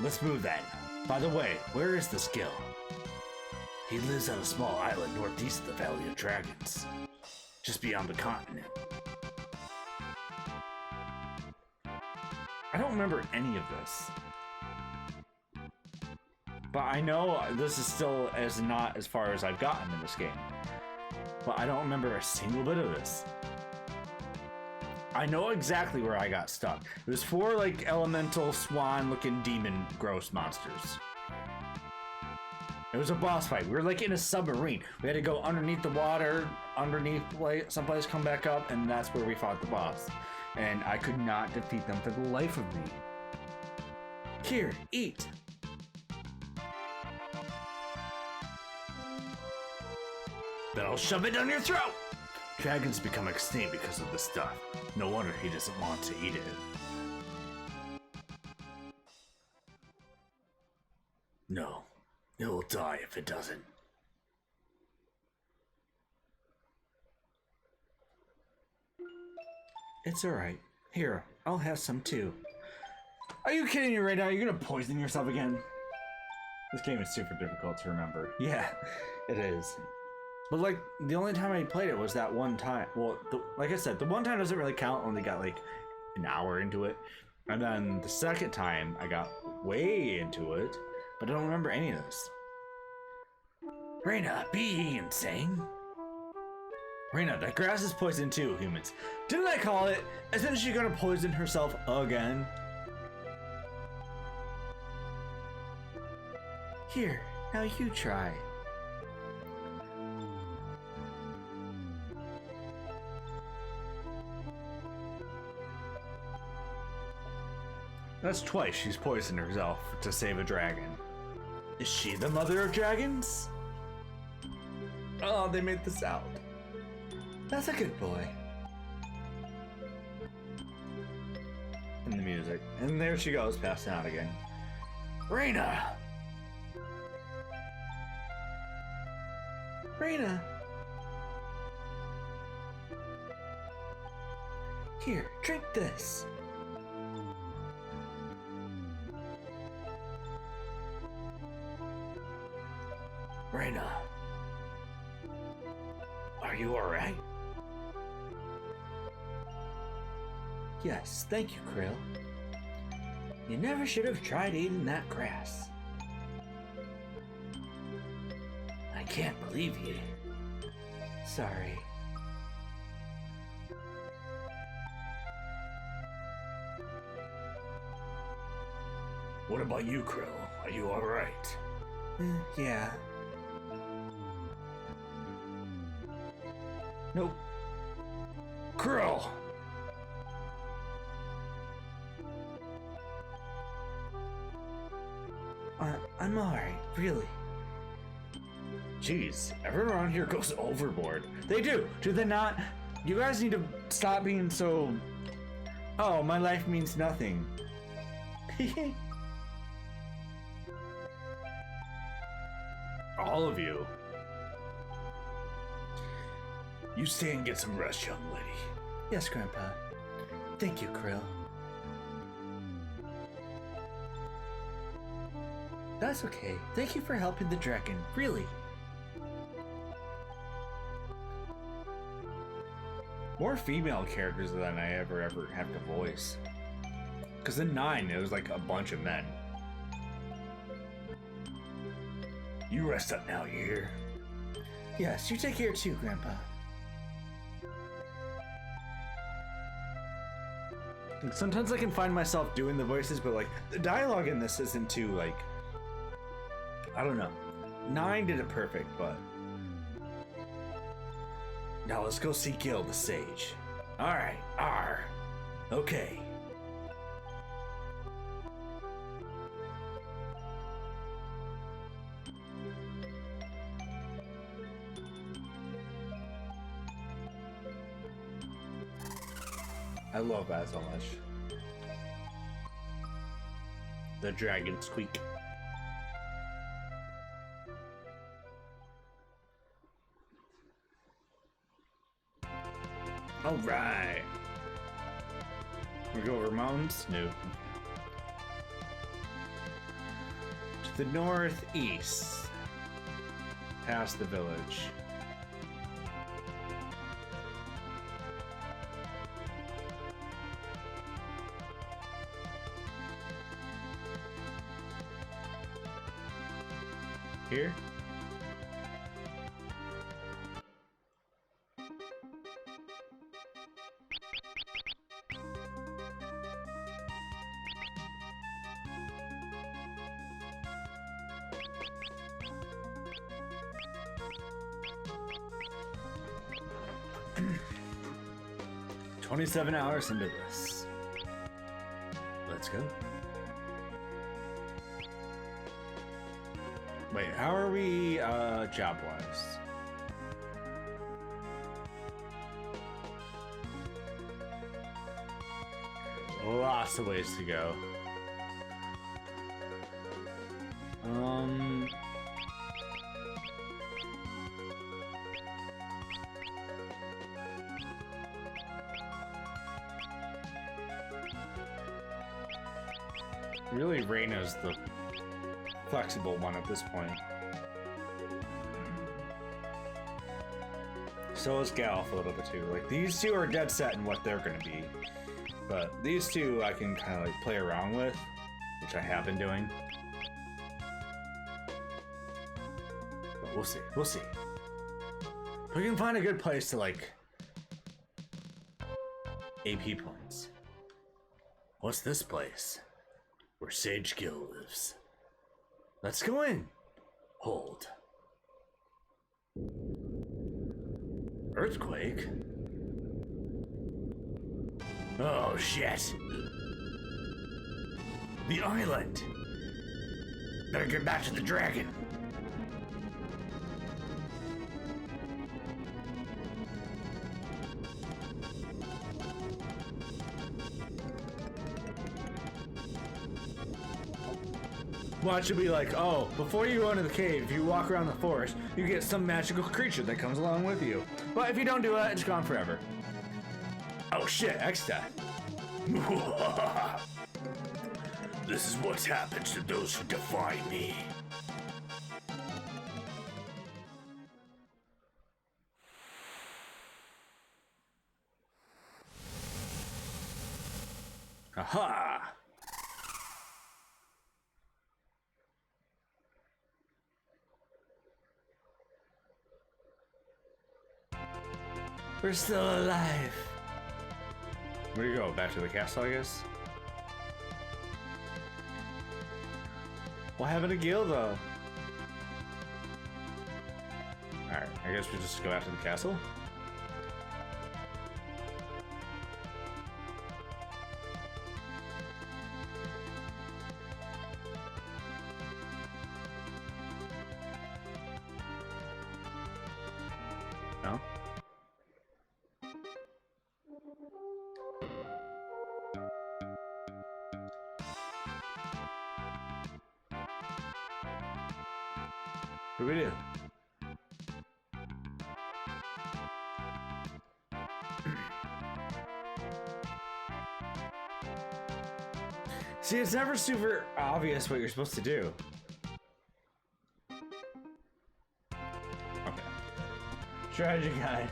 [SPEAKER 2] Let's move then. By the way, where is this Gil? He lives on a small island northeast of the Valley of Dragons, just beyond the continent. I don't remember any of this. But I know this is still not as far as I've gotten in this game. But I don't remember a single bit of this. I know exactly where I got stuck. It was 4 like elemental swan looking demon gross monsters. It was a boss fight. We were like in a submarine. We had to go underneath the water, underneath like someplace, come back up, and that's where we fought the boss. And I could not defeat them for the life of me. Here, eat. Then I'll shove it down your throat. Dragons become extinct because of this stuff. No wonder he doesn't want to eat it. No, it will die if it doesn't. It's alright. Here, I'll have some too. Are you kidding me right now? You're gonna poison yourself again?
[SPEAKER 1] This game is super difficult to remember.
[SPEAKER 2] Yeah, it is. But like, the only time I played it was that one time. Well, like I said, the one time doesn't really count. Only got like an hour into it. And then the second time, I got way into it. But I don't remember any of this. Reina, be insane. Reina, that grass is poison too, humans. Didn't I call it? Isn't she gonna poison herself again? Here, now you try. That's twice she's poisoned herself to save a dragon. Is she the mother of dragons? Oh, they made this out. That's a good boy. And the music. And there she goes, passing out again. Reina! Reina! Here, drink this. Reina. Are you alright? Yes, thank you, Krill. You never should have tried eating that grass. I can't believe you. Sorry. What about you, Krill? Are you alright? Yeah. Nope. Krill! I'm alright, really. Jeez, everyone around here goes overboard. They do! Do they not? You guys need to stop being so... Oh, my life means nothing. All of you. You stay and get some rest, young lady. Yes, Grandpa. Thank you, Krill. That's okay. Thank you for helping the dragon, really. More female characters than I ever have to voice. Because in 9, it was like a bunch of men. You rest up now, you hear? Yes, you take care too, Grandpa. Sometimes I can find myself doing the voices, but like the dialogue in this isn't too like, I don't know. 9 did it perfect, but now let's go see Gil the Sage. All right, okay. I love that so much.
[SPEAKER 3] the dragon squeak.
[SPEAKER 2] All right. We go over mountains? No. To the northeast, past the village. Here? "27 hours into this. Let's go." Wait, how are we job-wise? Lots of ways to go. Really, Reina's the flexible one at this point. So is Galf a little bit too. Like, these two are dead set in what they're gonna be. But these two I can kind of like play around with, which I have been doing. But we'll see. We'll see. We can find a good place to like AP points. What's this place? Where Sage Gill lives. Let's go in. Hold. Earthquake? Oh shit. The island. Better get back to the dragon. Watch it be like, oh, before you go into the cave, if you walk around the forest, you get some magical creature that comes along with you. But if you don't do it, it's gone forever. Oh shit, X-Stat. This is what happens to those who defy me. Aha! We're still alive. Where do you go? Back to the castle, I guess? What happened to Gil, though? Alright, I guess we just go back to the castle? No? What do we do? See, it's never super obvious what you're supposed to do. Okay. Strategy guide.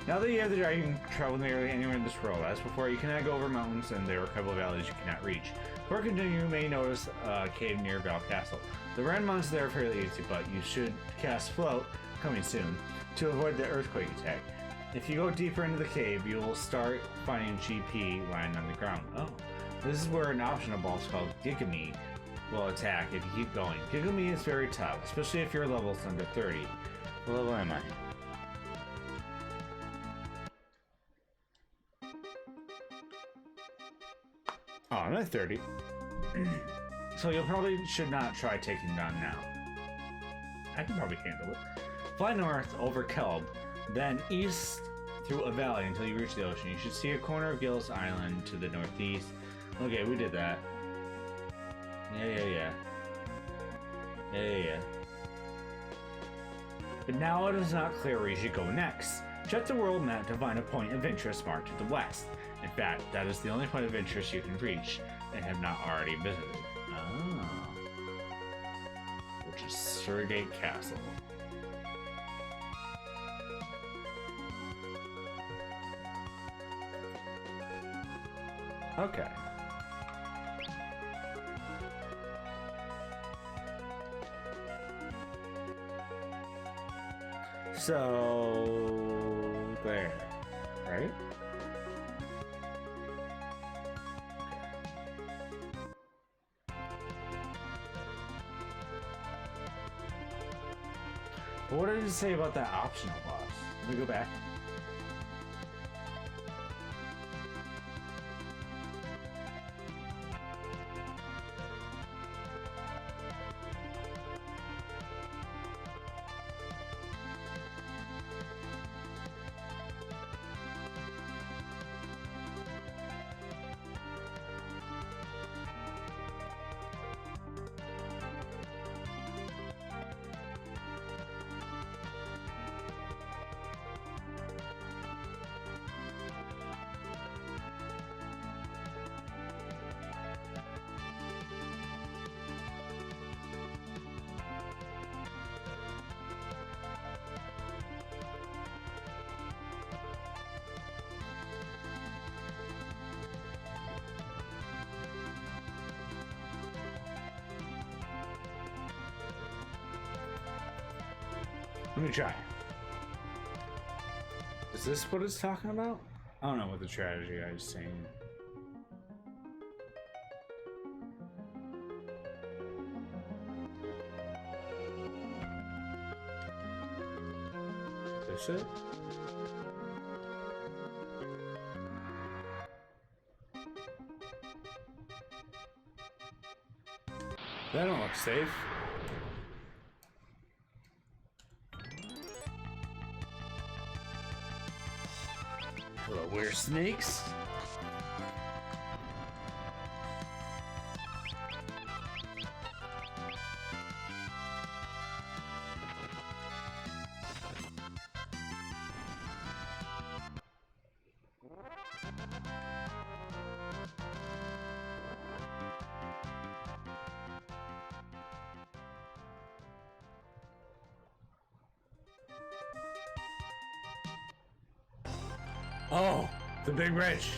[SPEAKER 2] Now that you have the dragon, you can travel nearly anywhere in this world. As before, you cannot go over mountains, and there are a couple of valleys you cannot reach. Before continuing, you may notice a cave near Val Castle. The rend mounts there are fairly easy, but you should cast Float, coming soon, to avoid the earthquake attack. If you go deeper into the cave, you will start finding GP lying on the ground. Oh, this is where an optional boss called Gigami will attack if you keep going. Gigami is very tough, especially if your level's under 30. What level am I? Oh, I'm at 30. So you probably should not try taking down now. I can probably handle it. Fly north over Kelb Then east through a valley until you reach the ocean. You should see a corner of Gillis Island to the northeast. Okay, we did that. Yeah. But now it is not clear where you should go next. Check the world map to find a point of interest marked to the west. In fact, that is the only point of interest you can reach and have not already visited. Oh. Which is Surgate Castle. Okay. So there, right? But what did it say about that optional boss? Let me go back. Let me try. Is this what it's talking about? I don't know what the strategy I was saying. Is this it? That don't look safe. Hello, we're snakes. Oh, the big bridge.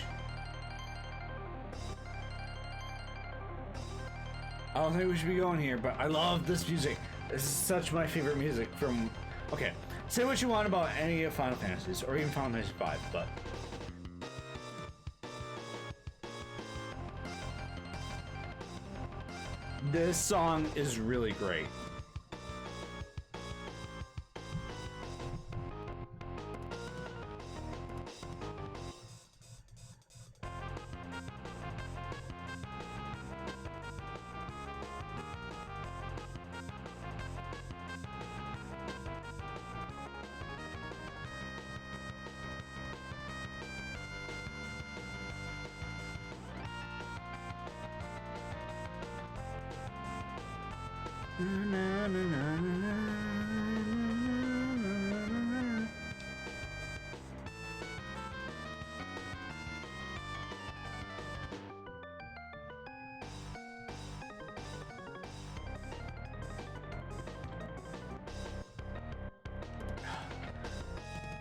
[SPEAKER 2] I don't think we should be going here, but I love this music. This is such my favorite music from... Okay, say what you want about any of Final Fantasies, or even Final Fantasy V, but... this song is really great.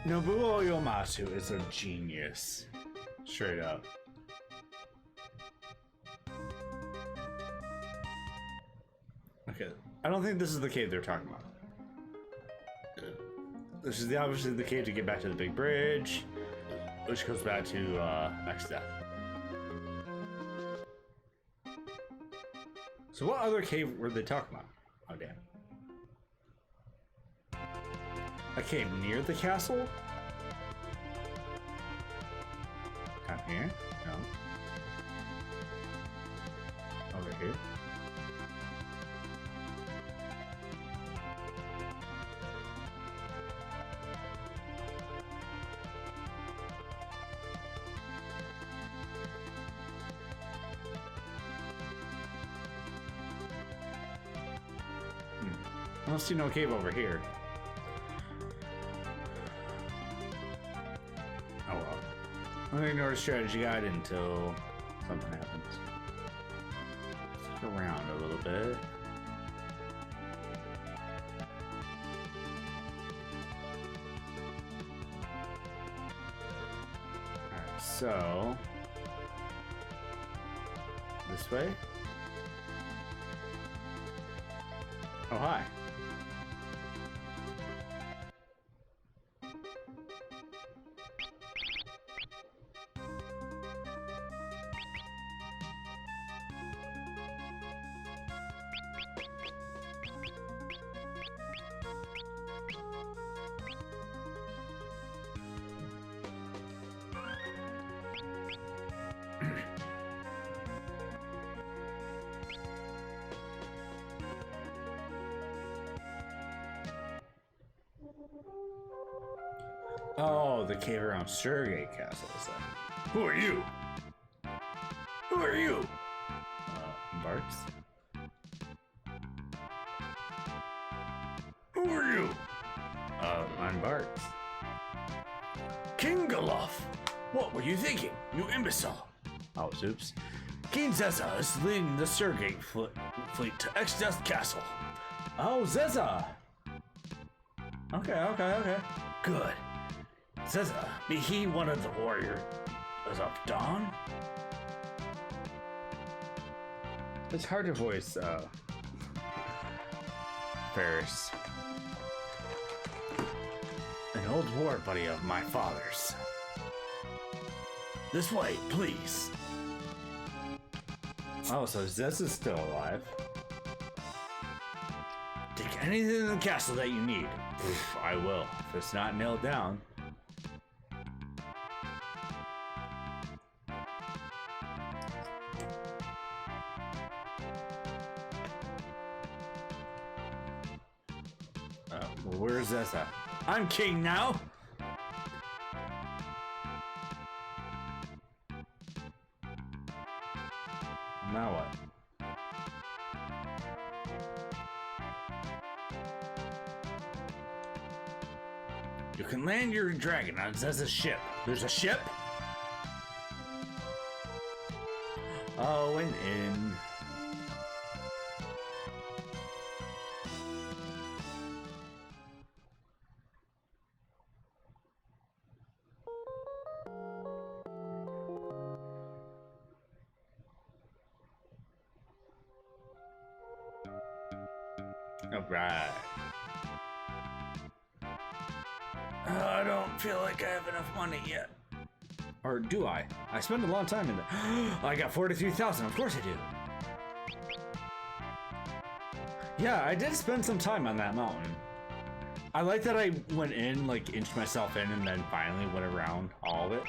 [SPEAKER 2] Nobuo Uematsu is a genius. Straight up. Okay, I don't think this is the cave they're talking about. This is obviously the cave to get back to the big bridge, which goes back to Exdeath. So what other cave were they talking about? Oh damn. A cave near the castle? Down here? No. Over here? I don't see no cave over here. Oh well. I'm gonna ignore the strategy guide until something happens. Let's look around a little bit. Alright, so this way? Oh, hi. Oh, the cave around Surgate Castle is that? Who are you? Who are you? Barks? Who are you? I'm Barks. King Galuf! What were you thinking, you imbecile? Oh, oops. King Zeza is leading the Surgate fleet to Exdeath Castle. Oh, Zeza! Okay. Good. Zeza, be he one of the warriors of Dawn? It's hard to voice, Ferris. An old war buddy of my father's. This way, please. Oh, so Zeza's still alive. Take anything in the castle that you need. Oof, I will, if it's not nailed down. Well, where's Zeza? I'm king now! Now what? You can land your dragon on Zeza's ship. There's a ship? Oh, an inn. Alright. I don't feel like I have enough money yet. Or do I? I spend a long time in there. I got 43,000, of course I do. Yeah, I did spend some time on that mountain. I like that I went in, like inched myself in, and then finally went around all of it.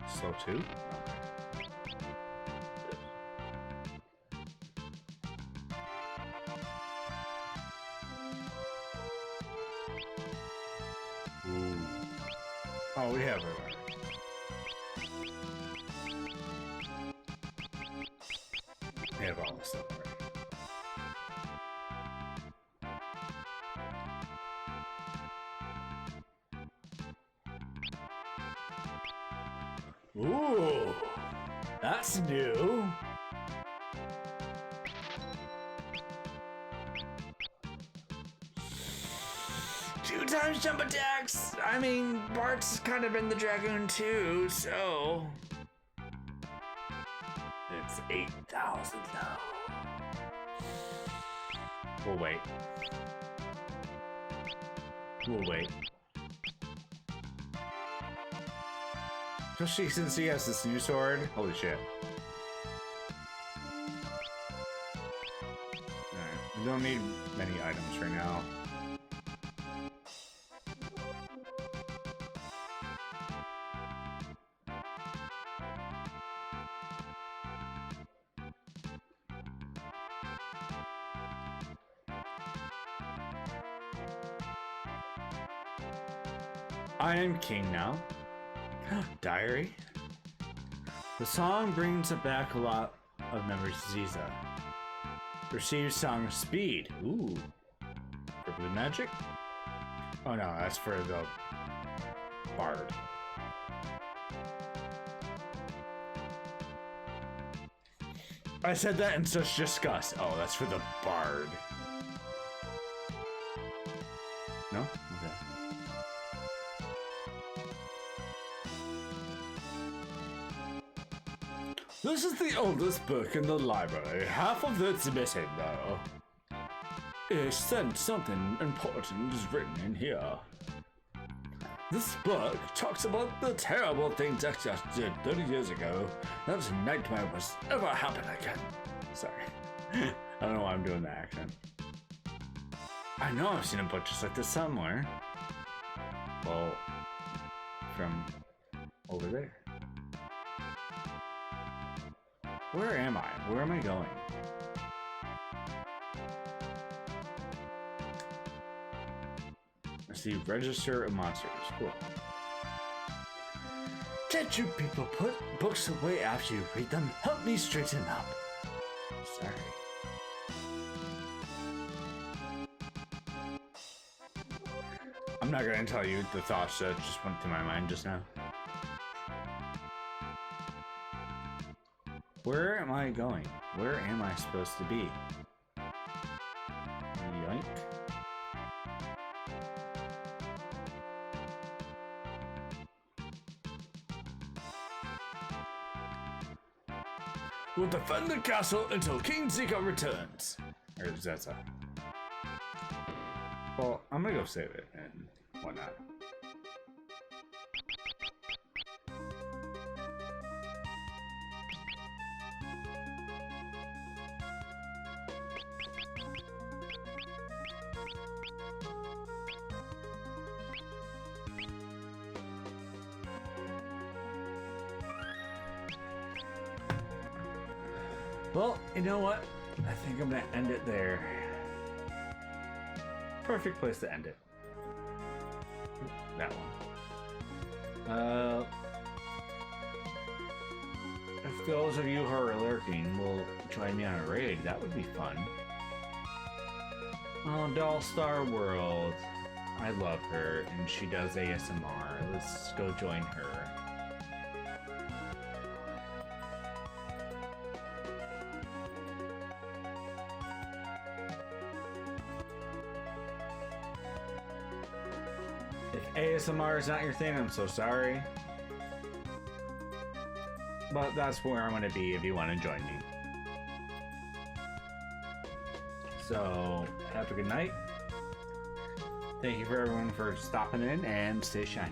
[SPEAKER 2] Slow too? Ooh. Oh, we have it. We have all this stuff already. Ooh, that's new. Two times jump attacks. I mean, Barks has kind of been the Dragoon too, so it's 8,000 now. We'll wait. We'll wait. Especially since he has this new sword. Holy shit. Alright, we don't need many items right now. I am king now. Diary? The song brings back a lot of memories of Ziza. Receive song speed. Ooh. For blue magic? Oh no, that's for the bard. I said that in such disgust. Oh, that's for the bard. No? Okay. This is the oldest book in the library. Half of it's missing, though. It said something important is written in here. This book talks about the terrible things Exodus did 30 years ago. That was a nightmare was ever happen again. Sorry. I don't know why I'm doing that accent. I know I've seen a book just like this somewhere. Well, from over there. Where am I? Where am I going? I see register of monsters. Cool. Can't you people put books away after you read them? Help me straighten up. Sorry. I'm not gonna tell you the thoughts that just went through my mind just now. Where am I going? Where am I supposed to be? Yoink. We'll defend the castle until King Zika returns. Or Zeta. Well, I'm gonna go save it and whatnot. Well, you know what? I think I'm gonna end it there. Perfect place to end it. That one. If those of you who are lurking will join me on a raid, that would be fun. Oh, Doll Star World. I love her, and she does ASMR. Let's go join her. If ASMR is not your thing, I'm so sorry. But that's where I'm going to be if you want to join me. So, have a good night. Thank you for everyone for stopping in, and stay shiny.